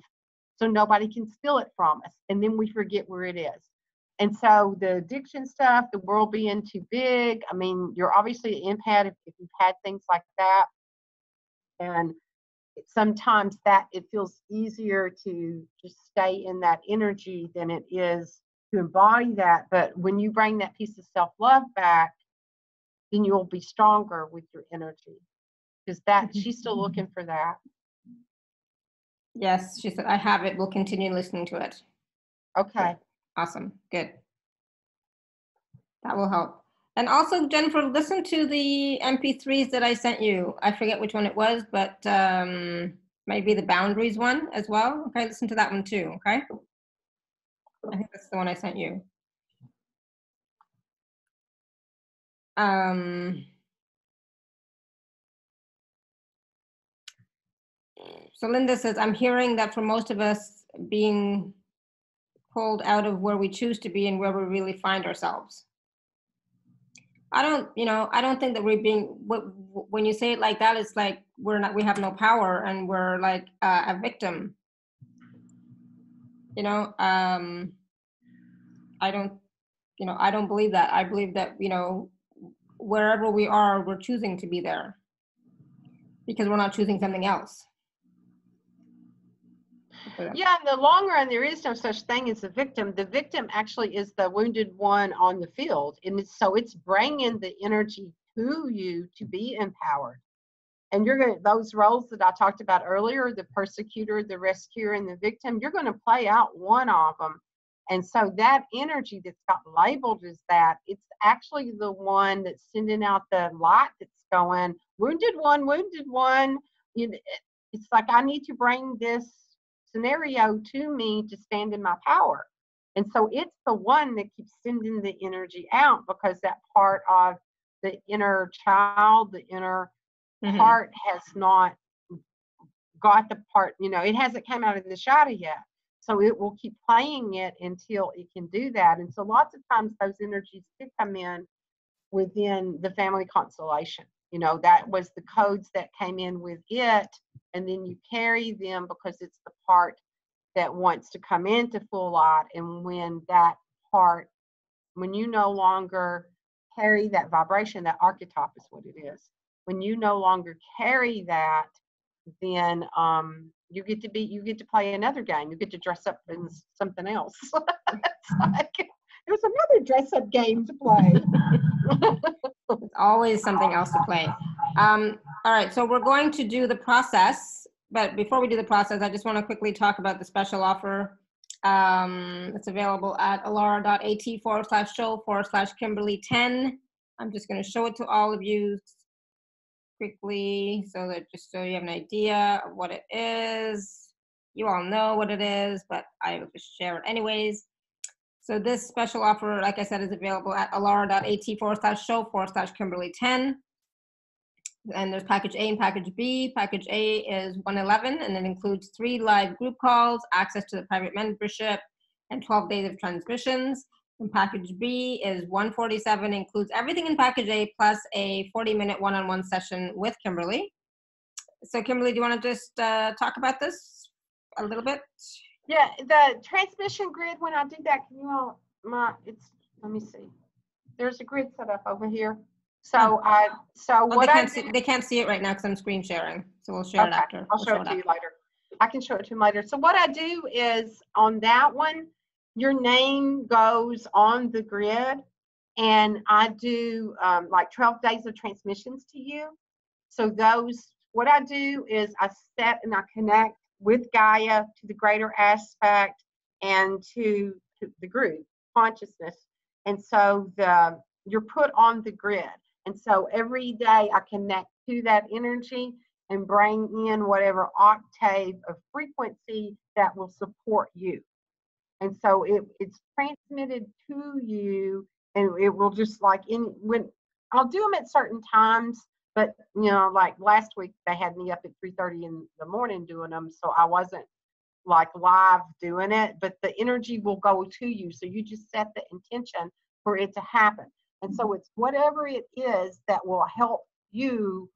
B: so nobody can steal it from us, and then we forget where it is. And so the addiction stuff, the world being too big, I mean, you're obviously an empath if you've had things like that, and sometimes that it feels easier to just stay in that energy than it is to embody that. But when you bring that piece of self-love back, then you'll be stronger with your energy, because that she's still looking for that.
A: Yes, she said, I have it. We'll continue listening to it.
B: Okay.
A: Awesome. Good. That will help. And also, Jennifer, listen to the MP3s that I sent you. I forget which one it was, but maybe the boundaries one as well. Okay, listen to that one too. Okay. I think that's the one I sent you. So Linda says, I'm hearing that for most of us, being pulled out of where we choose to be and where we really find ourselves. I don't think that we're being, when you say it like that, it's like we have no power and we're like a victim. I don't believe that. I believe that, wherever we are, we're choosing to be there because we're not choosing something else.
B: Yeah, in the long run, there is no such thing as a victim. The victim actually is the wounded one on the field. And it's bringing the energy to you to be empowered. And those roles that I talked about earlier, the persecutor, the rescuer, and the victim, you're going to play out one of them. And so that energy that's got labeled as that, it's actually the one that's sending out the light that's going, wounded one, wounded one. It's like, I need to bring this scenario to me to stand in my power. And so it's the one that keeps sending the energy out because that part of the inner child, the inner part has not got the part, it hasn't come out of the shadow yet. So it will keep playing it until it can do that. And so lots of times those energies do come in within the family constellation. That was the codes that came in with it. And then you carry them because it's the part that wants to come into full light. And when you no longer carry that vibration, that archetype is what it is. When you no longer carry that, then you get to play another game. You get to dress up in something else. It's like, there's another dress up game to play.
A: There's always something else to play. All right, so we're going to do the process, but before we do the process, I just want to quickly talk about the special offer. It's available at alara.at/show/Kimberly10. I'm just going to show it to all of you quickly so you have an idea of what it is. You all know what it is, but I will just share it anyways. So this special offer, like I said, is available at alara.at/show/Kimberly10. And there's package A and package B. Package A is 111, and it includes 3 live group calls, access to the private membership, and 12 days of transmissions. And package B is 147, includes everything in package A plus a 40-minute one-on-one session with Kimberly. So Kimberly, do you want to just talk about this a little bit?
B: Yeah, the transmission grid, when I do that, can you all, let me see. There's a grid set up over here. So
A: they can't see it right now because I'm screen sharing. So we'll share it after.
B: I'll show it to you later. I can show it to you later. So what I do is on that one, your name goes on the grid, and I do like 12 days of transmissions to you. So what I do is I set and I connect with Gaia to the greater aspect and to the group consciousness. And so you're put on the grid. And so every day I connect to that energy and bring in whatever octave of frequency that will support you. And so it's transmitted to you, and it will just like when I'll do them at certain times, but like last week they had me up at 3:30 in the morning doing them, so I wasn't like live doing it, but the energy will go to you. So you just set the intention for it to happen. And so it's whatever it is that will help you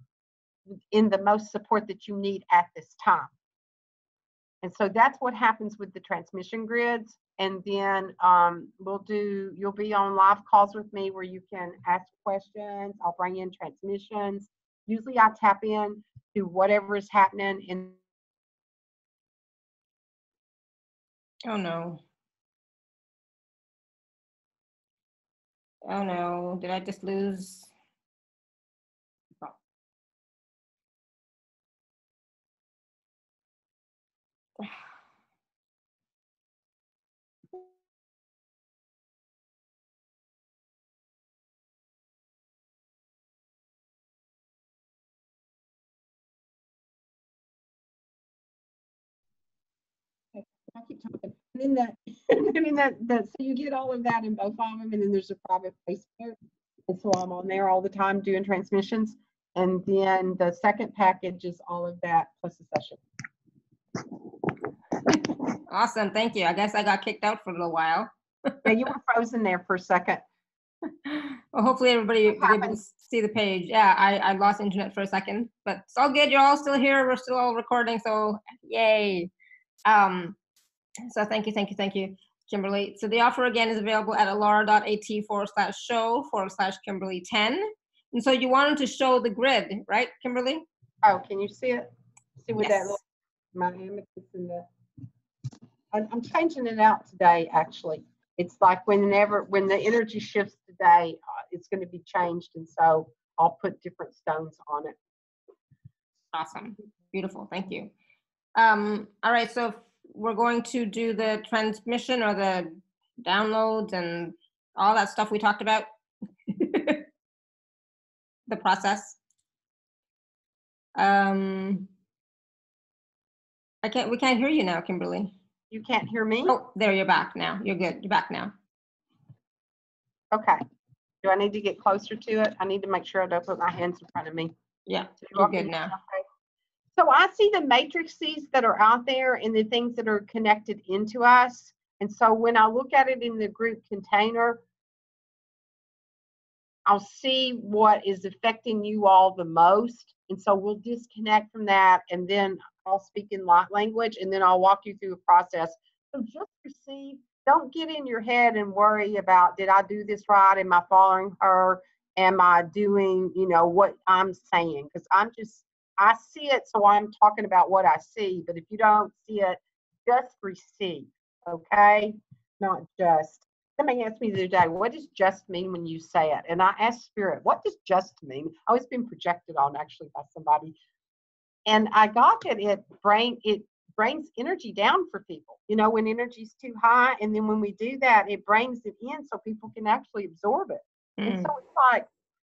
B: in the most support that you need at this time. And so that's what happens with the transmission grids. And then you'll be on live calls with me where you can ask questions. I'll bring in transmissions. Usually I tap in to whatever is happening in.
A: Oh no. Oh no, did I just lose?
B: I keep talking. And then so you get all of that in both of them, and then there's a private Facebook. And so I'm on there all the time doing transmissions. And then the second package is all of that plus a session.
A: Awesome. Thank you. I guess I got kicked out for a little while.
B: Yeah, you were frozen there for a second.
A: Well, hopefully everybody was able to see the page. Yeah, I lost internet for a second, but it's all good. You're all still here. We're still all recording, so yay. So thank you, Kimberly. So the offer again is available at alara.at/show/Kimberly10. And so you wanted to show the grid, right, Kimberly?
B: Oh, can you see it? See what
A: Yes.
B: that looks like? My amethyst in the. I'm changing it out today, actually. It's like when the energy shifts today, it's going to be changed. And so I'll put different stones on it.
A: Awesome. Beautiful. Thank you. All right. So we're going to do the transmission or the downloads and all that stuff we talked about. The process. We can't hear you now, Kimberly.
B: You can't hear me?
A: Oh, there, you're back now. You're good. You're back now.
B: Okay. Do I need to get closer to it? I need to make sure I don't put my hands in front of me.
A: Yeah, you're good now.
B: Okay. So I see the matrices that are out there and the things that are connected into us. And so when I look at it in the group container, I'll see what is affecting you all the most. And so we'll disconnect from that, and then I'll speak in light language, and then I'll walk you through a process. So just receive. Don't get in your head and worry about, did I do this right? Am I following her? Am I doing, what I'm saying? Because I see it, so I'm talking about what I see. But if you don't see it, just receive, okay? Not just. Somebody asked me the other day, what does just mean when you say it? And I asked Spirit, what does just mean? Oh, it's been projected on actually by somebody. And I got that it brings energy down for people. When energy's too high, and then when we do that, it brings it in so people can actually absorb it. And so it's like,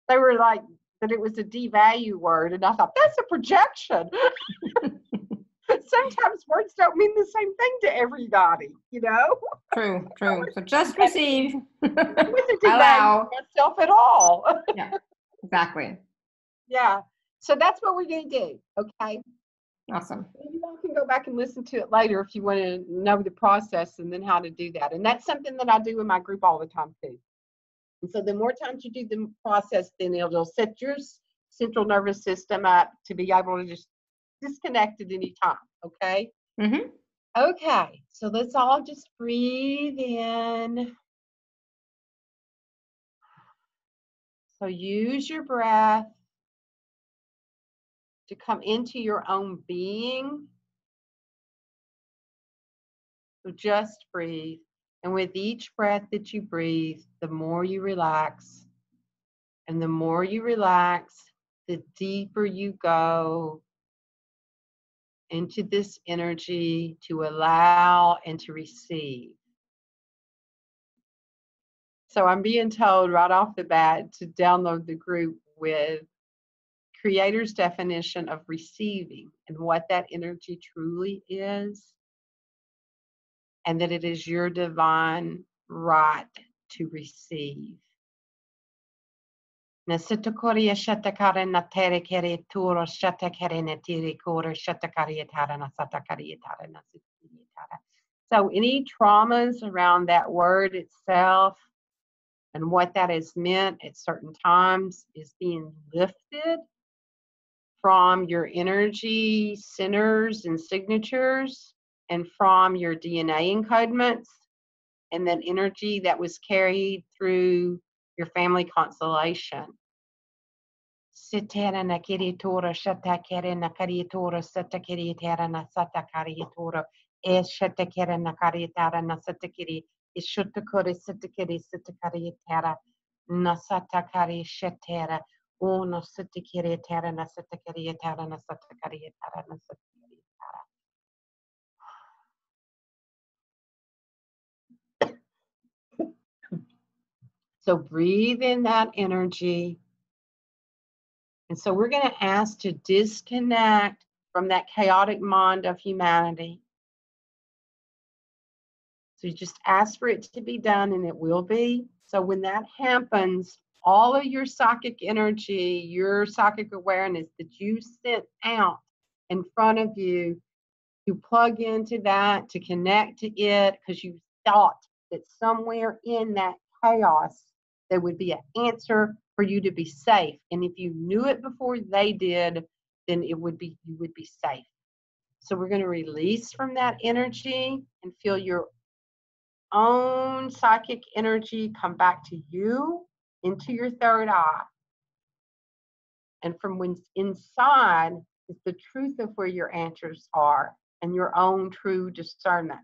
B: they were like, that it was a devalue word. And I thought, that's a projection. Sometimes words don't mean the same thing to everybody,
A: True. So just receive.
B: I wasn't
A: Allow
B: myself at all.
A: Yeah, exactly.
B: Yeah. So that's what we're going to do. Okay.
A: Awesome.
B: And you all can go back and listen to it later if you want to know the process and then how to do that. And that's something that I do in my group all the time too. And so the more times you do the process, then it'll set your central nervous system up to be able to just disconnect at any time. Okay.
A: Mm-hmm.
B: Okay. So let's all just breathe in. So use your breath to come into your own being. So just breathe. And with each breath that you breathe, the more you relax. And the more you relax, the deeper you go into this energy to allow and to receive. So I'm being told right off the bat to download the group with Creator's definition of receiving and what that energy truly is, and that it is your divine right to receive. So any traumas around that word itself and what that has meant at certain times is being lifted from your energy centers and signatures and from your DNA encodements and that energy that was carried through your family constellation. So breathe in that energy. And so we're going to ask to disconnect from that chaotic mind of humanity. So you just ask for it to be done, and it will be. So when that happens, all of your psychic energy, your psychic awareness that you sent out in front of you, you plug into that to connect to it, because you thought that somewhere in that chaos there would be an answer for you to be safe. And if you knew it before they did, then you would be safe. So we're going to release from that energy and feel your own psychic energy come back to you into your third eye. And from what's inside is the truth of where your answers are and your own true discernment.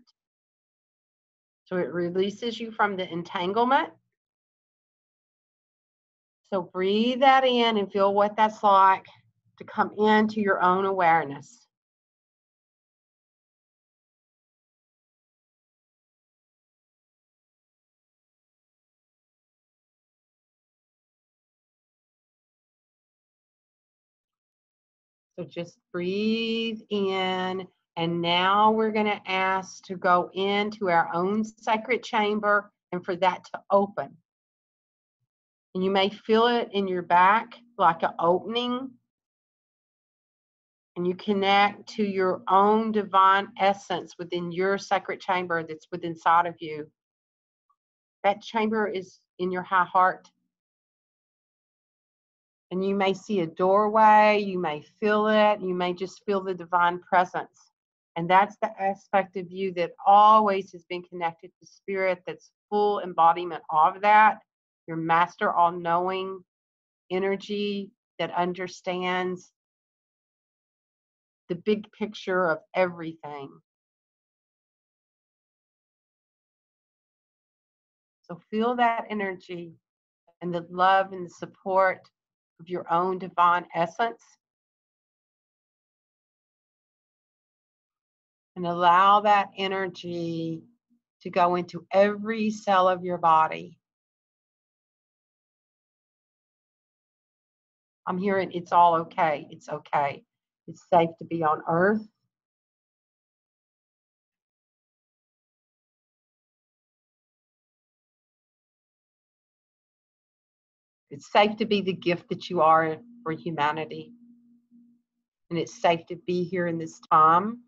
B: So it releases you from the entanglement. So breathe that in and feel what that's like to come into your own awareness. So just breathe in, and now we're going to ask to go into our own sacred chamber and for that to open. And you may feel it in your back like an opening, and you connect to your own divine essence within your sacred chamber that's within inside of you. That chamber is in your high heart. And you may see a doorway, you may feel it, you may just feel the divine presence. And that's the aspect of you that always has been connected to spirit, that's full embodiment of that. Your master all-knowing energy that understands the big picture of everything. So feel that energy and the love and the support of your own divine essence. And allow that energy to go into every cell of your body. I'm hearing it's all okay. It's okay. It's safe to be on earth. It's safe to be the gift that you are for humanity. And it's safe to be here in this time.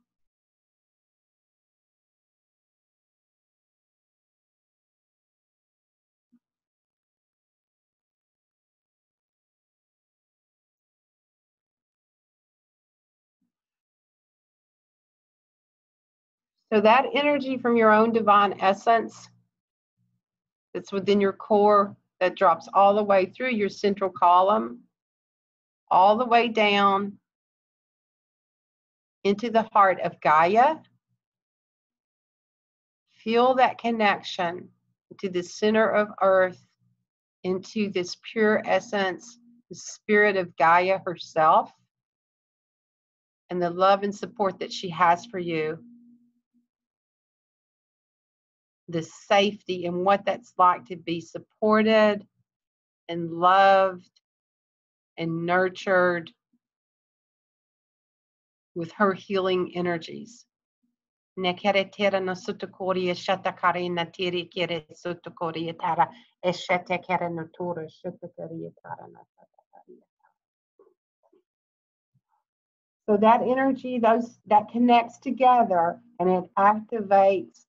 B: So that energy from your own divine essence that's within your core, that drops all the way through your central column, all the way down into the heart of Gaia. Feel that connection to the center of earth, into this pure essence, the spirit of Gaia herself, and the love and support that she has for you. The safety and what that's like to be supported and loved and nurtured with her healing energies. So that energy, that connects together, and it activates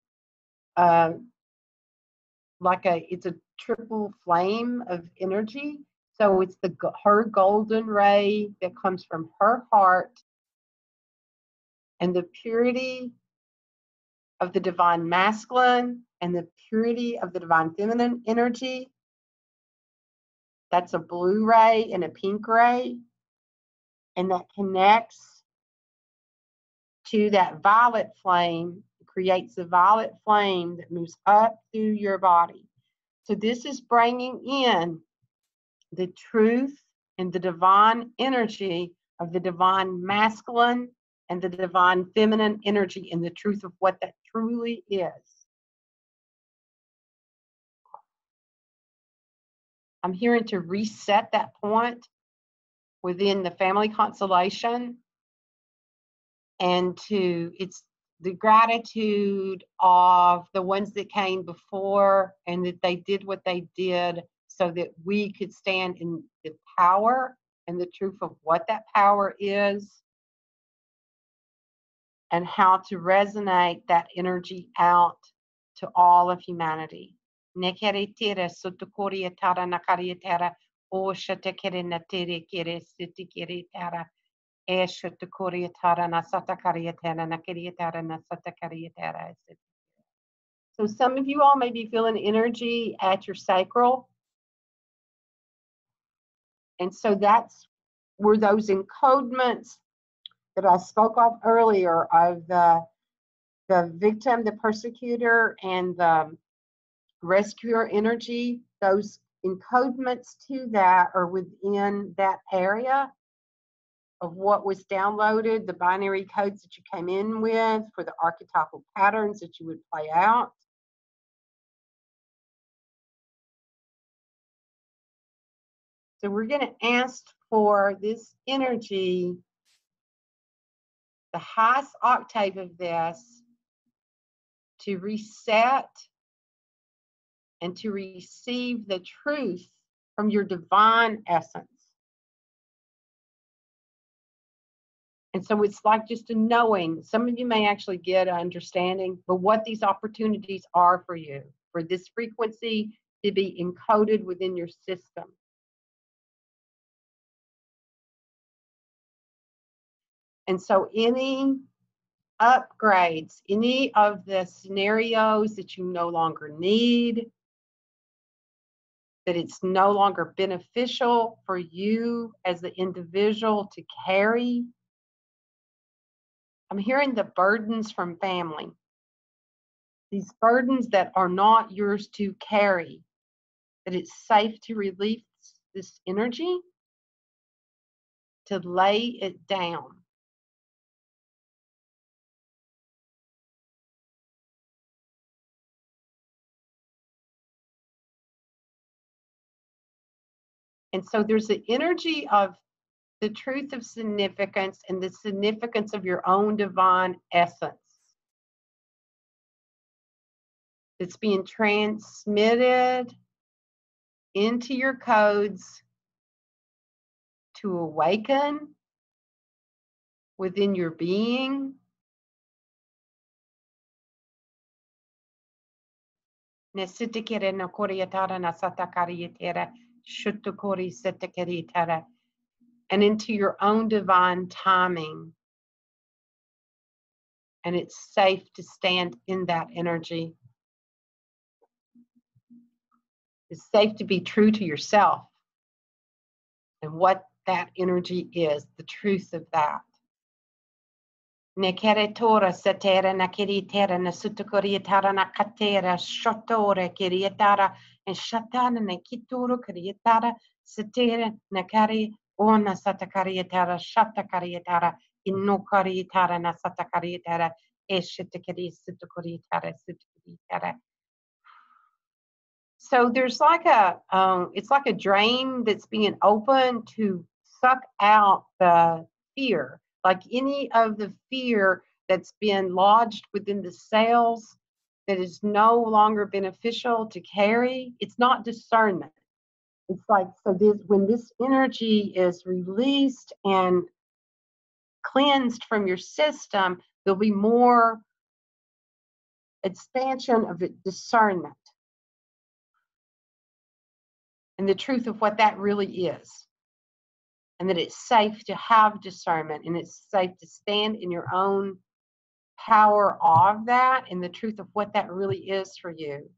B: it's a triple flame of energy. So it's her golden ray that comes from her heart, and the purity of the divine masculine and the purity of the divine feminine energy. That's a blue ray and a pink ray, and that connects to that violet flame, creates a violet flame that moves up through your body. So this is bringing in the truth and the divine energy of the divine masculine and the divine feminine energy, and the truth of what that truly is. I'm hearing to reset that point within the family constellation, and it's the gratitude of the ones that came before, and that they did what they did so that we could stand in the power and the truth of what that power is, and how to resonate that energy out to all of humanity. So some of you all may be feeling energy at your sacral. And so that's where those encodements that I spoke of earlier of the victim, the persecutor, and the rescuer energy, those encodements to that are within that area of what was downloaded, the binary codes that you came in with for the archetypal patterns that you would play out. So we're going to ask for this energy, the highest octave of this, to reset and to receive the truth from your divine essence. And so it's like just a knowing. Some of you may actually get an understanding, but what these opportunities are for you, for this frequency to be encoded within your system. And so any upgrades, any of the scenarios that you no longer need, that it's no longer beneficial for you as the individual to carry. I'm hearing the burdens from family. These burdens that are not yours to carry, that it's safe to release this energy, to lay it down. And so there's the energy of the truth of significance and the significance of your own divine essence. It's being transmitted into your codes to awaken within your being. And into your own divine timing. And it's safe to stand in that energy. It's safe to be true to yourself and what that energy is, the truth of that. Nekere tora satera nakiritera nasutukorietara nakatera shotore kirietara and shatana nekituru kirietara satera nakari ona satakarietara shatakarietara inukarietara nasatakarietara eshitakari sutukorietara sutukorietara. So there's like it's like a drain that's being opened to suck out the fear, like any of the fear that's been lodged within the cells that is no longer beneficial to carry. It's not discernment. It's like, so when this energy is released and cleansed from your system, there'll be more expansion of discernment. And the truth of what that really is. And that it's safe to have discernment, and it's safe to stand in your own power of that and the truth of what that really is for you.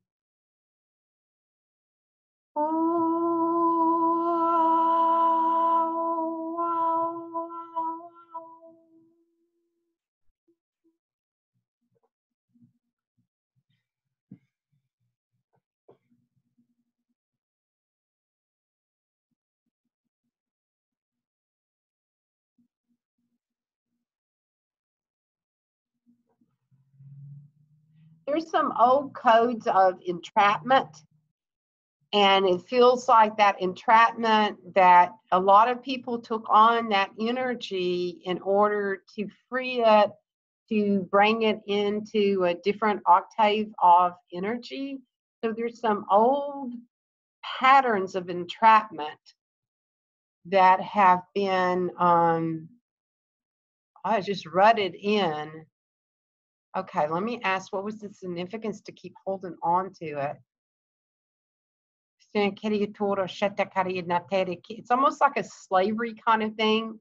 B: There's some old codes of entrapment, and it feels like that entrapment that a lot of people took on that energy in order to free it to bring it into a different octave of energy. So there's some old patterns of entrapment that have been just rutted in. Okay, let me ask, what was the significance to keep holding on to it? It's almost like a slavery kind of thing.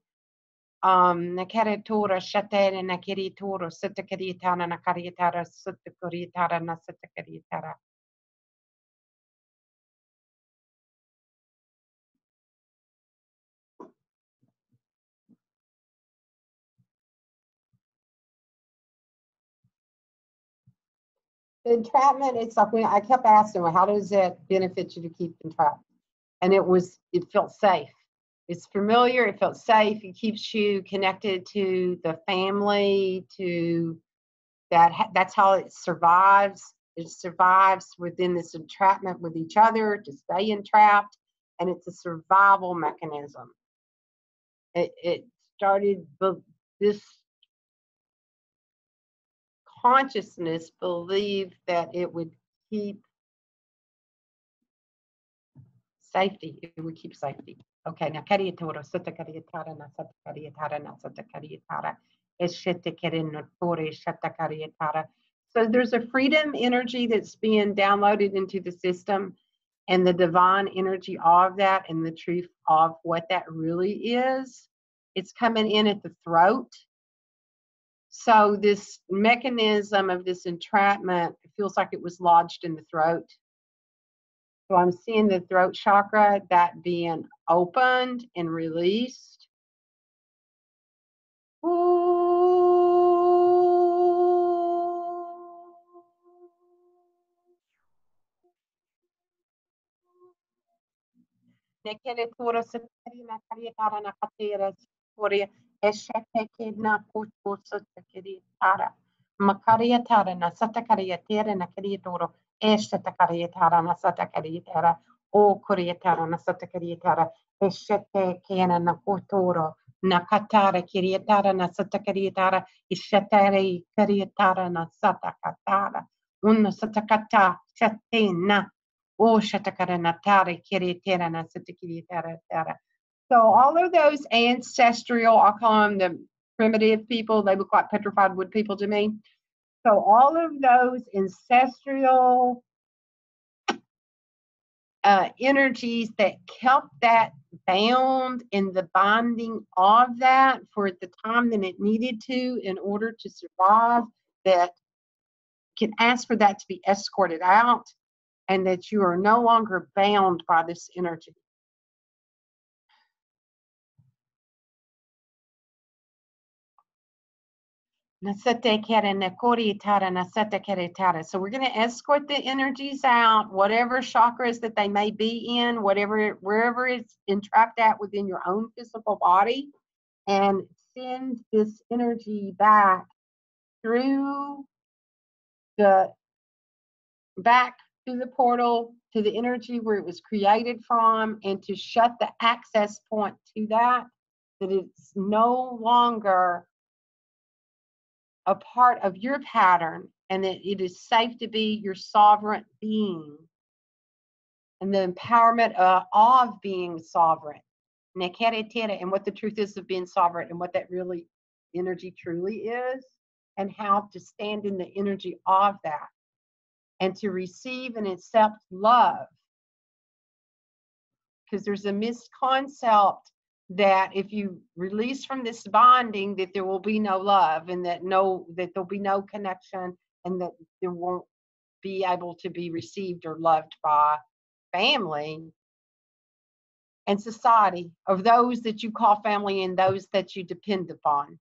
B: The entrapment, it's like when I kept asking, well, how does it benefit you to keep entrapped? And it felt safe. It's familiar, it felt safe, it keeps you connected to the family, to that's how it survives. It survives within this entrapment with each other, to stay entrapped, and it's a survival mechanism. It started, this consciousness believed that it would keep safety. It would keep safety. Okay, now kariyatoro sutta kariyatara na sutta kariyatara na sutta kariyatara eshete kerenotore shata kariyatara. So there's a freedom energy that's being downloaded into the system, and the divine energy of that, and the truth of what that really is. It's coming in at the throat. So this mechanism of this entrapment, it feels like it was lodged in the throat. So I'm seeing the throat chakra, that being opened and released. Makaria tara na satakaria tera na kariatoro eshatakaria tara na satakaria o kuriatara na satakaria tara eshete kena na kotoro na katara kiriatara na satakaria tara eshatari kariatara na satakatara una satakata shatena o shatakara na tara kiriatara na satakaria tara. So all of those ancestral, I'll call them the primitive people, they look like petrified wood people to me. So all of those ancestral energies that kept that bound in the binding of that for the time that it needed to in order to survive, that can ask for that to be escorted out, and that you are no longer bound by this energy. So we're going to escort the energies out, whatever chakras that they may be in, wherever it's entrapped at within your own physical body, and send this energy back through back to the portal, to the energy where it was created from, and to shut the access point to that it's no longer a part of your pattern, and that it is safe to be your sovereign being, and the empowerment of being sovereign, and what the truth is of being sovereign, and what that really energy truly is, and how to stand in the energy of that, and to receive and accept love. Because there's a misconcept that if you release from this bonding, that there will be no love, and that there'll be no connection, and that there won't be able to be received or loved by family and society, of those that you call family and those that you depend upon.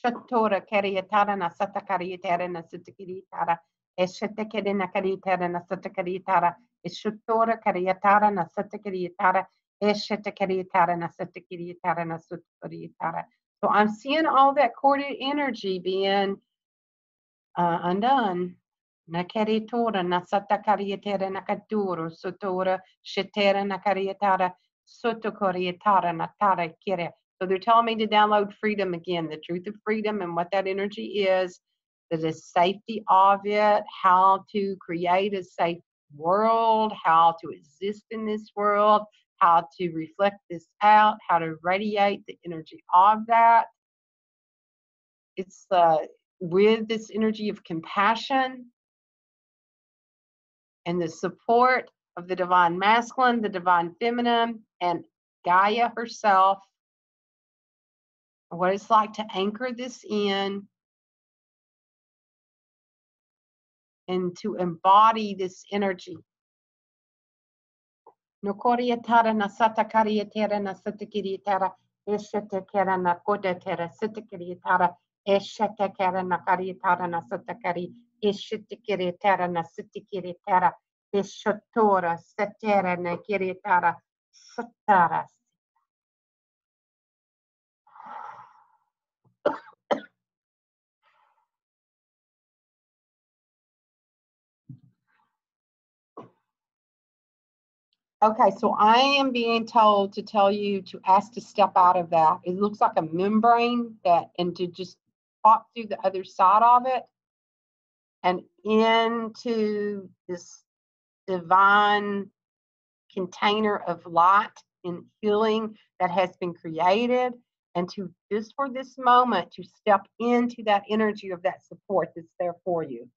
B: Shatora Kariatara na Satakariatara na Sitakiritara, Eshetekere na Karitara na Satakaritara, Eshutora Kariatara na Satakariatara, Eshetekariatara na Satakiritara na Sutkaritara. So I'm seeing all that corded energy being undone, Nakaritora nasata karietera nakaduro sotora shetera nakarietara sotokorietara natara kire. So they're telling me to download freedom again, the truth of freedom and what that energy is, the safety of it, how to create a safe world, how to exist in this world, how to reflect this out, how to radiate the energy of that. It's with this energy of compassion and the support of the divine masculine, the divine feminine, and Gaia herself, what it's like to anchor this in and to embody this energy. Nokorietara nasata karietera nasatakirietara eshetekera nakodetera sitakirietara eshetekera nakarietara nasatakari eshetekirietara nasitakirietara eshotora setera nakirietara satara. Okay, so I am being told to tell you to ask to step out of that. It looks like a membrane and to just pop through the other side of it and into this divine container of light and healing that has been created, and to just for this moment to step into that energy of that support that's there for you.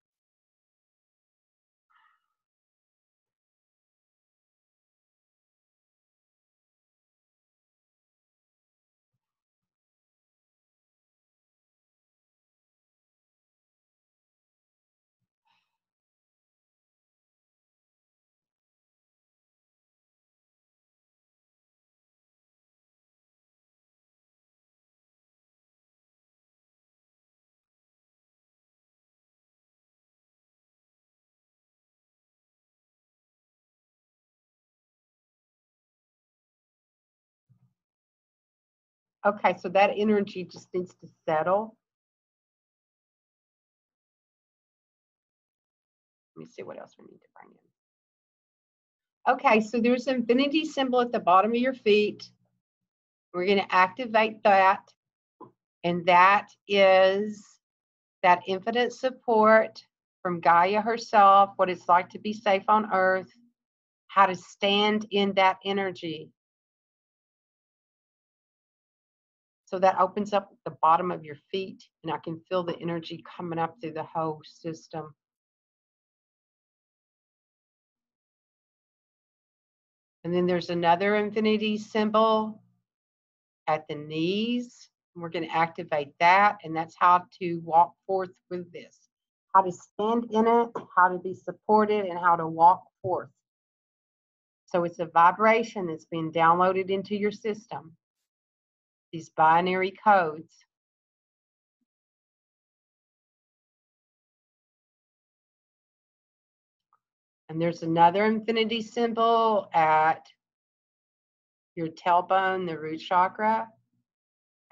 B: Okay, so that energy just needs to settle. Let me see what else we need to bring in. Okay, so there's an infinity symbol at the bottom of your feet. We're going to activate that, and that is that infinite support from Gaia herself, what it's like to be safe on Earth, how to stand in that energy. So that opens up the bottom of your feet, and I can feel the energy coming up through the whole system. And then there's another infinity symbol at the knees. We're going to activate that, and that's how to walk forth with this. How to stand in it, how to be supported, and how to walk forth. So it's a vibration that's being downloaded into your system. These binary codes. And there's another infinity symbol at your tailbone, the root chakra.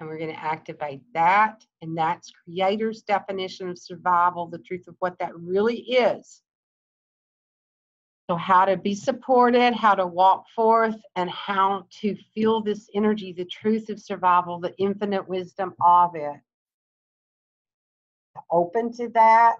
B: And we're going to activate that. And that's Creator's definition of survival, the truth of what that really is. So how to be supported, how to walk forth, and how to feel this energy, the truth of survival, the infinite wisdom of it. Open to that.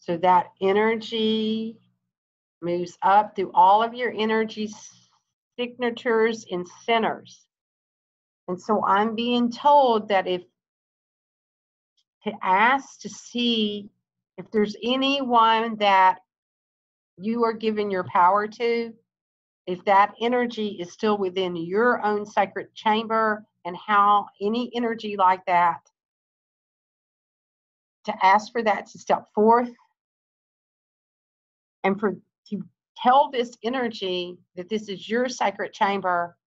B: So that energy moves up through all of your energy signatures and centers. And so I'm being told that to ask to see if there's anyone that you are giving your power to, if that energy is still within your own sacred chamber, and how any energy like that, to ask for that to step forth and to tell this energy that this is your sacred chamber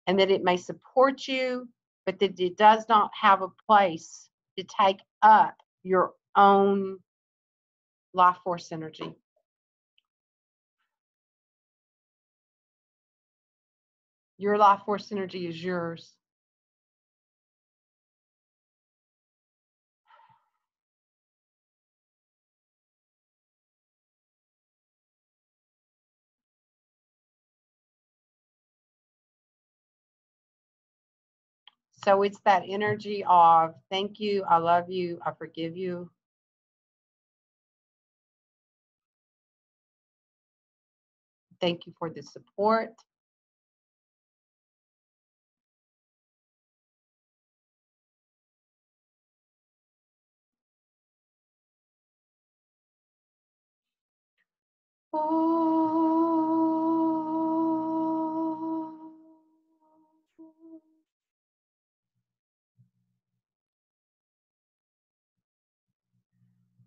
B: and that it may support you, but that it does not have a place to take up your own life force energy. Your life force energy is yours. So it's that energy of thank you, I love you, I forgive you. Thank you for the support.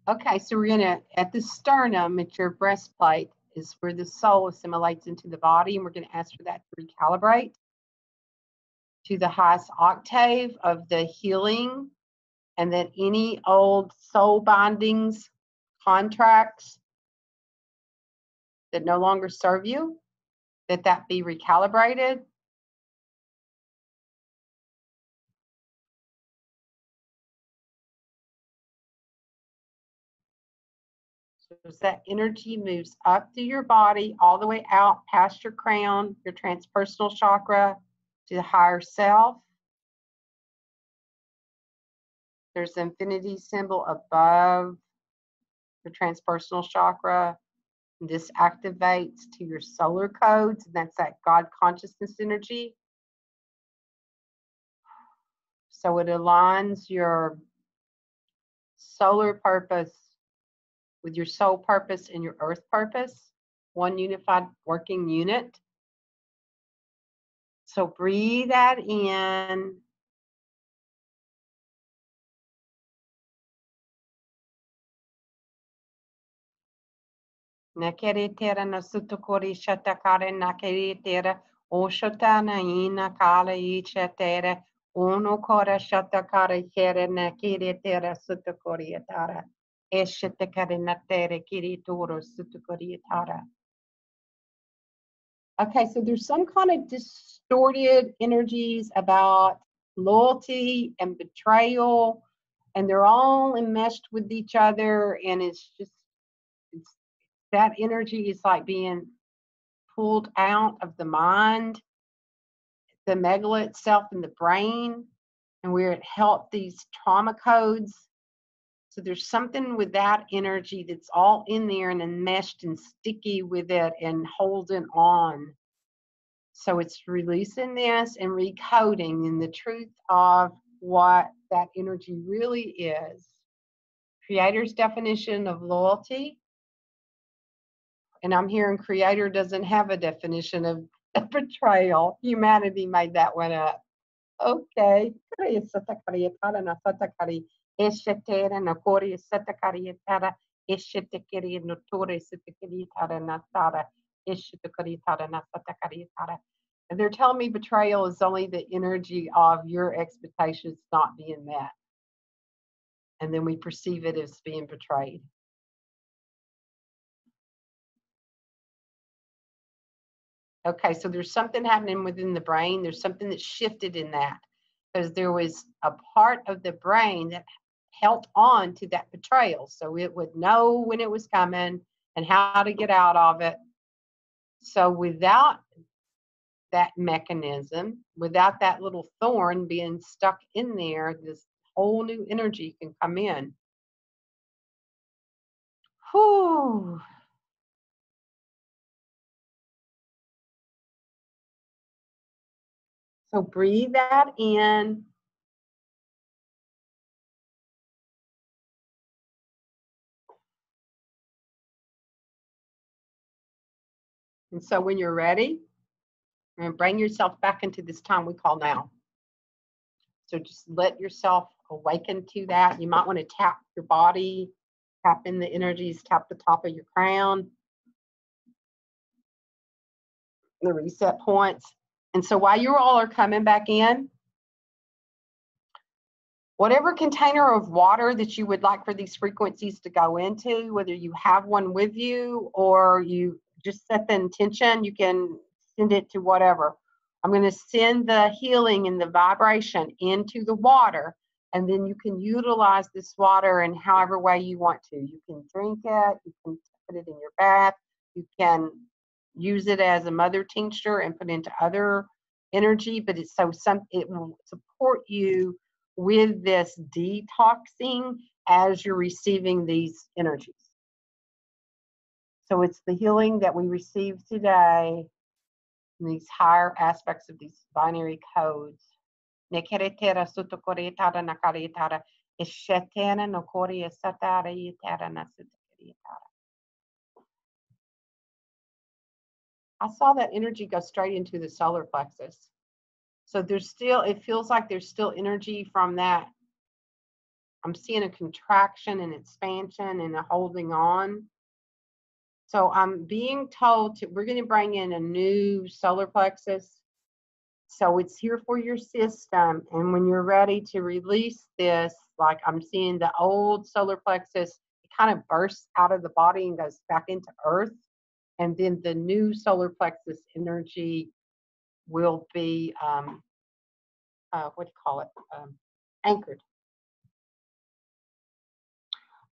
B: Okay, so we're gonna, at the sternum, at your breastplate, is where the soul assimilates into the body, and we're gonna ask for that to recalibrate to the highest octave of the healing, and that any old soul bindings, contracts that no longer serve you, that be recalibrated. So as that energy moves up through your body, all the way out past your crown, your transpersonal chakra, to the higher self. There's the infinity symbol above your transpersonal chakra. This activates to your solar codes, and that's that God consciousness energy. So it aligns your solar purpose with your soul purpose and your earth purpose, one unified working unit. So breathe that in. Nakere tera na sutukori shatakare nakere tera oshota na ina kala icha tera uno kora shatakare kere nakere tera sutukori atara eshatakare na tere kiri toro sutukori atara. Okay, so there's some kind of distorted energies about loyalty and betrayal, and they're all enmeshed with each other, and it's that energy is like being pulled out of the mind, the megala itself in the brain, and where it helped these trauma codes. So there's something with that energy that's all in there and enmeshed and sticky with it and holding on. So it's releasing this and recoding in the truth of what that energy really is. Creator's definition of loyalty. And I'm hearing Creator doesn't have a definition of betrayal. Humanity made that one up. Okay. And they're telling me betrayal is only the energy of your expectations not being met. And then we perceive it as being betrayed. Okay, so there's something happening within the brain. There's something that shifted in that, because there was a part of the brain that held on to that betrayal. So it would know when it was coming and how to get out of it. So without that mechanism, without that little thorn being stuck in there, this whole new energy can come in. Whew. So breathe that in. And so when you're ready, and bring yourself back into this time we call now. So just let yourself awaken to that. You might want to tap your body, tap in the energies, tap the top of your crown, the reset points. And so while you all are coming back in, whatever container of water that you would like for these frequencies to go into, whether you have one with you or you just set the intention, you can send it to whatever. I'm going to send the healing and the vibration into the water, and then you can utilize this water in however way you want to. You can drink it, you can put it in your bath, you can use it as a mother tincture and put into other energy, but it will support you with this detoxing as you're receiving these energies. So it's the healing that we receive today in these higher aspects of these binary codes. I saw that energy go straight into the solar plexus. So there's still, it feels like there's still energy from that. I'm seeing a contraction and expansion and a holding on. So I'm being told we're going to bring in a new solar plexus. So it's here for your system. And when you're ready to release this, like I'm seeing the old solar plexus, it kind of bursts out of the body and goes back into earth. And then the new solar plexus energy will be, anchored.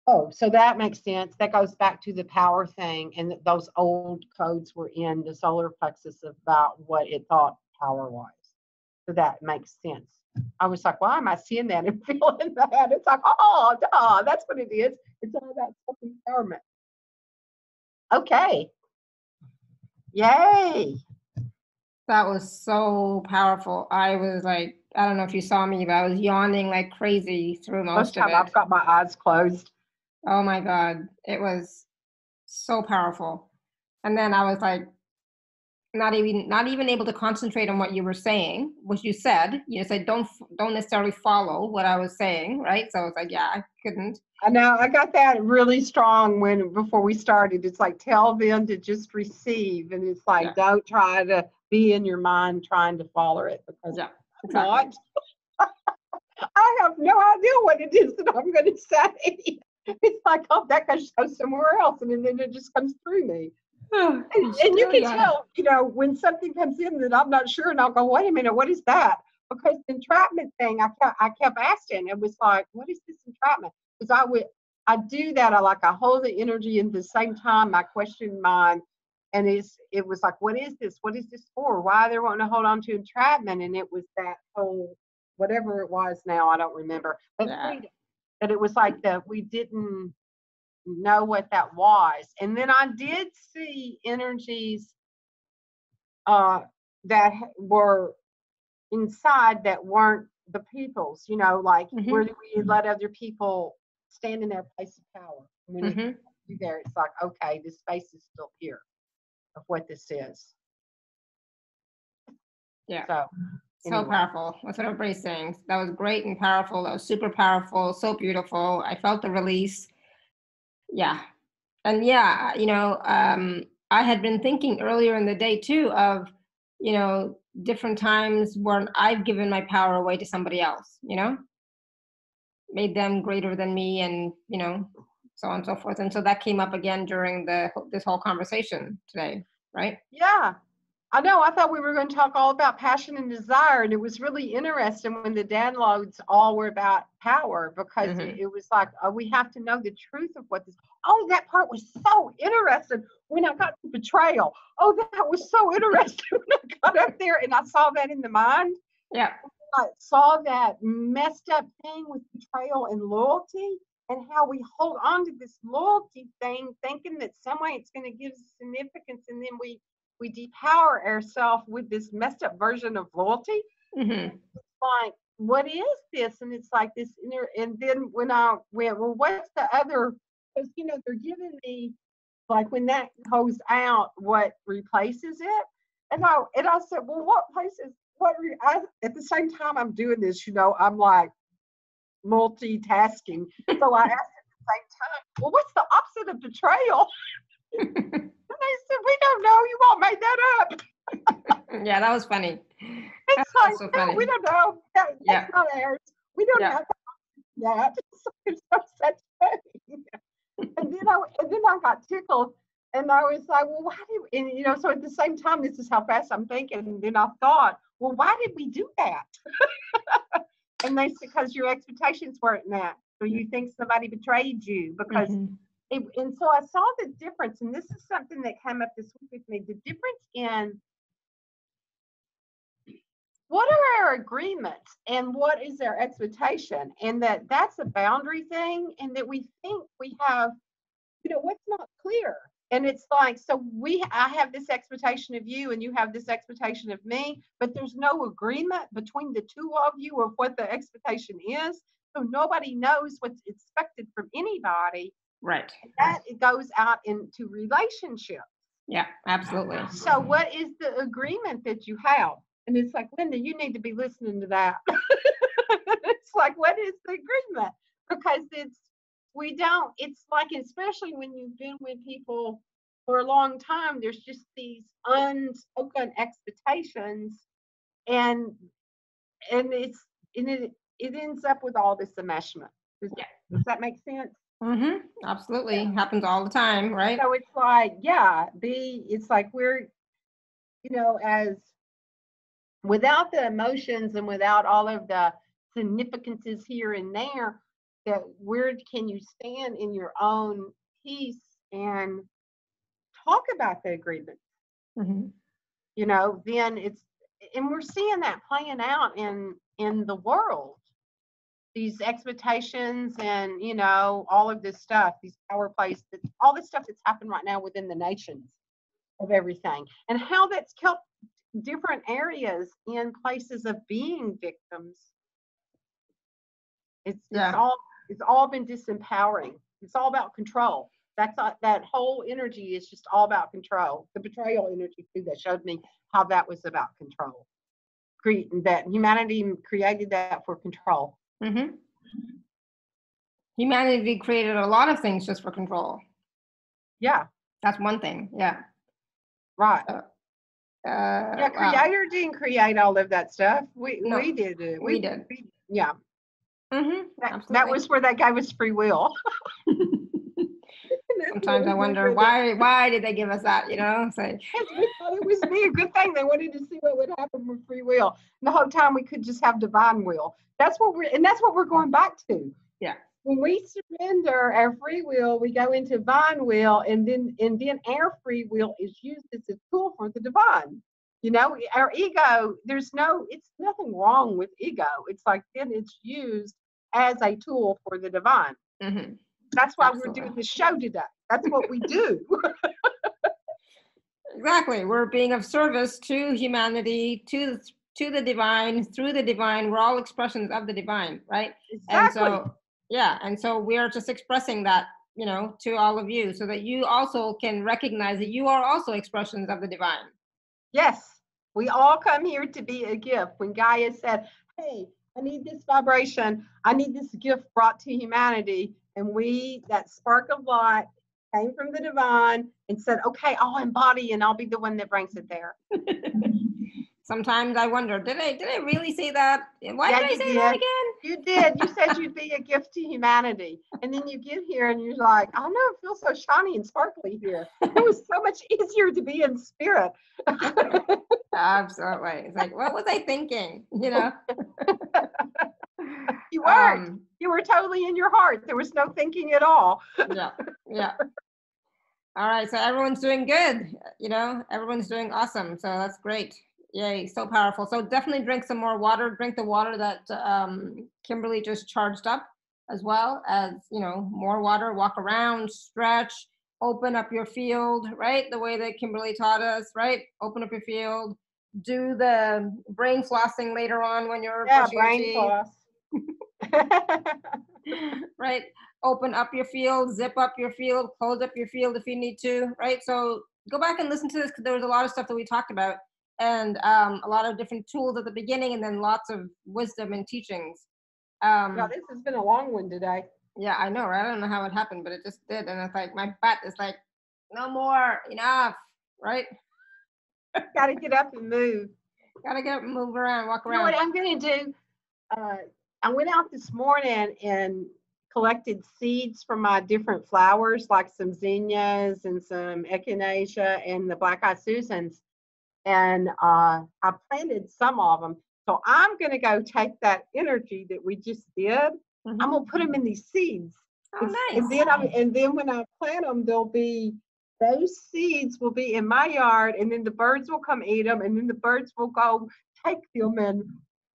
B: Oh, so that makes sense. That goes back to the power thing, and those old codes were in the solar plexus about what it thought power was. So that makes sense. I was like, why am I seeing that and feeling that? It's like, oh, duh, that's what it is. It's all about self-empowerment. Okay. Yay.
A: That was so powerful. I was like, I don't know if you saw me, but I was yawning like crazy through most of it.
B: I've got my eyes closed.
A: Oh my God. It was so powerful. And then I was like, not even able to concentrate on what you were saying, what you said. You said, don't necessarily follow what I was saying, right? So I was like, yeah, I couldn't.
B: I know, I got that really strong before we started. It's like, tell them to just receive. And it's like, don't try to be in your mind trying to follow it, because
A: exactly.
B: I have no idea what it is that I'm going to say. It's like, oh, that goes somewhere else. And then it just comes through me. And you can tell, when something comes in that I'm not sure, and I'll go, wait a minute, what is that? Because the entrapment thing, I kept asking. It was like, what is this entrapment? Because I do that. I hold the energy in the same time I question mine. And it was like, what is this? What is this for? Why they're wanting to hold on to entrapment? And it was that whole, whatever it was now, I don't remember. But freedom. That it was like that we didn't know what that was. And then I did see energies that were inside that weren't the people's, like where do we let other people stand in their place of power? When it comes to there, it's like, okay, this space is still here of what this is.
A: Yeah.
B: So anyway.
A: Powerful. That's what everybody's saying. That was great and powerful. That was super powerful. So beautiful. I felt the release. Yeah. And I had been thinking earlier in the day too of, different times when I've given my power away to somebody else, made them greater than me, and, so on and so forth. And so that came up again during this whole conversation today, right?
B: Yeah. I know. I thought we were going to talk all about passion and desire, and it was really interesting when the downloads all were about power, because it was like, we have to know the truth of what this. Oh, that part was so interesting when I got to betrayal. Oh, that was so interesting when I got up there and I saw that in the mind.
A: Yeah.
B: I saw that messed up thing with betrayal and loyalty, and how we hold on to this loyalty thing, thinking that some way it's going to give us significance, and then we depower ourselves with this messed up version of loyalty. It's like, what is this? And it's like this inner. And then when I went, well, what's the other? Because they're giving me, like, when that goes out, what replaces it? And I said, well, what places? At the same time I'm doing this, I'm like multitasking. So I asked at the same time, well, what's the opposite of betrayal? And they said, we don't know. You all made that up.
A: Yeah, that was funny.
B: It's like, so no, we don't know. That's not ours. We don't know. that. So it's no such thing. And then I got tickled, and I was like, well, why did, and so at the same time, this is how fast I'm thinking. And then I thought, well, why did we do that? And they said, because your expectations weren't met. So you think somebody betrayed you because, and so I saw the difference. And this is something that came up this week with me, the difference in what are our agreements and what is our expectation, and that's a boundary thing, and that we think we have, what's not clear. And it's like, so I have this expectation of you and you have this expectation of me, but there's no agreement between the two of you of what the expectation is. So nobody knows what's expected from anybody.
A: Right.
B: That it goes out into relationships.
A: Yeah, absolutely.
B: So what is the agreement that you have? And it's like, Linda, you need to be listening to that. It's like, what is the agreement? Because it's like, especially when you've been with people for a long time, there's just these unspoken expectations, and it ends up with all this enmeshment. Does that make sense?
A: Absolutely. Yeah. Happens all the time, right?
B: So it's like, it's like we're, as without the emotions and without all of the significances here and there, that where can you stand in your own peace and talk about the agreement? Then and we're seeing that playing out in the world, these expectations and all of this stuff, these power plays, all this stuff that's happened right now within the nations of everything, and how that's kept different areas in places of being victims. It's all been disempowering. It's all about control. That whole energy is just all about control. The betrayal energy too, that showed me how that was about control. That humanity created that for control.
A: Humanity created a lot of things just for control.
B: Yeah.
A: That's one thing. Yeah.
B: Right. Creator didn't create all of that stuff. We did it.
A: We did.
B: Yeah. That was where they gave us free will.
A: Sometimes I wonder why did they give us that?
B: We thought it was be a good thing. They wanted to see what would happen with free will. And the whole time we could just have divine will. That's what we're going back to.
A: Yeah.
B: When we surrender our free will, we go into divine will, and then our free will is used as a tool for the divine. Our ego, it's nothing wrong with ego. It's like then it's used as a tool for the divine. That's why we're doing the show today. That's what we do.
A: Exactly. We're being of service to humanity, to the divine, through the divine. We're all expressions of the divine, right?
B: Exactly.
A: And so we are just expressing that, to all of you, so that you also can recognize that you are also expressions of the divine. Yes.
B: We all come here to be a gift. When Gaia said, hey, I need this vibration, I need this gift brought to humanity, and that spark of light came from the divine and said, okay, I'll embody and I'll be the one that brings it there.
A: Sometimes I wonder, did I really say that? Why did I say that again?
B: You did. You said you'd be a gift to humanity. And then you get here and you're like, I know, it feels so shiny and sparkly here. It was so much easier to be in spirit.
A: Absolutely. It's like, what was I thinking?
B: You weren't. You were totally in your heart. There was no thinking at all.
A: Yeah. All right. So everyone's doing good. Everyone's doing awesome. So that's great. Yay. So powerful. So definitely drink some more water. Drink the water that Kimberly just charged up, as well as, more water. Walk around, stretch, open up your field, right? The way that Kimberly taught us, right? Open up your field. Do the brain flossing later on when you're brushing your teeth.
B: Floss.
A: Right. Open up your field, zip up your field, close up your field if you need to, right? So go back and listen to this, because there was a lot of stuff that we talked about, and a lot of different tools at the beginning, and then lots of wisdom and teachings.
B: This has been a long one today.
A: Yeah, I know, right? I don't know how it happened, but it just did. And it's like, my butt is like, no more, enough, right?
B: Got to get up and move.
A: Got to get up and move around, walk around.
B: You know what I'm going to do? I went out this morning and collected seeds from my different flowers, like some zinnias and some echinacea and the black-eyed Susans. And I planted some of them. So I'm going to go take that energy that we just did. I'm going to put them in these seeds.
A: Oh, nice.
B: And then when I plant them, those seeds will be in my yard, and then the birds will come eat them, and then the birds will go take them and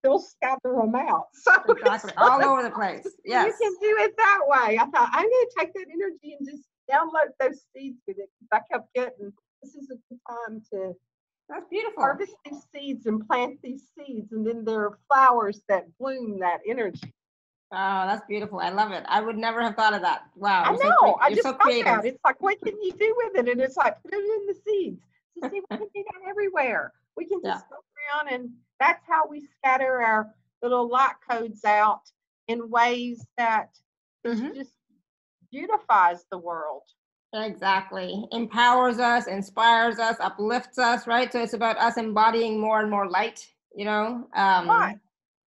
B: they'll scatter them out. So
A: exactly, all over the place. Yes,
B: you can do it that way. I thought I'm going to take that energy and just download those seeds with it. I kept getting, this is a good time to
A: that's beautiful.
B: harvest these seeds and plant these seeds, and then there are flowers that bloom that energy.
A: Oh, that's beautiful. I love it. I would never have thought of that. Wow.
B: I know. I just
A: so
B: thought
A: creative.
B: that. It's like, what can you do with it? And it's like, put it in the seeds. So see, we can do that everywhere. We can just go around, and that's how we scatter our little light codes out in ways that just beautifies the world.
A: Exactly. Empowers us, inspires us, uplifts us, right? So it's about us embodying more and more light, you know?
B: Right.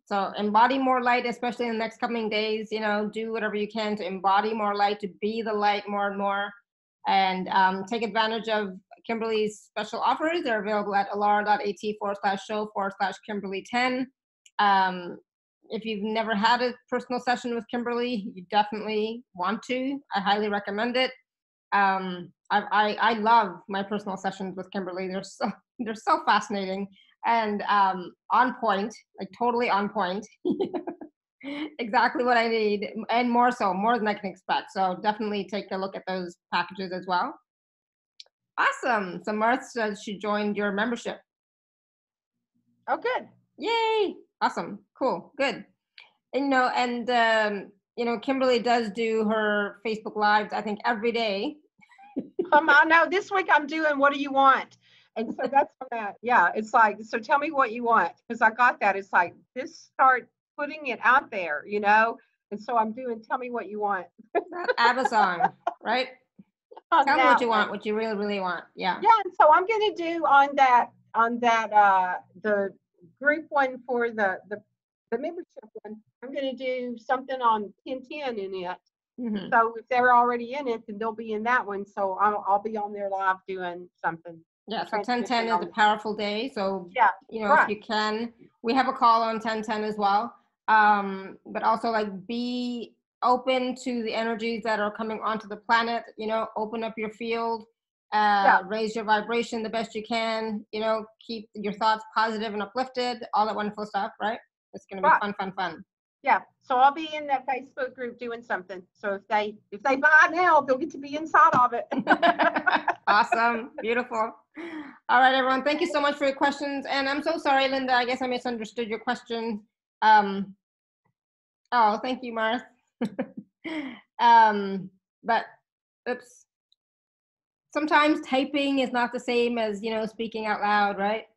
A: So embody more light, especially in the next coming days, you know, do whatever you can to embody more light, to be the light more and more, and take advantage of Kimberly's special offers. They're available at alara.at/show/Kimberly10. If you've never had a personal session with Kimberly, you definitely want to. I highly recommend it. I love my personal sessions with Kimberly. They're so fascinating and on point, like totally on point. Exactly what I need, and more than I can expect. So definitely take a look at those packages as well. Awesome. So Martha says she joined your membership.
B: Oh, good.
A: Yay. Awesome. Cool. Good. And Kimberly does do her Facebook Lives, I think, every day.
B: I know this week I'm doing What Do You Want? And so that's that. Yeah, it's like, so tell me what you want, because I got that. It's like, just start putting it out there, you know? And so I'm doing Tell Me What You Want.
A: ABBA song, right? Tell me what you want, what you really, really want. Yeah.
B: Yeah, and so I'm going to do on that the group one for the membership one. I'm going to do something on 1010 in it. So if they're already in it, then they'll be in that one. So I'll be on there live doing something.
A: Yeah, so 1010 is a powerful day. So,
B: if
A: you can, we have a call on 1010 as well. But also, like, be open to the energies that are coming onto the planet, open up your field, raise your vibration the best you can, keep your thoughts positive and uplifted, all that wonderful stuff, right? It's going to be fun.
B: Yeah, so I'll be in that Facebook group doing something. So if they buy now, they'll get to be inside of it.
A: Awesome, beautiful. All right, everyone, thank you so much for your questions. And I'm so sorry, Linda, I guess I misunderstood your question. Oh, thank you, Martha. But oops. Sometimes typing is not the same as, speaking out loud, right?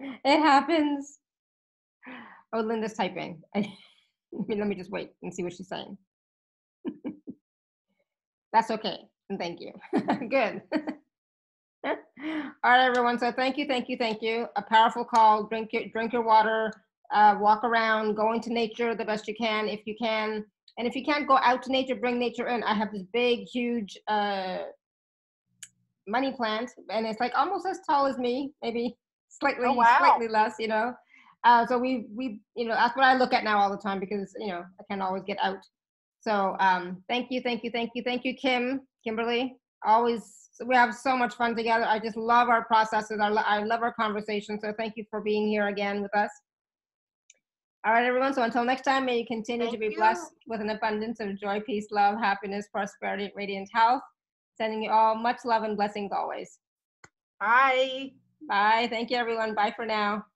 A: It happens. Oh, Linda's typing. Let me just wait and see what she's saying. That's okay. And thank you. Good. All right, everyone. So thank you. A powerful call. Drink your water. Walk around. Go into nature the best you can, if you can. And if you can't go out to nature, bring nature in. I have this big, huge money plant, and it's like almost as tall as me, maybe slightly less. So we that's what I look at now all the time, because I can't always get out. So thank you, Kimberly. Always, we have so much fun together. I just love our processes. I love our conversation. So thank you for being here again with us. All right, everyone. So until next time, may you continue to be blessed with an abundance of joy, peace, love, happiness, prosperity, radiant health. Sending you all much love and blessings always.
B: Bye.
A: Bye. Thank you, everyone. Bye for now.